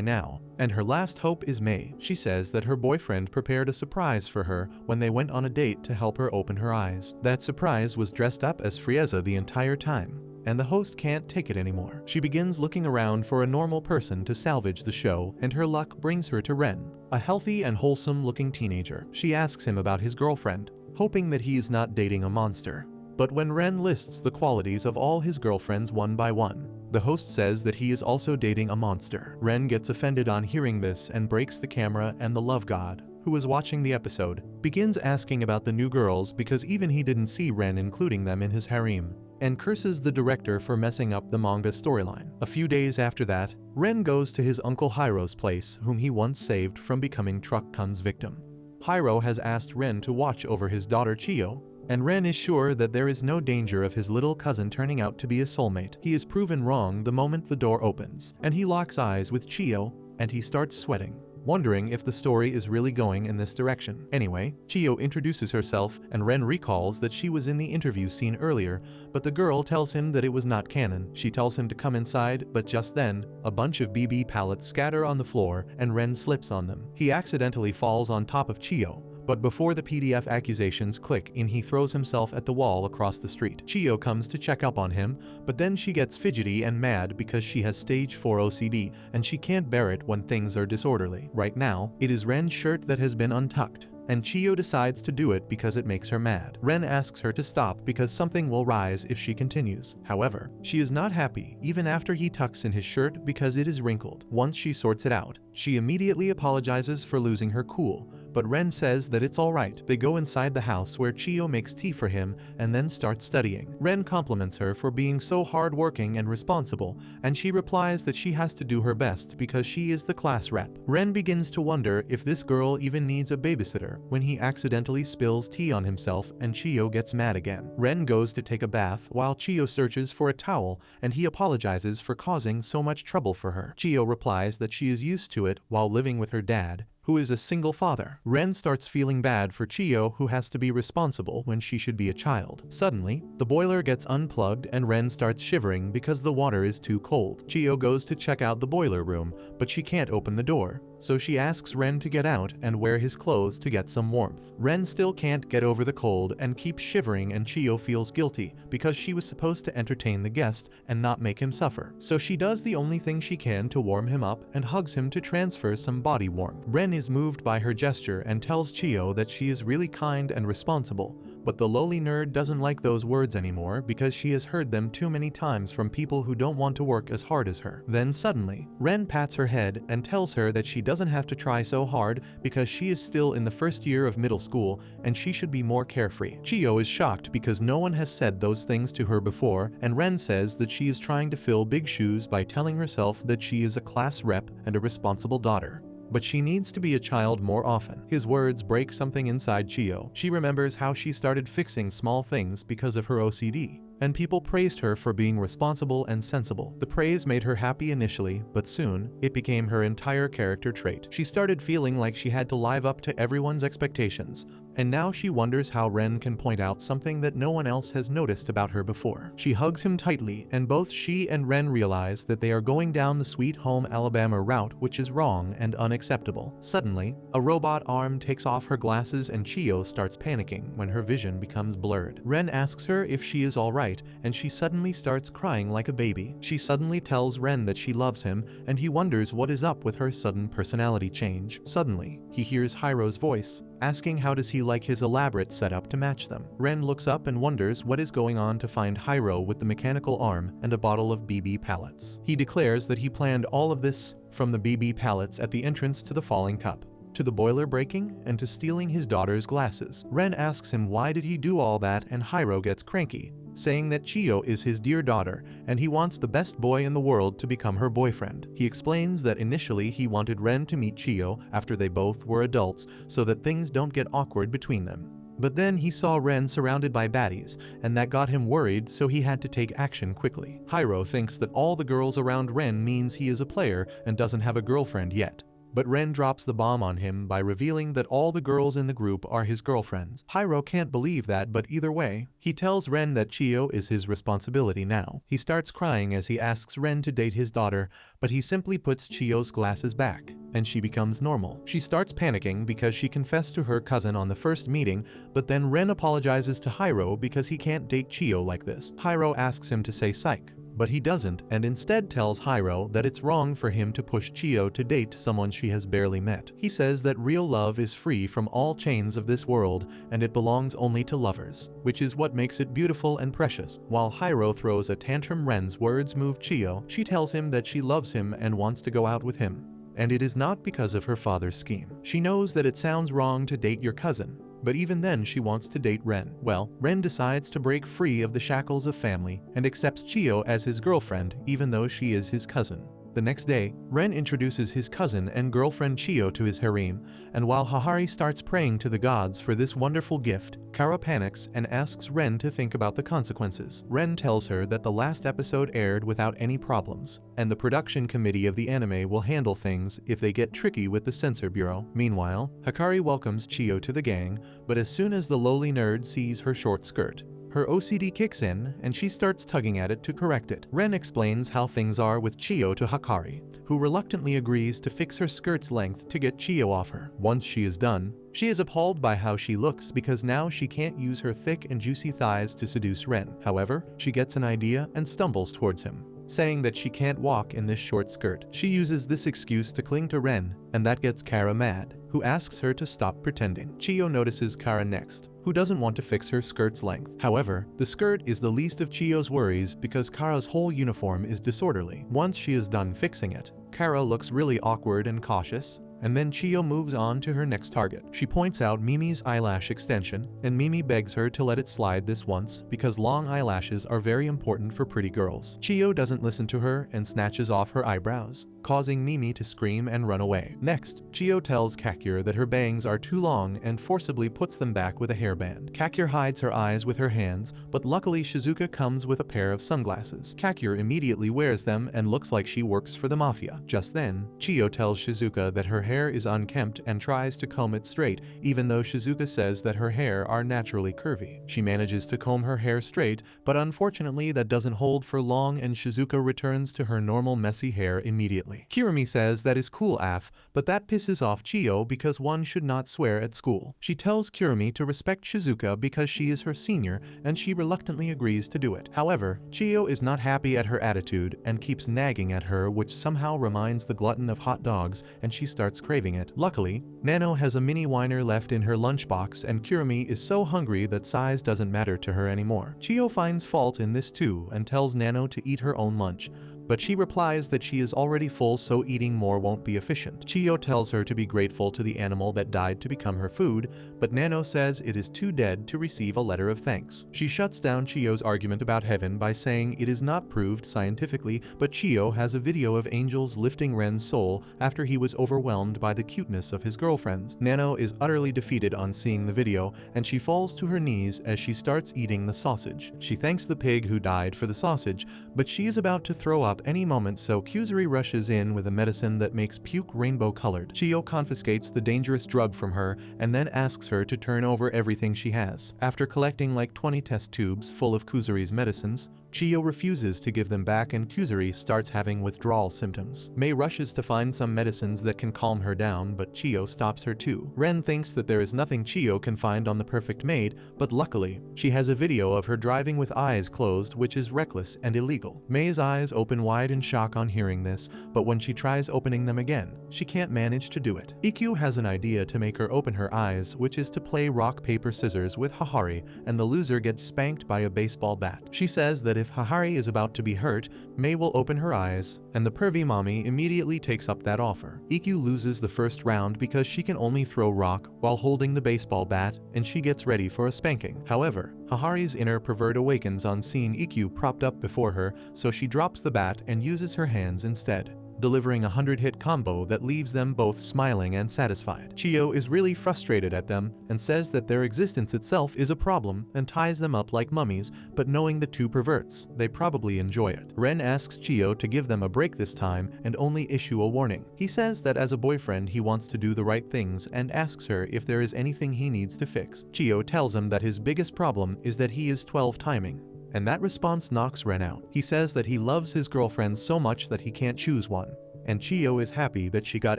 Speaker 1: now, and her last hope is May. She says that her boyfriend prepared a surprise for her when they went on a date to help her open her eyes. That surprise was dressed up as Frieza the entire time, and the host can't take it anymore. She begins looking around for a normal person to salvage the show, and her luck brings her to Ren, a healthy and wholesome looking teenager. She asks him about his girlfriend, hoping that he is not dating a monster. But when Ren lists the qualities of all his girlfriends one by one, the host says that he is also dating a monster. Ren gets offended on hearing this and breaks the camera, and the love god, who was watching the episode, begins asking about the new girls because even he didn't see Ren including them in his harem, and curses the director for messing up the manga storyline. A few days after that, Ren goes to his uncle Hiro's place, whom he once saved from becoming Truck Kun's victim. Hiro has asked Ren to watch over his daughter Chiyo, and Ren is sure that there is no danger of his little cousin turning out to be a soulmate. He is proven wrong the moment the door opens, and he locks eyes with Chiyo, and he starts sweating, wondering if the story is really going in this direction. Anyway, Chiyo introduces herself, and Ren recalls that she was in the interview scene earlier, but the girl tells him that it was not canon. She tells him to come inside, but just then, a bunch of BB pallets scatter on the floor, and Ren slips on them. He accidentally falls on top of Chiyo, but before the PDF accusations click in, he throws himself at the wall across the street. Chiyo comes to check up on him, but then she gets fidgety and mad because she has stage 4 OCD and she can't bear it when things are disorderly. Right now, it is Ren's shirt that has been untucked, and Chiyo decides to do it because it makes her mad. Ren asks her to stop because something will rise if she continues. However, she is not happy even after he tucks in his shirt because it is wrinkled. Once she sorts it out, she immediately apologizes for losing her cool, but Ren says that it's alright. They go inside the house where Chiyo makes tea for him and then start studying. Ren compliments her for being so hardworking and responsible, and she replies that she has to do her best because she is the class rep. Ren begins to wonder if this girl even needs a babysitter when he accidentally spills tea on himself and Chiyo gets mad again. Ren goes to take a bath while Chiyo searches for a towel, and he apologizes for causing so much trouble for her. Chiyo replies that she is used to it while living with her dad, who is a single father. Ren starts feeling bad for Chiyo, who has to be responsible when she should be a child. Suddenly, the boiler gets unplugged and Ren starts shivering because the water is too cold. Chiyo goes to check out the boiler room, but she can't open the door, so she asks Ren to get out and wear his clothes to get some warmth. Ren still can't get over the cold and keeps shivering, and Chiyo feels guilty because she was supposed to entertain the guest and not make him suffer. So she does the only thing she can to warm him up and hugs him to transfer some body warmth. Ren is moved by her gesture and tells Chiyo that she is really kind and responsible, But the lowly nerd doesn't like those words anymore because she has heard them too many times from people who don't want to work as hard as her. Then suddenly, Ren pats her head and tells her that she doesn't have to try so hard because she is still in the first year of middle school and she should be more carefree. Chiyo is shocked because no one has said those things to her before, and Ren says that she is trying to fill big shoes by telling herself that she is a class rep and a responsible daughter. But she needs to be a child more often. His words break something inside Chiyo. She remembers how she started fixing small things because of her OCD, and people praised her for being responsible and sensible. The praise made her happy initially, but soon, it became her entire character trait. She started feeling like she had to live up to everyone's expectations, and now she wonders how Ren can point out something that no one else has noticed about her before. She hugs him tightly, and both she and Ren realize that they are going down the Sweet Home Alabama route, which is wrong and unacceptable. Suddenly, a robot arm takes off her glasses and Chiyo starts panicking when her vision becomes blurred. Ren asks her if she is alright, and she suddenly starts crying like a baby. She suddenly tells Ren that she loves him, and he wonders what is up with her sudden personality change. Suddenly, he hears Hiro's voice, asking how does he like his elaborate setup to match them. Ren looks up and wonders what is going on to find Hiro with the mechanical arm and a bottle of BB pallets. He declares that he planned all of this, from the BB pallets at the entrance to the falling cup, to the boiler breaking, and to stealing his daughter's glasses. Ren asks him why did he do all that, and Hiro gets cranky, saying that Chiyo is his dear daughter and he wants the best boy in the world to become her boyfriend. He explains that initially he wanted Ren to meet Chiyo after they both were adults so that things don't get awkward between them. But then he saw Ren surrounded by baddies, and that got him worried, so he had to take action quickly. Hiro thinks that all the girls around Ren means he is a player and doesn't have a girlfriend yet. But Ren drops the bomb on him by revealing that all the girls in the group are his girlfriends. Hiro can't believe that, but either way, he tells Ren that Chiyo is his responsibility now. He starts crying as he asks Ren to date his daughter, but he simply puts Chiyo's glasses back, and she becomes normal. She starts panicking because she confessed to her cousin on the first meeting, but then Ren apologizes to Hiro because he can't date Chiyo like this. Hiro asks him to say psych, but he doesn't, and instead tells Hiro that it's wrong for him to push Chiyo to date someone she has barely met. He says that real love is free from all chains of this world and it belongs only to lovers, which is what makes it beautiful and precious. While Hiro throws a tantrum, Ren's words move Chiyo. She tells him that she loves him and wants to go out with him, and it is not because of her father's scheme. She knows that it sounds wrong to date your cousin, but even then she wants to date Ren. Well, Ren decides to break free of the shackles of family and accepts Chiyo as his girlfriend even though she is his cousin. The next day, Ren introduces his cousin and girlfriend Chiyo to his harem, and while Hahari starts praying to the gods for this wonderful gift, Kara panics and asks Ren to think about the consequences. Ren tells her that the last episode aired without any problems, and the production committee of the anime will handle things if they get tricky with the censor bureau. Meanwhile, Hikari welcomes Chiyo to the gang, but as soon as the lowly nerd sees her short skirt, her OCD kicks in and she starts tugging at it to correct it. Ren explains how things are with Chiyo to Hikari, who reluctantly agrees to fix her skirt's length to get Chiyo off her. Once she is done, she is appalled by how she looks because now she can't use her thick and juicy thighs to seduce Ren. However, she gets an idea and stumbles towards him, saying that she can't walk in this short skirt. She uses this excuse to cling to Ren, and that gets Kara mad, who asks her to stop pretending. Chiyo notices Kara next, who doesn't want to fix her skirt's length. However, the skirt is the least of Chiyo's worries because Kara's whole uniform is disorderly. Once she is done fixing it, Kara looks really awkward and cautious, and then Chiyo moves on to her next target. She points out Mimi's eyelash extension, and Mimi begs her to let it slide this once because long eyelashes are very important for pretty girls. Chiyo doesn't listen to her and snatches off her eyebrows, causing Mimi to scream and run away. Next, Chiyo tells Kakure that her bangs are too long and forcibly puts them back with a hairband. Kakure hides her eyes with her hands, but luckily Shizuka comes with a pair of sunglasses. Kakure immediately wears them and looks like she works for the mafia. Just then, Chiyo tells Shizuka that her hair is unkempt and tries to comb it straight, even though Shizuka says that her hair are naturally curvy. She manages to comb her hair straight, but unfortunately that doesn't hold for long and Shizuka returns to her normal messy hair immediately. Kirumi says that is cool af, but that pisses off Chiyo because one should not swear at school. She tells Kirumi to respect Shizuka because she is her senior and she reluctantly agrees to do it. However, Chiyo is not happy at her attitude and keeps nagging at her, which somehow reminds the glutton of hot dogs, and she starts craving it. Luckily, Nano has a mini whiner left in her lunchbox and Kurumi is so hungry that size doesn't matter to her anymore. Chiyo finds fault in this too and tells Nano to eat her own lunch, but she replies that she is already full so eating more won't be efficient. Chiyo tells her to be grateful to the animal that died to become her food, but Nano says it is too dead to receive a letter of thanks. She shuts down Chiyo's argument about heaven by saying it is not proved scientifically, but Chiyo has a video of angels lifting Ren's soul after he was overwhelmed by the cuteness of his girlfriends. Nano is utterly defeated on seeing the video, and she falls to her knees as she starts eating the sausage. She thanks the pig who died for the sausage, but she is about to throw up any moment, so Kuzuri rushes in with a medicine that makes puke rainbow-colored. Chiyo confiscates the dangerous drug from her and then asks her to turn over everything she has. After collecting like 20 test tubes full of Kuzuri's medicines, Chiyo refuses to give them back and Kuzuri starts having withdrawal symptoms. Mei rushes to find some medicines that can calm her down, but Chiyo stops her too. Ren thinks that there is nothing Chiyo can find on the perfect maid, but luckily, she has a video of her driving with eyes closed, which is reckless and illegal. Mei's eyes open wide in shock on hearing this, but when she tries opening them again, she can't manage to do it. Ikkyu has an idea to make her open her eyes, which is to play rock paper scissors with Hahari, and the loser gets spanked by a baseball bat. She says that if Hahari is about to be hurt, Mei will open her eyes, and the pervy mommy immediately takes up that offer. Ikkyu loses the first round because she can only throw rock while holding the baseball bat, and she gets ready for a spanking. However, Hahari's inner pervert awakens on seeing Ikkyu propped up before her, so she drops the bat and uses her hands instead, delivering a 100-hit combo that leaves them both smiling and satisfied. Chiyo is really frustrated at them and says that their existence itself is a problem and ties them up like mummies, but knowing the two perverts, they probably enjoy it. Ren asks Chiyo to give them a break this time and only issue a warning. He says that as a boyfriend he wants to do the right things and asks her if there is anything he needs to fix. Chiyo tells him that his biggest problem is that he is 12 timing, and that response knocks Ren out. He says that he loves his girlfriends so much that he can't choose one, and Chiyo is happy that she got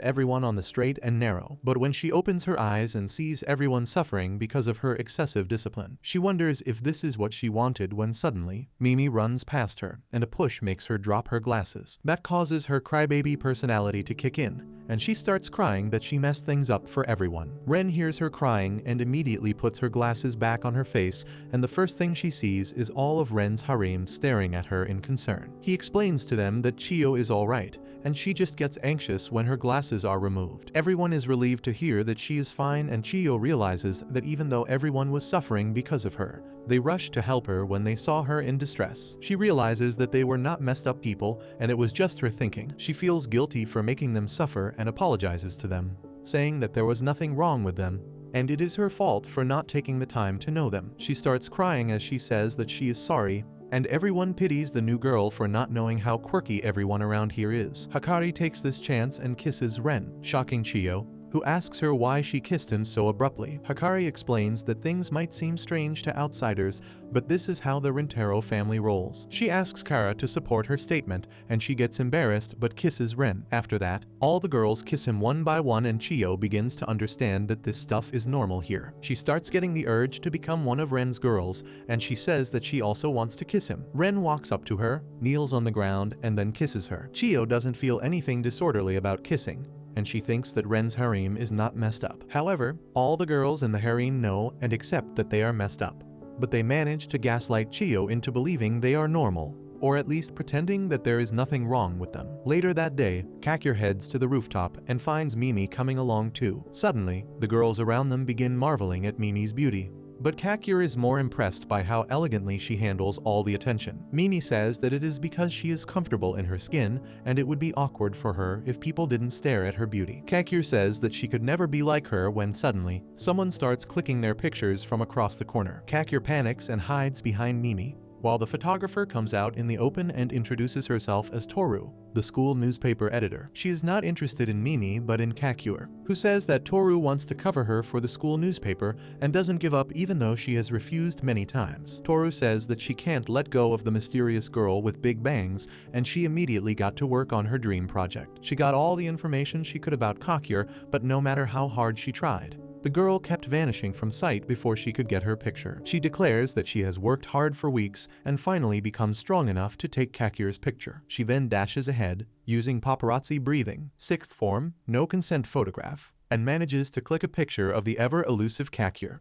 Speaker 1: everyone on the straight and narrow. But when she opens her eyes and sees everyone suffering because of her excessive discipline, she wonders if this is what she wanted when suddenly, Mimi runs past her, and a push makes her drop her glasses. That causes her crybaby personality to kick in, and she starts crying that she messed things up for everyone. Ren hears her crying and immediately puts her glasses back on her face, and the first thing she sees is all of Ren's harem staring at her in concern. He explains to them that Chiyo is alright, and she just gets anxious when her glasses are removed. Everyone is relieved to hear that she is fine, and Chiyo realizes that even though everyone was suffering because of her, they rushed to help her when they saw her in distress. She realizes that they were not messed up people and it was just her thinking. She feels guilty for making them suffer and apologizes to them, saying that there was nothing wrong with them, and it is her fault for not taking the time to know them. She starts crying as she says that she is sorry, and everyone pities the new girl for not knowing how quirky everyone around here is. Hakari takes this chance and kisses Ren, shocking Chiyo, who asks her why she kissed him so abruptly. Hakari explains that things might seem strange to outsiders, but this is how the Rentaro family rolls. She asks Kara to support her statement, and she gets embarrassed but kisses Ren. After that, all the girls kiss him one by one, and Chiyo begins to understand that this stuff is normal here. She starts getting the urge to become one of Ren's girls, and she says that she also wants to kiss him. Ren walks up to her, kneels on the ground, and then kisses her. Chiyo doesn't feel anything disorderly about kissing, and she thinks that Ren's harem is not messed up. However, all the girls in the harem know and accept that they are messed up, but they manage to gaslight Chiyo into believing they are normal, or at least pretending that there is nothing wrong with them. Later that day, Kakir heads to the rooftop and finds Mimi coming along too. Suddenly, the girls around them begin marveling at Mimi's beauty, but Kakir is more impressed by how elegantly she handles all the attention. Mimi says that it is because she is comfortable in her skin, and it would be awkward for her if people didn't stare at her beauty. Kakir says that she could never be like her when suddenly, someone starts clicking their pictures from across the corner. Kakir panics and hides behind Mimi, while the photographer comes out in the open and introduces herself as Toru, the school newspaper editor. She is not interested in Mimi but in Kakure, who says that Toru wants to cover her for the school newspaper and doesn't give up even though she has refused many times. Toru says that she can't let go of the mysterious girl with big bangs, and she immediately got to work on her dream project. She got all the information she could about Kakure, but no matter how hard she tried, the girl kept vanishing from sight before she could get her picture. She declares that she has worked hard for weeks and finally becomes strong enough to take Kakure's picture. She then dashes ahead, using paparazzi breathing. Sixth form, no consent photograph, and manages to click a picture of the ever-elusive Kakure.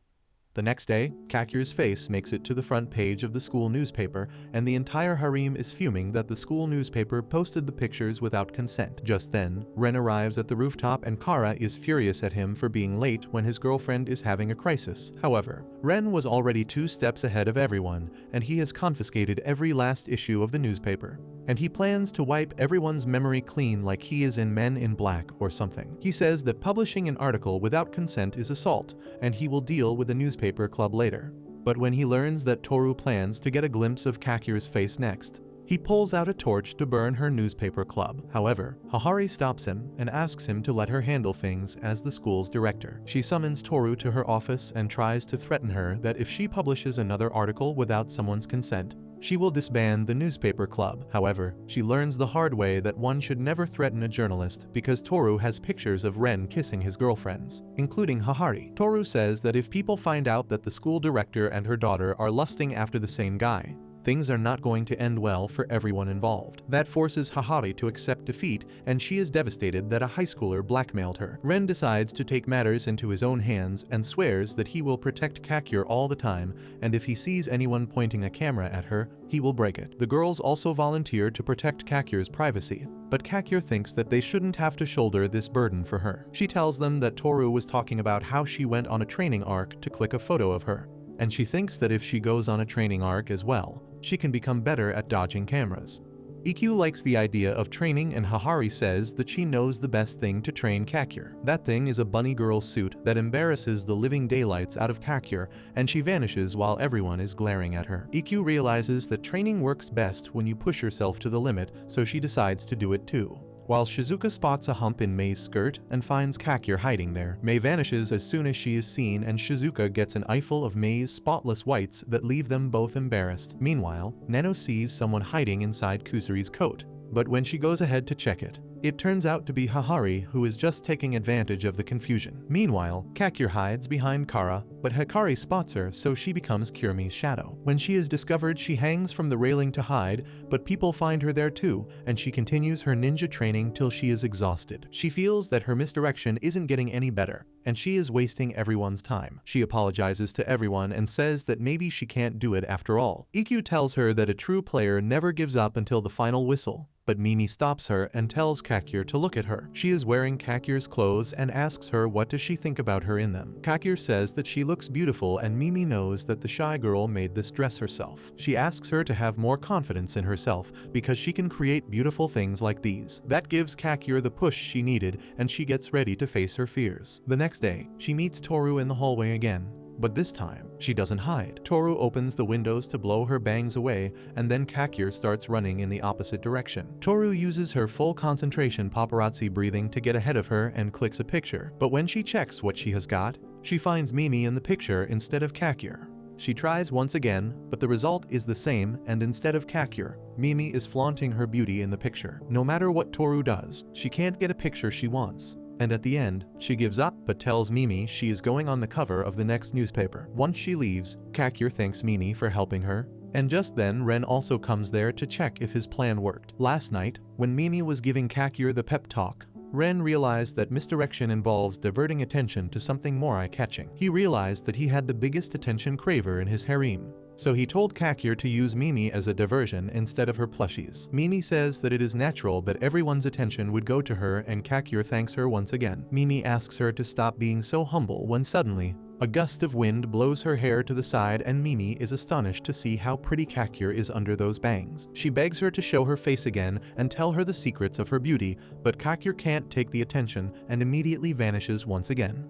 Speaker 1: The next day, Kakure's face makes it to the front page of the school newspaper, and the entire harem is fuming that the school newspaper posted the pictures without consent. Just then, Ren arrives at the rooftop and Kara is furious at him for being late when his girlfriend is having a crisis. However, Ren was already 2 steps ahead of everyone, and he has confiscated every last issue of the newspaper. And he plans to wipe everyone's memory clean like he is in Men in Black or something. He says that publishing an article without consent is assault, and he will deal with the newspaper club later. But when he learns that Toru plans to get a glimpse of Kakure's face next, he pulls out a torch to burn her newspaper club. However, Hahari stops him and asks him to let her handle things as the school's director. She summons Toru to her office and tries to threaten her that if she publishes another article without someone's consent, she will disband the newspaper club. However, she learns the hard way that one should never threaten a journalist because Toru has pictures of Ren kissing his girlfriends, including Hahari. Toru says that if people find out that the school director and her daughter are lusting after the same guy, things are not going to end well for everyone involved. That forces Hahari to accept defeat, and she is devastated that a high schooler blackmailed her. Ren decides to take matters into his own hands and swears that he will protect Kakure all the time, and if he sees anyone pointing a camera at her, he will break it. The girls also volunteer to protect Kakure's privacy, but Kakure thinks that they shouldn't have to shoulder this burden for her. She tells them that Toru was talking about how she went on a training arc to click a photo of her, and she thinks that if she goes on a training arc as well, she can become better at dodging cameras. EQ likes the idea of training, and Hahari says that she knows the best thing to train Kakure. That thing is a bunny girl suit that embarrasses the living daylights out of Kakure, and she vanishes while everyone is glaring at her. EQ realizes that training works best when you push yourself to the limit, so she decides to do it too. While Shizuka spots a hump in Mei's skirt and finds Kakure hiding there, Mei vanishes as soon as she is seen, and Shizuka gets an eyeful of Mei's spotless whites that leave them both embarrassed. Meanwhile, Nano sees someone hiding inside Kusuri's coat, but when she goes ahead to check it, it turns out to be Hahari, who is just taking advantage of the confusion. Meanwhile, Kakure hides behind Kara, but Hikari spots her, so she becomes Kurumi's shadow. When she is discovered, she hangs from the railing to hide, but people find her there too, and she continues her ninja training till she is exhausted. She feels that her misdirection isn't getting any better, and she is wasting everyone's time. She apologizes to everyone and says that maybe she can't do it after all. EQ tells her that a true player never gives up until the final whistle, but Mimi stops her and tells Kakure to look at her. She is wearing Kakure's clothes and asks her what does she think about her in them. Kakure says that she looks beautiful, and Mimi knows that the shy girl made this dress herself. She asks her to have more confidence in herself because she can create beautiful things like these. That gives Kakure the push she needed, and she gets ready to face her fears. The next day, she meets Toru in the hallway again, but this time, she doesn't hide. Toru opens the windows to blow her bangs away, and then Kakure starts running in the opposite direction. Toru uses her full concentration paparazzi breathing to get ahead of her and clicks a picture, but when she checks what she has got, she finds Mimi in the picture instead of Kakure. She tries once again, but the result is the same, and instead of Kakure, Mimi is flaunting her beauty in the picture. No matter what Toru does, she can't get a picture she wants. And at the end, she gives up but tells Mimi she is going on the cover of the next newspaper. Once she leaves, Kakure thanks Mimi for helping her, and just then Ren also comes there to check if his plan worked. Last night, when Mimi was giving Kakure the pep talk, Ren realized that misdirection involves diverting attention to something more eye-catching. He realized that he had the biggest attention craver in his harem, so he told Kakure to use Mimi as a diversion instead of her plushies. Mimi says that it is natural that everyone's attention would go to her, and Kakure thanks her once again. Mimi asks her to stop being so humble when suddenly, a gust of wind blows her hair to the side, and Mimi is astonished to see how pretty Kakure is under those bangs. She begs her to show her face again and tell her the secrets of her beauty, but Kakure can't take the attention and immediately vanishes once again.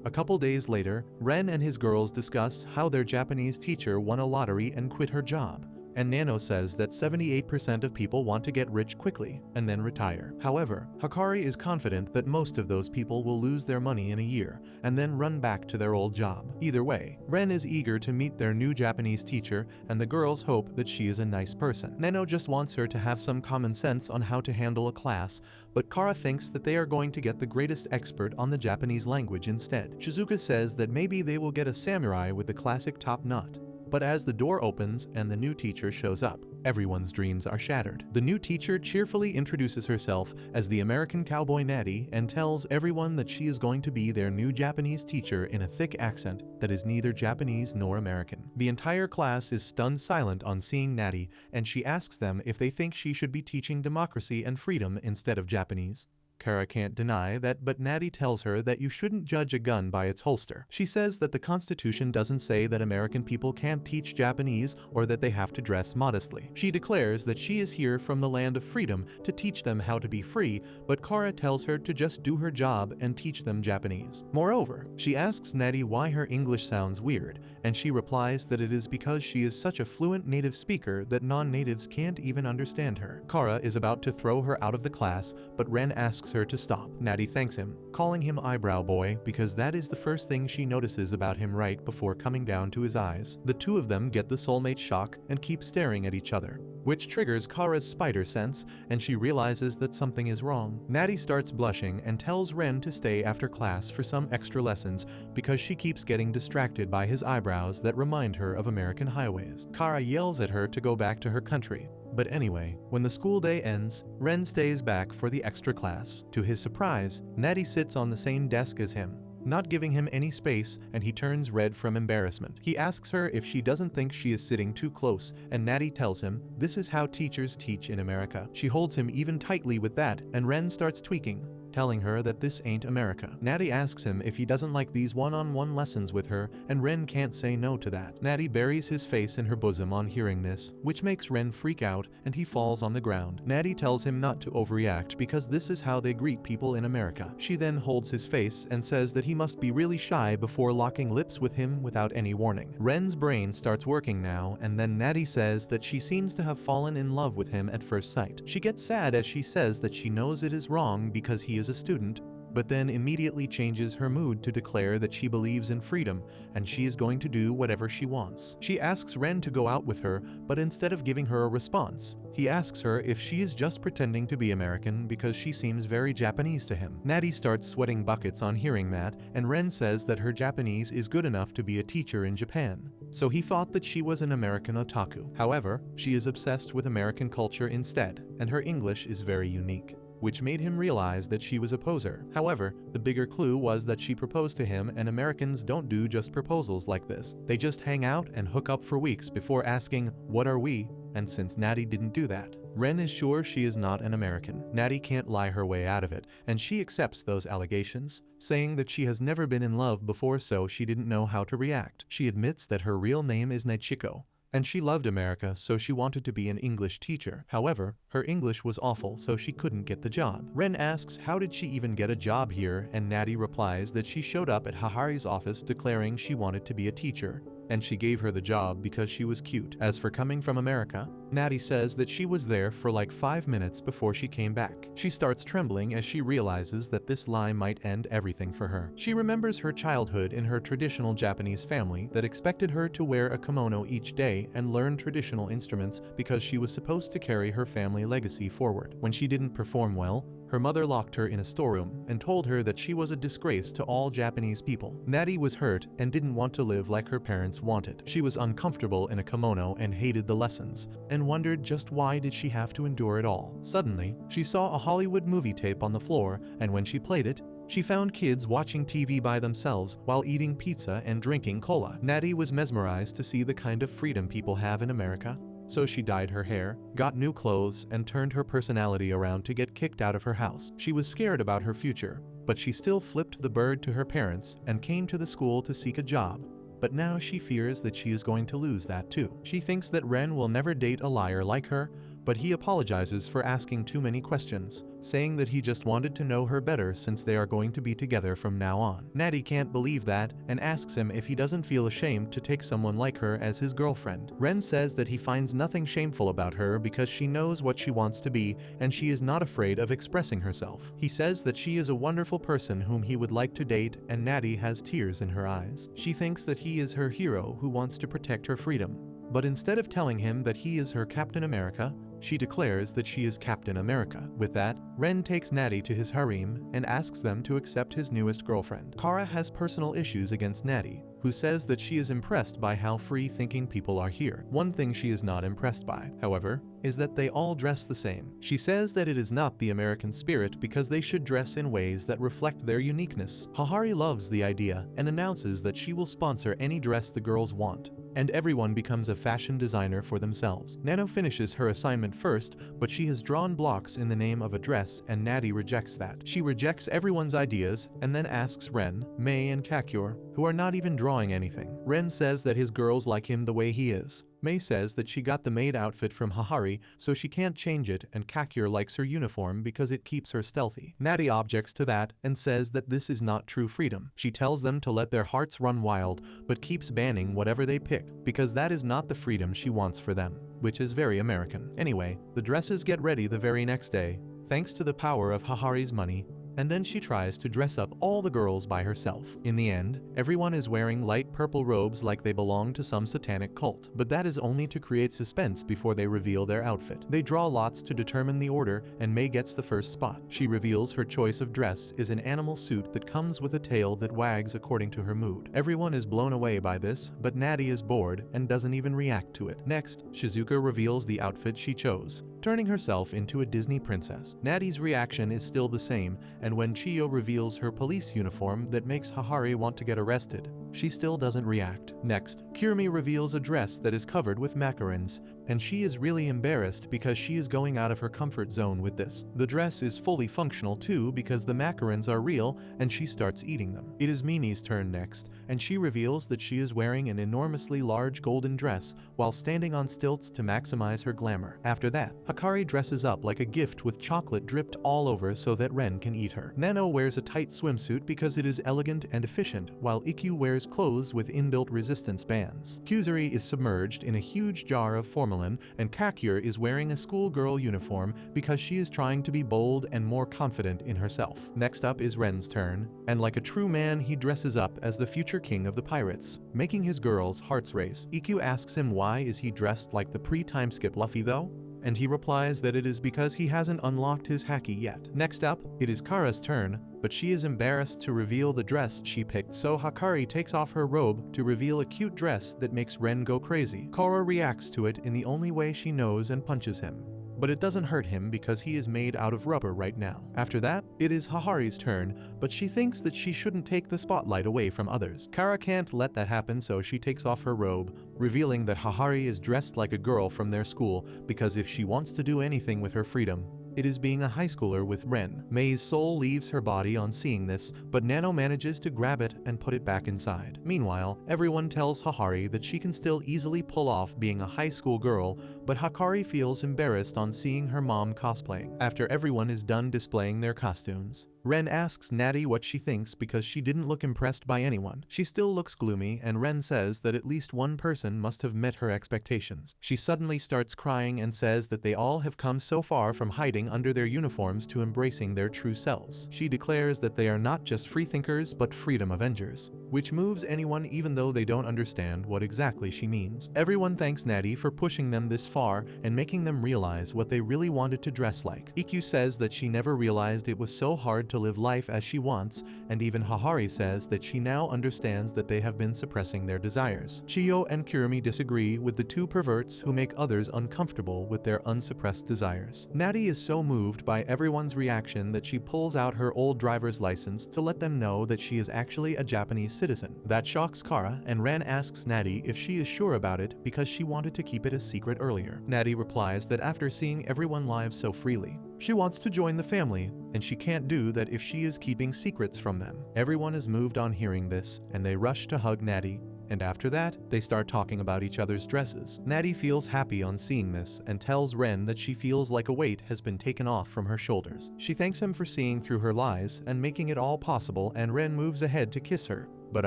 Speaker 1: A couple days later, Ren and his girls discuss how their Japanese teacher won a lottery and quit her job, and Nano says that 78% of people want to get rich quickly and then retire. However, Hikari is confident that most of those people will lose their money in a year and then run back to their old job. Either way, Ren is eager to meet their new Japanese teacher, and the girls hope that she is a nice person. Nano just wants her to have some common sense on how to handle a class, but Kara thinks that they are going to get the greatest expert on the Japanese language instead. Shizuka says that maybe they will get a samurai with the classic top knot. But as the door opens and the new teacher shows up, Everyone's dreams are shattered. The new teacher cheerfully introduces herself as the American cowboy Natty and tells everyone that she is going to be their new Japanese teacher in a thick accent that is neither Japanese nor American. The entire class is stunned silent on seeing Natty, and she asks them if they think she should be teaching democracy and freedom instead of Japanese. Kara can't deny that, but Natty tells her that you shouldn't judge a gun by its holster. She says that the Constitution doesn't say that American people can't teach Japanese or that they have to dress modestly. She declares that she is here from the land of freedom to teach them how to be free, but Kara tells her to just do her job and teach them Japanese. Moreover, she asks Natty why her English sounds weird, and she replies that it is because she is such a fluent native speaker that non-natives can't even understand her. Kara is about to throw her out of the class, but Ren asks her to stop. Natty thanks him, calling him eyebrow boy because that is the first thing she notices about him right before coming down to his eyes. The two of them get the soulmate shock and keep staring at each other, which triggers Kara's spider sense, and she realizes that something is wrong. Natty starts blushing and tells Ren to stay after class for some extra lessons because she keeps getting distracted by his eyebrows that remind her of American highways. Kara yells at her to go back to her country. But anyway, when the school day ends, Ren stays back for the extra class. To his surprise, Natty sits on the same desk as him, not giving him any space, and he turns red from embarrassment. He asks her if she doesn't think she is sitting too close, and Natty tells him this is how teachers teach in America. She holds him even tightly with that, and Ren starts tweaking, telling her that this ain't America. Natty asks him if he doesn't like these one-on-one lessons with her, and Ren can't say no to that. Natty buries his face in her bosom on hearing this, which makes Ren freak out, and he falls on the ground. Natty tells him not to overreact because this is how they greet people in America. She then holds his face and says that he must be really shy before locking lips with him without any warning. Ren's brain starts working now, and then Natty says that she seems to have fallen in love with him at first sight. She gets sad as she says that she knows it is wrong because he is a student, but then immediately changes her mood to declare that she believes in freedom and she is going to do whatever she wants. She asks Ren to go out with her, but instead of giving her a response, he asks her if she is just pretending to be American because she seems very Japanese to him. Natty starts sweating buckets on hearing that, and Ren says that her Japanese is good enough to be a teacher in Japan. So he thought that she was an American otaku. However, she is obsessed with American culture instead, and her English is very unique, which made him realize that she was a poser. However, the bigger clue was that she proposed to him, and Americans don't do just proposals like this. They just hang out and hook up for weeks before asking, "What are we?" And since Natty didn't do that, Ren is sure she is not an American. Natty can't lie her way out of it, and she accepts those allegations, saying that she has never been in love before, so she didn't know how to react. She admits that her real name is Nechiko, and she loved America, so she wanted to be an English teacher. However, her English was awful, so she couldn't get the job. Ren asks how did she even get a job here, and Natty replies that she showed up at Hahari's office declaring she wanted to be a teacher, and she gave her the job because she was cute. As for coming from America, Natty says that she was there for like 5 minutes before she came back. She starts trembling as she realizes that this lie might end everything for her. She remembers her childhood in her traditional Japanese family that expected her to wear a kimono each day and learn traditional instruments because she was supposed to carry her family legacy forward. When she didn't perform well, her mother locked her in a storeroom and told her that she was a disgrace to all Japanese people. Natty was hurt and didn't want to live like her parents wanted. She was uncomfortable in a kimono and hated the lessons, and wondered just why did she have to endure it all. Suddenly, she saw a Hollywood movie tape on the floor, and when she played it, she found kids watching TV by themselves while eating pizza and drinking cola. Natty was mesmerized to see the kind of freedom people have in America. So she dyed her hair, got new clothes, and turned her personality around to get kicked out of her house. She was scared about her future, but she still flipped the bird to her parents and came to the school to seek a job. But now she fears that she is going to lose that too. She thinks that Ren will never date a liar like her, but he apologizes for asking too many questions, saying that he just wanted to know her better since they are going to be together from now on. Natty can't believe that and asks him if he doesn't feel ashamed to take someone like her as his girlfriend. Ren says that he finds nothing shameful about her because she knows what she wants to be and she is not afraid of expressing herself. He says that she is a wonderful person whom he would like to date, and Natty has tears in her eyes. She thinks that he is her hero who wants to protect her freedom. But instead of telling him that he is her Captain America, She declares that she is Captain America. With that, Ren takes Natty to his harem and asks them to accept his newest girlfriend. Kara has personal issues against Natty, who says that she is impressed by how free-thinking people are here. One thing she is not impressed by, however, is that they all dress the same. She says that it is not the American spirit because they should dress in ways that reflect their uniqueness. Hahari loves the idea and announces that she will sponsor any dress the girls want, and everyone becomes a fashion designer for themselves. Nano finishes her assignment first, but she has drawn blocks in the name of a dress and Natty rejects that. She rejects everyone's ideas and then asks Ren, Mei and Kakior, who are not even drawing anything. Ren says that his girls like him the way he is. Mei says that she got the maid outfit from Hahari, so she can't change it, and Kakior likes her uniform because it keeps her stealthy. Natty objects to that and says that this is not true freedom. She tells them to let their hearts run wild, but keeps banning whatever they pick, because that is not the freedom she wants for them, which is very American. Anyway, the dresses get ready the very next day, thanks to the power of Hahari's money, and then she tries to dress up all the girls by herself. In the end, everyone is wearing light purple robes like they belong to some satanic cult, but that is only to create suspense before they reveal their outfit. They draw lots to determine the order, and Mei gets the first spot. She reveals her choice of dress is an animal suit that comes with a tail that wags according to her mood. Everyone is blown away by this, but Natty is bored and doesn't even react to it. Next, Shizuka reveals the outfit she chose, turning herself into a Disney princess. Natty's reaction is still the same, and when Chiyo reveals her police uniform that makes Hahari want to get arrested, she still doesn't react. Next, Kirimi reveals a dress that is covered with macarons, and she is really embarrassed because she is going out of her comfort zone with this. The dress is fully functional too because the macarons are real and she starts eating them. It is Mimi's turn next, and she reveals that she is wearing an enormously large golden dress while standing on stilts to maximize her glamour. After that, Hakari dresses up like a gift with chocolate dripped all over so that Ren can eat her. Nano wears a tight swimsuit because it is elegant and efficient, while Ikkyu wears clothes with inbuilt resistance bands. Kyuzuri is submerged in a huge jar of formalin, and Kakior is wearing a schoolgirl uniform because she is trying to be bold and more confident in herself. Next up is Ren's turn, and like a true man he dresses up as the future king of the pirates, making his girls' hearts race. Ikkyu asks him why is he dressed like the pre-time skip Luffy though? And he replies that it is because he hasn't unlocked his haki yet. Next up, it is Kara's turn, but she is embarrassed to reveal the dress she picked, so Hakari takes off her robe to reveal a cute dress that makes Ren go crazy. Kara reacts to it in the only way she knows and punches him, but it doesn't hurt him because he is made out of rubber right now. After that, it is Hahari's turn, but she thinks that she shouldn't take the spotlight away from others. Kara can't let that happen, so she takes off her robe, revealing that Hahari is dressed like a girl from their school because if she wants to do anything with her freedom, it is being a high schooler with Ren. Mei's soul leaves her body on seeing this, but Nano manages to grab it and put it back inside. Meanwhile, everyone tells Hahari that she can still easily pull off being a high school girl, but Hakari feels embarrassed on seeing her mom cosplaying. After everyone is done displaying their costumes, Ren asks Natty what she thinks because she didn't look impressed by anyone. She still looks gloomy, and Ren says that at least one person must have met her expectations. She suddenly starts crying and says that they all have come so far from hiding under their uniforms to embracing their true selves. She declares that they are not just freethinkers but freedom avengers, which moves anyone even though they don't understand what exactly she means. Everyone thanks Natty for pushing them this far and making them realize what they really wanted to dress like. Ikkyu says that she never realized it was so hard to live life as she wants, and even Hahari says that she now understands that they have been suppressing their desires. Chiyo and Kirimi disagree with the two perverts who make others uncomfortable with their unsuppressed desires. Natty is so moved by everyone's reaction that she pulls out her old driver's license to let them know that she is actually a Japanese citizen. That shocks Kara, and Ren asks Natty if she is sure about it because she wanted to keep it a secret earlier. Natty replies that after seeing everyone live so freely, she wants to join the family, and she can't do that if she is keeping secrets from them. Everyone is moved on hearing this, and they rush to hug Natty, and after that, they start talking about each other's dresses. Natty feels happy on seeing this and tells Ren that she feels like a weight has been taken off from her shoulders. She thanks him for seeing through her lies and making it all possible, and Ren moves ahead to kiss her, but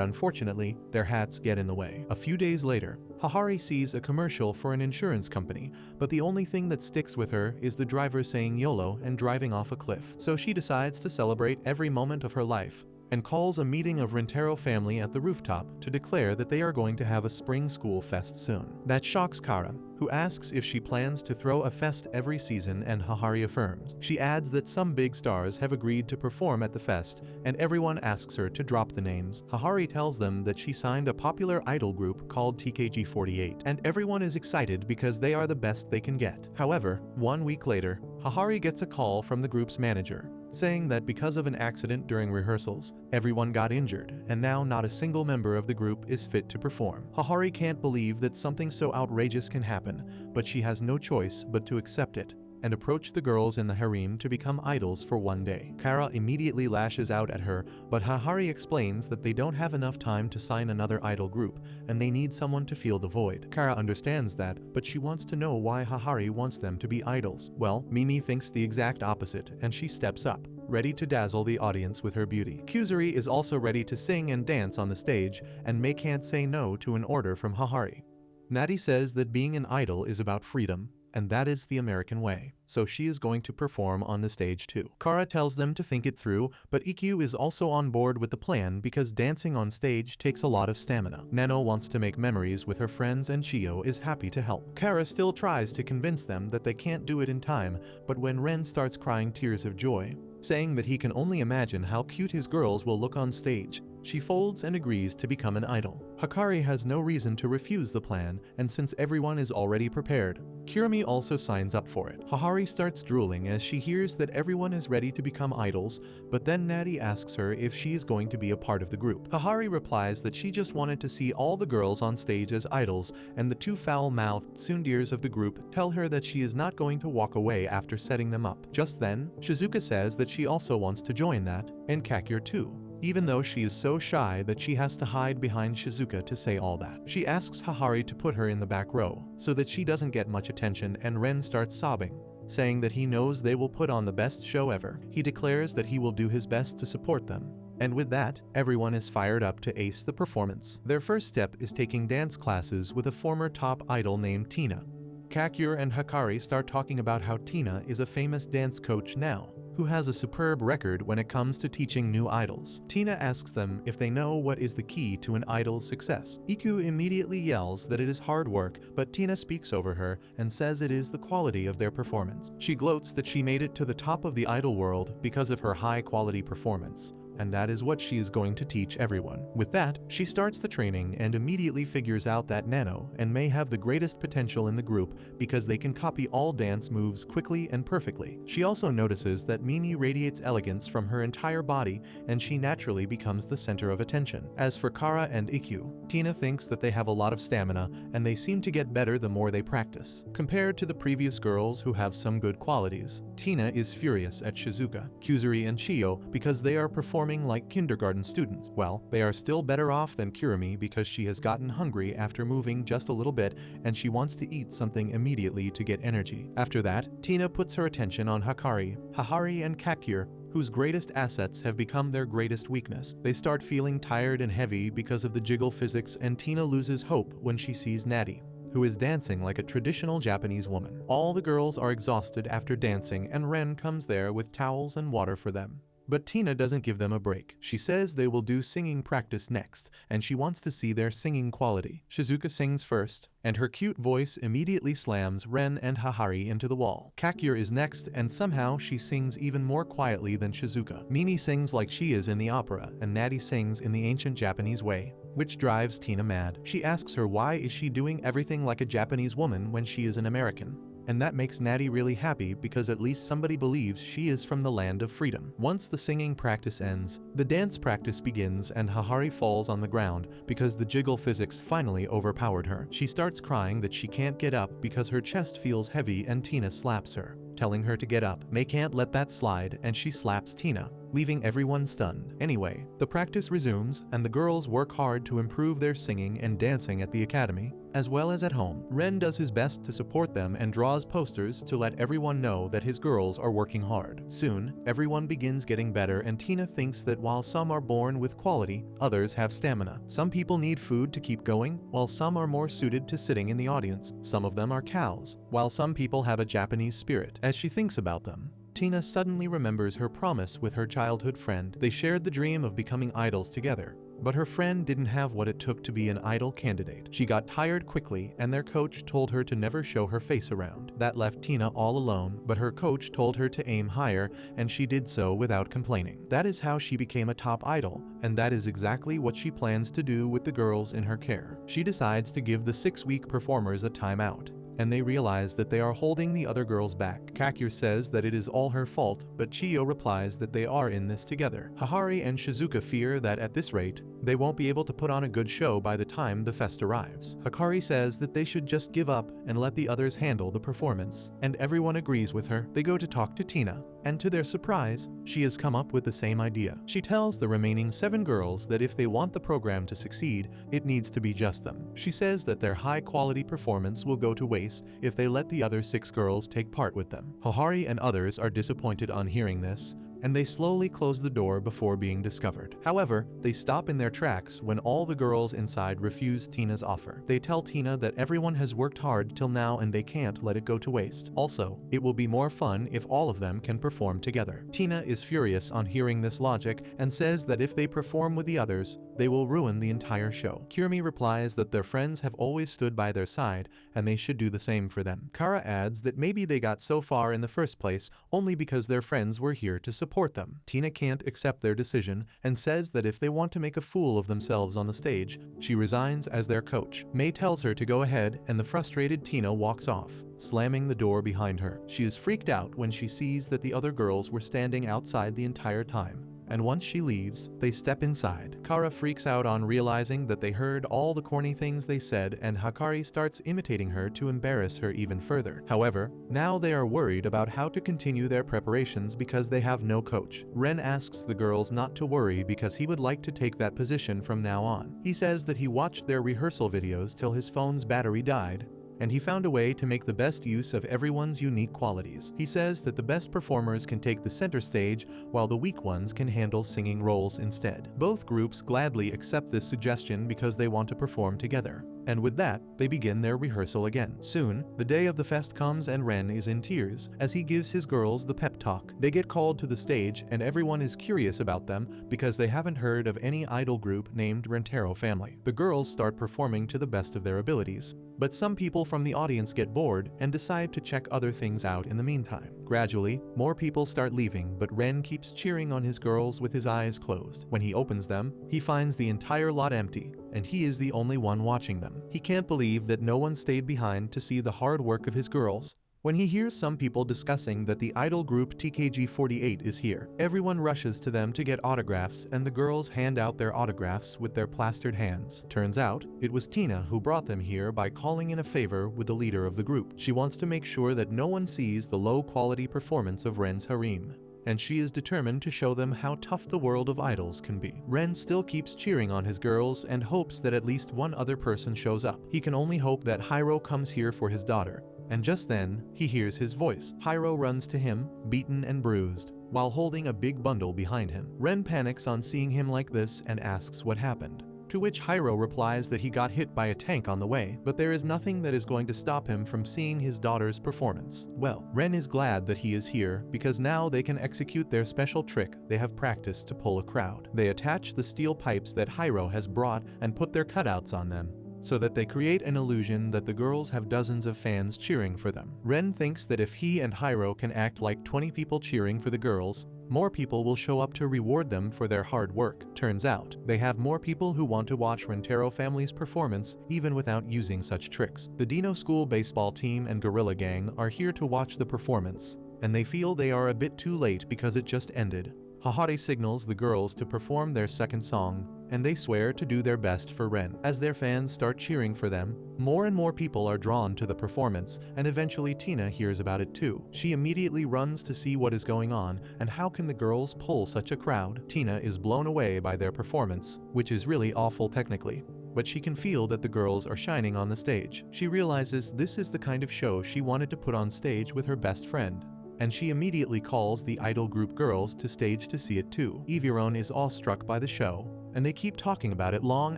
Speaker 1: unfortunately, their hats get in the way. A few days later, Hahari sees a commercial for an insurance company, but the only thing that sticks with her is the driver saying YOLO and driving off a cliff. So she decides to celebrate every moment of her life and calls a meeting of Rentaro family at the rooftop to declare that they are going to have a spring school fest soon. That shocks Kara, who asks if she plans to throw a fest every season, and Hahari affirms. She adds that some big stars have agreed to perform at the fest, and everyone asks her to drop the names. Hahari tells them that she signed a popular idol group called TKG48, and everyone is excited because they are the best they can get. However, 1 week later, Hahari gets a call from the group's manager, saying that because of an accident during rehearsals, everyone got injured, and now not a single member of the group is fit to perform. Hahari can't believe that something so outrageous can happen, but she has no choice but to accept it and approach the girls in the harem to become idols for one day. Kara immediately lashes out at her, but Hahari explains that they don't have enough time to sign another idol group, and they need someone to fill the void. Kara understands that, but she wants to know why Hahari wants them to be idols. Well, Mimi thinks the exact opposite, and she steps up, ready to dazzle the audience with her beauty. Kuzuri is also ready to sing and dance on the stage, and Mei can't say no to an order from Hahari. Natty says that being an idol is about freedom, and that is the American way, so she is going to perform on the stage too. Kara tells them to think it through, but Ikkyu is also on board with the plan because dancing on stage takes a lot of stamina. Nano wants to make memories with her friends, and Chio is happy to help. Kara still tries to convince them that they can't do it in time, but when Ren starts crying tears of joy, saying that he can only imagine how cute his girls will look on stage, she folds and agrees to become an idol. Hikari has no reason to refuse the plan, and since everyone is already prepared, Kirumi also signs up for it. Hahari starts drooling as she hears that everyone is ready to become idols, but then Natty asks her if she is going to be a part of the group. Hahari replies that she just wanted to see all the girls on stage as idols, and the two foul-mouthed tsunderes of the group tell her that she is not going to walk away after setting them up. Just then, Shizuka says that she also wants to join that, and Kakure too, even though she is so shy that she has to hide behind Shizuka to say all that. She asks Hahari to put her in the back row, so that she doesn't get much attention, and Ren starts sobbing, saying that he knows they will put on the best show ever. He declares that he will do his best to support them. And with that, everyone is fired up to ace the performance. Their first step is taking dance classes with a former top idol named Tina. Kakure and Hikari start talking about how Tina is a famous dance coach now, who has a superb record when it comes to teaching new idols. Tina asks them if they know what is the key to an idol's success. Ikkyu immediately yells that it is hard work, but Tina speaks over her and says it is the quality of their performance. She gloats that she made it to the top of the idol world because of her high-quality performance, and that is what she is going to teach everyone. With that, she starts the training and immediately figures out that Nano and Mei have the greatest potential in the group because they can copy all dance moves quickly and perfectly. She also notices that Mimi radiates elegance from her entire body, and she naturally becomes the center of attention. As for Kara and Ikkyu, Tina thinks that they have a lot of stamina, and they seem to get better the more they practice. Compared to the previous girls who have some good qualities, Tina is furious at Shizuka, Kuzuri, and Chio because they are performing like kindergarten students. Well, they are still better off than Kirumi because she has gotten hungry after moving just a little bit, and she wants to eat something immediately to get energy. After that, Tina puts her attention on Hikari, Hahari, and Kakure, whose greatest assets have become their greatest weakness. They start feeling tired and heavy because of the jiggle physics, and Tina loses hope when she sees Natty, who is dancing like a traditional Japanese woman. All the girls are exhausted after dancing, and Ren comes there with towels and water for them. But Tina doesn't give them a break. She says they will do singing practice next, and she wants to see their singing quality. Shizuka sings first, and her cute voice immediately slams Ren and Hahari into the wall. Kakure is next, and somehow she sings even more quietly than Shizuka. Mimi sings like she is in the opera, and Natty sings in the ancient Japanese way, which drives Tina mad. She asks her why is she doing everything like a Japanese woman when she is an American. And that makes Natty really happy because at least somebody believes she is from the land of freedom. Once the singing practice ends, the dance practice begins, and Hahari falls on the ground because the jiggle physics finally overpowered her. She starts crying that she can't get up because her chest feels heavy, and Tina slaps her, telling her to get up. Mei can't let that slide, and she slaps Tina, leaving everyone stunned. Anyway, the practice resumes, and the girls work hard to improve their singing and dancing at the academy, as well as at home. Ren does his best to support them and draws posters to let everyone know that his girls are working hard. Soon, everyone begins getting better, and Tina thinks that while some are born with quality, others have stamina. Some people need food to keep going, while some are more suited to sitting in the audience. Some of them are cows, while some people have a Japanese spirit. As she thinks about them, Tina suddenly remembers her promise with her childhood friend. They shared the dream of becoming idols together. But her friend didn't have what it took to be an idol candidate. She got tired quickly, and their coach told her to never show her face around. That left Tina all alone, but her coach told her to aim higher, and she did so without complaining. That is how she became a top idol, and that is exactly what she plans to do with the girls in her care. She decides to give the 6-week performers a timeout, and they realize that they are holding the other girls back. Kakure says that it is all her fault, but Chiyo replies that they are in this together. Hahari and Shizuka fear that at this rate, they won't be able to put on a good show by the time the fest arrives. Hikari says that they should just give up and let the others handle the performance, and everyone agrees with her. They go to talk to Tina, and to their surprise, she has come up with the same idea. She tells the remaining 7 girls that if they want the program to succeed, it needs to be just them. She says that their high-quality performance will go to waste if they let the other 6 girls take part with them. Hahari and others are disappointed on hearing this, and they slowly close the door before being discovered. However, they stop in their tracks when all the girls inside refuse Tina's offer. They tell Tina that everyone has worked hard till now and they can't let it go to waste. Also, it will be more fun if all of them can perform together. Tina is furious on hearing this logic and says that if they perform with the others, they will ruin the entire show. Kirumi replies that their friends have always stood by their side and they should do the same for them. Kara adds that maybe they got so far in the first place only because their friends were here to support them. Tina can't accept their decision and says that if they want to make a fool of themselves on the stage, she resigns as their coach. Mei tells her to go ahead and the frustrated Tina walks off, slamming the door behind her. She is freaked out when she sees that the other girls were standing outside the entire time. And once she leaves, they step inside. Kara freaks out on realizing that they heard all the corny things they said, and Hikari starts imitating her to embarrass her even further. However, now they are worried about how to continue their preparations because they have no coach. Ren asks the girls not to worry because he would like to take that position from now on. He says that he watched their rehearsal videos till his phone's battery died, and he found a way to make the best use of everyone's unique qualities. He says that the best performers can take the center stage while the weak ones can handle singing roles instead. Both groups gladly accept this suggestion because they want to perform together. And with that, they begin their rehearsal again. Soon, the day of the fest comes and Ren is in tears as he gives his girls the pep talk. They get called to the stage and everyone is curious about them because they haven't heard of any idol group named Rentaro Family. The girls start performing to the best of their abilities, but some people from the audience get bored and decide to check other things out in the meantime. Gradually, more people start leaving, but Ren keeps cheering on his girls with his eyes closed. When he opens them, he finds the entire lot empty, and he is the only one watching them. He can't believe that no one stayed behind to see the hard work of his girls. When he hears some people discussing that the idol group TKG48 is here, everyone rushes to them to get autographs and the girls hand out their autographs with their plastered hands. Turns out, it was Tina who brought them here by calling in a favor with the leader of the group. She wants to make sure that no one sees the low-quality performance of Ren's harem, and she is determined to show them how tough the world of idols can be. Ren still keeps cheering on his girls and hopes that at least one other person shows up. He can only hope that Hiro comes here for his daughter, and just then, he hears his voice. Hiro runs to him, beaten and bruised, while holding a big bundle behind him. Ren panics on seeing him like this and asks what happened, to which Hiro replies that he got hit by a tank on the way, but there is nothing that is going to stop him from seeing his daughter's performance. Well, Ren is glad that he is here because now they can execute their special trick they have practiced to pull a crowd. They attach the steel pipes that Hiro has brought and put their cutouts on them, so that they create an illusion that the girls have dozens of fans cheering for them. Ren thinks that if he and Hiro can act like 20 people cheering for the girls, more people will show up to reward them for their hard work. Turns out, they have more people who want to watch Rentaro Family's performance even without using such tricks. The Dino School baseball team and Gorilla Gang are here to watch the performance, and they feel they are a bit too late because it just ended. Hahari signals the girls to perform their second song, and they swear to do their best for Ren. As their fans start cheering for them, more and more people are drawn to the performance, and eventually Tina hears about it too. She immediately runs to see what is going on, and how can the girls pull such a crowd? Tina is blown away by their performance, which is really awful technically, but she can feel that the girls are shining on the stage. She realizes this is the kind of show she wanted to put on stage with her best friend, and she immediately calls the idol group girls to stage to see it too. Eviron is awestruck by the show, and they keep talking about it long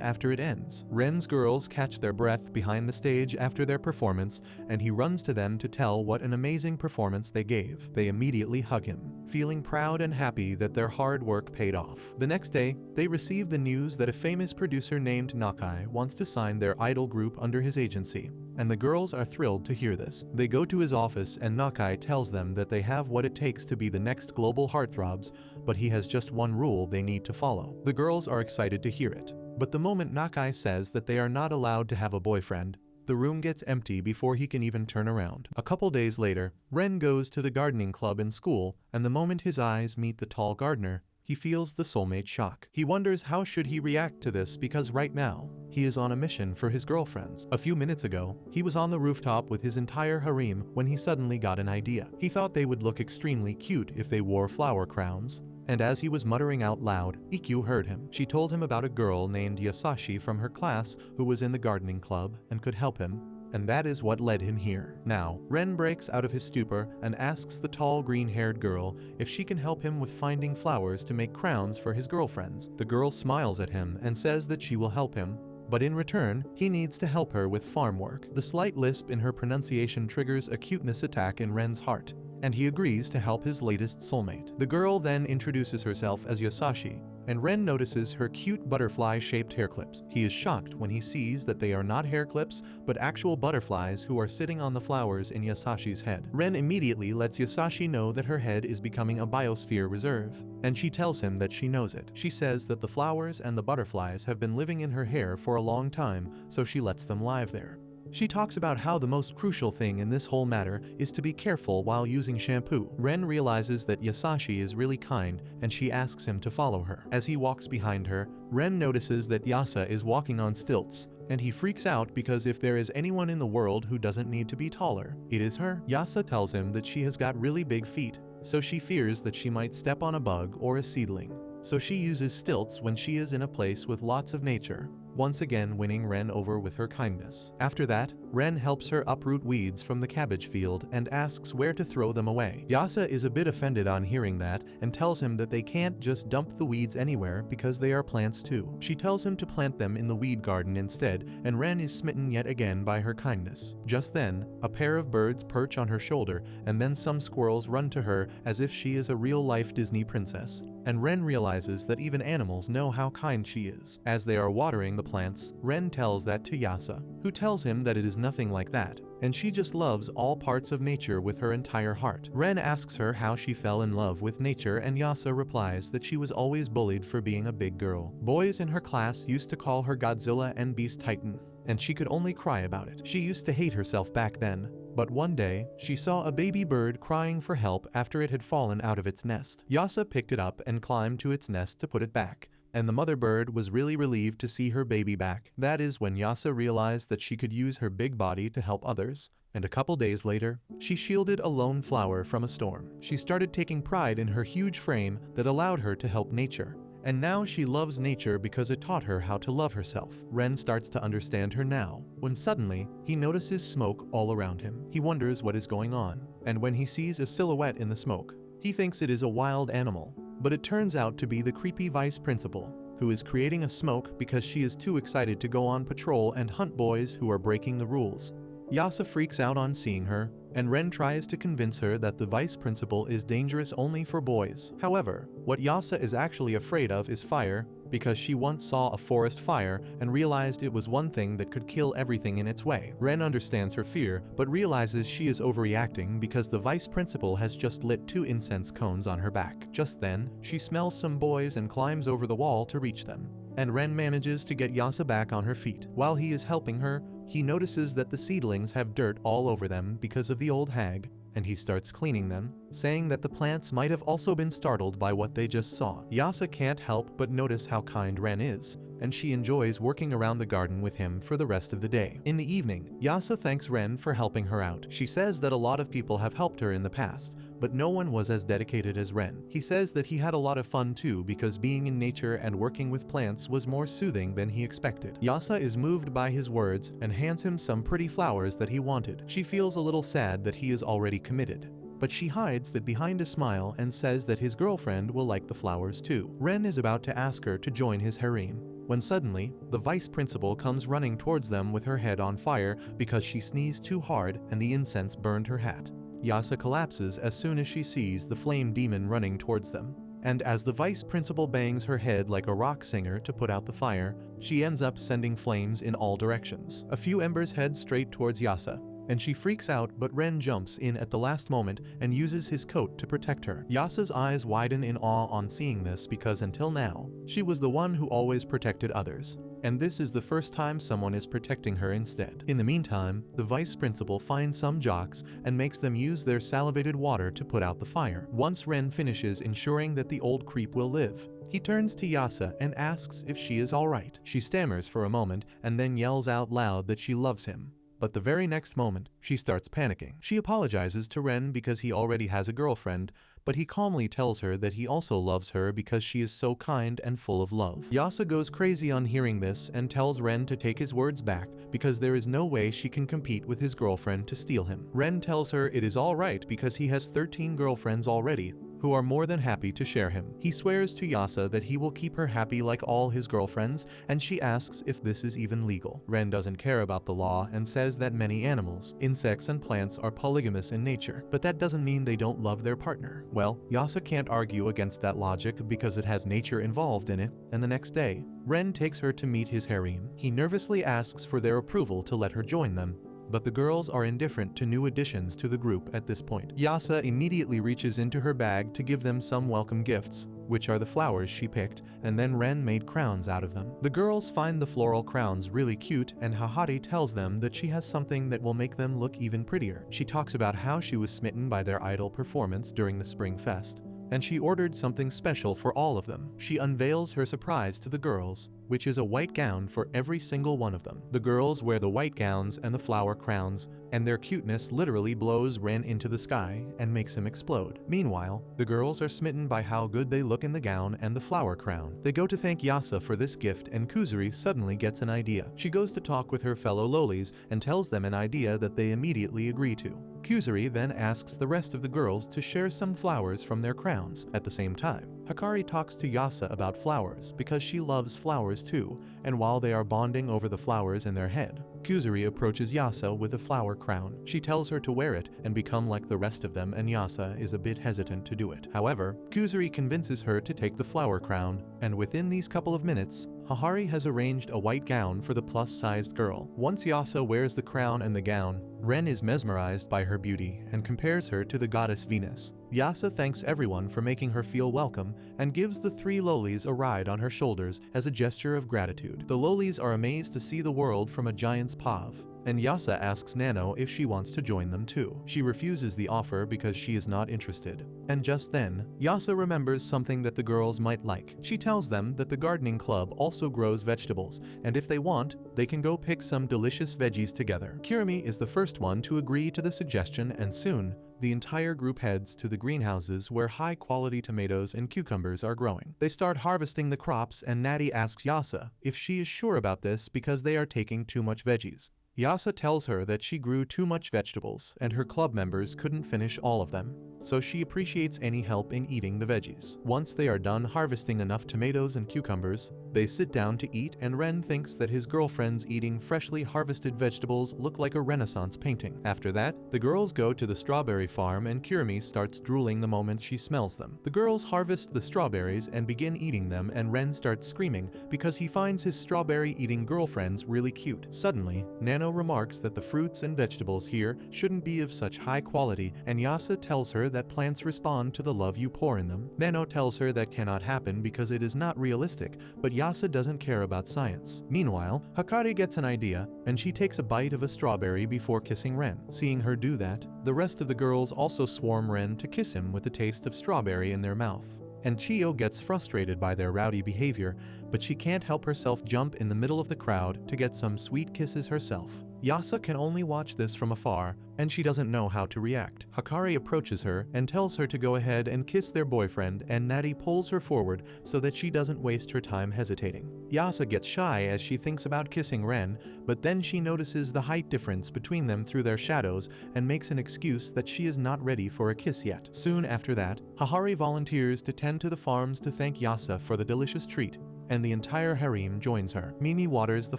Speaker 1: after it ends. Ren's girls catch their breath behind the stage after their performance, and he runs to them to tell what an amazing performance they gave. They immediately hug him, feeling proud and happy that their hard work paid off. The next day, they receive the news that a famous producer named Nakai wants to sign their idol group under his agency, and the girls are thrilled to hear this. They go to his office and Nakai tells them that they have what it takes to be the next global heartthrobs, but he has just one rule they need to follow. The girls are excited to hear it, but the moment Nakai says that they are not allowed to have a boyfriend, the room gets empty before he can even turn around. A couple days later, Ren goes to the gardening club in school, and the moment his eyes meet the tall gardener, he feels the soulmate shock. He wonders how should he react to this because right now, he is on a mission for his girlfriends. A few minutes ago, he was on the rooftop with his entire harem when he suddenly got an idea. He thought they would look extremely cute if they wore flower crowns, and as he was muttering out loud, Ikkyu heard him. She told him about a girl named Yasashi from her class who was in the gardening club and could help him, and that is what led him here. Now, Ren breaks out of his stupor and asks the tall green-haired girl if she can help him with finding flowers to make crowns for his girlfriends. The girl smiles at him and says that she will help him, but in return, he needs to help her with farm work. The slight lisp in her pronunciation triggers a cuteness attack in Ren's heart, and he agrees to help his latest soulmate. The girl then introduces herself as Yasashi, and Ren notices her cute butterfly-shaped hair clips. He is shocked when he sees that they are not hair clips, but actual butterflies who are sitting on the flowers in Yasashi's head. Ren immediately lets Yasashi know that her head is becoming a biosphere reserve, and she tells him that she knows it. She says that the flowers and the butterflies have been living in her hair for a long time, so she lets them live there. She talks about how the most crucial thing in this whole matter is to be careful while using shampoo. Ren realizes that Yasashi is really kind and she asks him to follow her. As he walks behind her, Ren notices that Yasa is walking on stilts, and he freaks out because if there is anyone in the world who doesn't need to be taller, it is her. Yasa tells him that she has got really big feet, so she fears that she might step on a bug or a seedling. So she uses stilts when she is in a place with lots of nature, once again winning Ren over with her kindness. After that, Ren helps her uproot weeds from the cabbage field and asks where to throw them away. Yasa is a bit offended on hearing that and tells him that they can't just dump the weeds anywhere because they are plants too. She tells him to plant them in the weed garden instead, and Ren is smitten yet again by her kindness. Just then, a pair of birds perch on her shoulder, and then some squirrels run to her as if she is a real-life Disney princess. And Ren realizes that even animals know how kind she is. As they are watering the plants, Ren tells that to Yasa, who tells him that it is nothing like that, and she just loves all parts of nature with her entire heart. Ren asks her how she fell in love with nature, and Yasa replies that she was always bullied for being a big girl. Boys in her class used to call her Godzilla and Beast Titan, and she could only cry about it. She used to hate herself back then. But one day, she saw a baby bird crying for help after it had fallen out of its nest. Yasa picked it up and climbed to its nest to put it back, and the mother bird was really relieved to see her baby back. That is when Yasa realized that she could use her big body to help others, and a couple days later, she shielded a lone flower from a storm. She started taking pride in her huge frame that allowed her to help nature. And now she loves nature because it taught her how to love herself. Ren starts to understand her now, when suddenly, he notices smoke all around him. He wonders what is going on, and when he sees a silhouette in the smoke, he thinks it is a wild animal, but it turns out to be the creepy vice principal, who is creating a smoke because she is too excited to go on patrol and hunt boys who are breaking the rules. Yasa freaks out on seeing her, and Ren tries to convince her that the vice principal is dangerous only for boys. However, what Yasa is actually afraid of is fire, because she once saw a forest fire and realized it was one thing that could kill everything in its way. Ren understands her fear, but realizes she is overreacting because the vice principal has just lit 2 incense cones on her back. Just then, she smells some boys and climbs over the wall to reach them, and Ren manages to get Yasa back on her feet. While he is helping her, he notices that the seedlings have dirt all over them because of the old hag, and he starts cleaning them, saying that the plants might have also been startled by what they just saw. Yasa can't help but notice how kind Ren is, and she enjoys working around the garden with him for the rest of the day. In the evening, Yasa thanks Ren for helping her out. She says that a lot of people have helped her in the past, but no one was as dedicated as Ren. He says that he had a lot of fun too because being in nature and working with plants was more soothing than he expected. Yasa is moved by his words and hands him some pretty flowers that he wanted. She feels a little sad that he is already committed, but she hides that behind a smile and says that his girlfriend will like the flowers too. Ren is about to ask her to join his harem, when suddenly, the vice principal comes running towards them with her head on fire because she sneezed too hard and the incense burned her hat. Yasa collapses as soon as she sees the flame demon running towards them. And as the vice principal bangs her head like a rock singer to put out the fire, she ends up sending flames in all directions. A few embers head straight towards Yasa, and she freaks out, but Ren jumps in at the last moment and uses his coat to protect her. Yasa's eyes widen in awe on seeing this because until now, she was the one who always protected others, and this is the first time someone is protecting her instead. In the meantime, the vice principal finds some jocks and makes them use their salivated water to put out the fire. Once Ren finishes ensuring that the old creep will live, he turns to Yasa and asks if she is alright. She stammers for a moment and then yells out loud that she loves him. But the very next moment, she starts panicking. She apologizes to Ren because he already has a girlfriend, but he calmly tells her that he also loves her because she is so kind and full of love. Yasa goes crazy on hearing this and tells Ren to take his words back because there is no way she can compete with his girlfriend to steal him. Ren tells her it is alright because he has 13 girlfriends already, who are more than happy to share him. He swears to Yasa that he will keep her happy like all his girlfriends, and she asks if this is even legal. Ren doesn't care about the law and says that many animals, insects and plants are polygamous in nature, but that doesn't mean they don't love their partner. Well, Yasa can't argue against that logic because it has nature involved in it, and the next day, Ren takes her to meet his harem. He nervously asks for their approval to let her join them, but the girls are indifferent to new additions to the group at this point. Yasa immediately reaches into her bag to give them some welcome gifts, which are the flowers she picked, and then Ren made crowns out of them. The girls find the floral crowns really cute, and Hahari tells them that she has something that will make them look even prettier. She talks about how she was smitten by their idol performance during the Spring Fest, and she ordered something special for all of them. She unveils her surprise to the girls, which is a white gown for every single one of them. The girls wear the white gowns and the flower crowns, and their cuteness literally blows Ren into the sky and makes him explode. Meanwhile, the girls are smitten by how good they look in the gown and the flower crown. They go to thank Yasa for this gift, and Kuzuri suddenly gets an idea. She goes to talk with her fellow lolis and tells them an idea that they immediately agree to. Kuzuri then asks the rest of the girls to share some flowers from their crowns. At the same time, Hikari talks to Yasa about flowers because she loves flowers too, and while they are bonding over the flowers in their head, Kuzuri approaches Yasa with a flower crown. She tells her to wear it and become like the rest of them, and Yasa is a bit hesitant to do it. However, Kuzuri convinces her to take the flower crown, and within these couple of minutes, Hahari has arranged a white gown for the plus-sized girl. Once Yasa wears the crown and the gown, Ren is mesmerized by her beauty and compares her to the goddess Venus. Yasa thanks everyone for making her feel welcome and gives the 3 lolis a ride on her shoulders as a gesture of gratitude. The lolis are amazed to see the world from a giant's paw, and Yasa asks Nano if she wants to join them too. She refuses the offer because she is not interested. And just then, Yasa remembers something that the girls might like. She tells them that the gardening club also grows vegetables, and if they want, they can go pick some delicious veggies together. Kirimi is the first one to agree to the suggestion, and soon, the entire group heads to the greenhouses where high-quality tomatoes and cucumbers are growing. They start harvesting the crops, and Natty asks Yasa if she is sure about this because they are taking too much veggies. Yasa tells her that she grew too much vegetables and her club members couldn't finish all of them, so she appreciates any help in eating the veggies. Once they are done harvesting enough tomatoes and cucumbers, they sit down to eat, and Ren thinks that his girlfriends eating freshly harvested vegetables look like a Renaissance painting. After that, the girls go to the strawberry farm, and Kirimi starts drooling the moment she smells them. The girls harvest the strawberries and begin eating them, and Ren starts screaming because he finds his strawberry-eating girlfriends really cute. Suddenly, Nano remarks that the fruits and vegetables here shouldn't be of such high quality, and Yasa tells her that plants respond to the love you pour in them. Nano tells her that cannot happen because it is not realistic, but Yasa doesn't care about science. Meanwhile, Hikari gets an idea, and she takes a bite of a strawberry before kissing Ren. Seeing her do that, the rest of the girls also swarm Ren to kiss him with the taste of strawberry in their mouth. And Chio gets frustrated by their rowdy behavior, but she can't help herself jump in the middle of the crowd to get some sweet kisses herself. Yasa can only watch this from afar, and she doesn't know how to react. Hikari approaches her and tells her to go ahead and kiss their boyfriend, and Natty pulls her forward so that she doesn't waste her time hesitating. Yasa gets shy as she thinks about kissing Ren, but then she notices the height difference between them through their shadows and makes an excuse that she is not ready for a kiss yet. Soon after that, Hikari volunteers to tend to the farms to thank Yasa for the delicious treat, and the entire harem joins her. Mimi waters the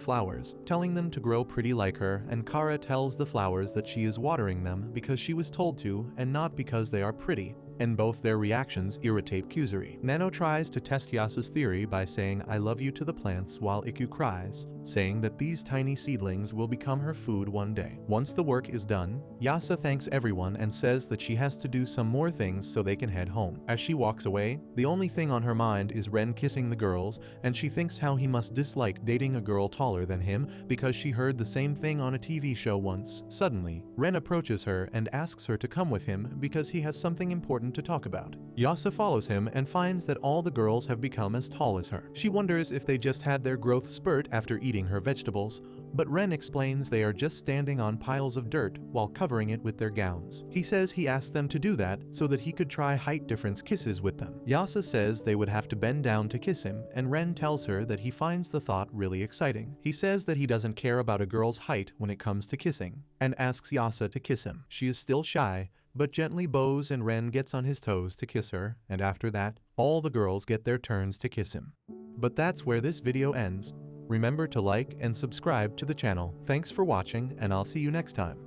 Speaker 1: flowers, telling them to grow pretty like her, and Kara tells the flowers that she is watering them because she was told to and not because they are pretty, and both their reactions irritate Kuzuri. Nano tries to test Yasa's theory by saying "I love you" to the plants while Iku cries, saying that these tiny seedlings will become her food one day. Once the work is done, Yasa thanks everyone and says that she has to do some more things so they can head home. As she walks away, the only thing on her mind is Ren kissing the girls, and she thinks how he must dislike dating a girl taller than him because she heard the same thing on a TV show once. Suddenly, Ren approaches her and asks her to come with him because he has something important to talk about. Yasa follows him and finds that all the girls have become as tall as her. She wonders if they just had their growth spurt after eating her vegetables, but Ren explains they are just standing on piles of dirt while covering it with their gowns. He says he asked them to do that so that he could try height difference kisses with them. Yasa says they would have to bend down to kiss him, and Ren tells her that he finds the thought really exciting. He says that he doesn't care about a girl's height when it comes to kissing, and asks Yasa to kiss him. She is still shy, but gently bows and Ren gets on his toes to kiss her, and after that, all the girls get their turns to kiss him. But that's where this video ends. Remember to like and subscribe to the channel. Thanks for watching, and I'll see you next time.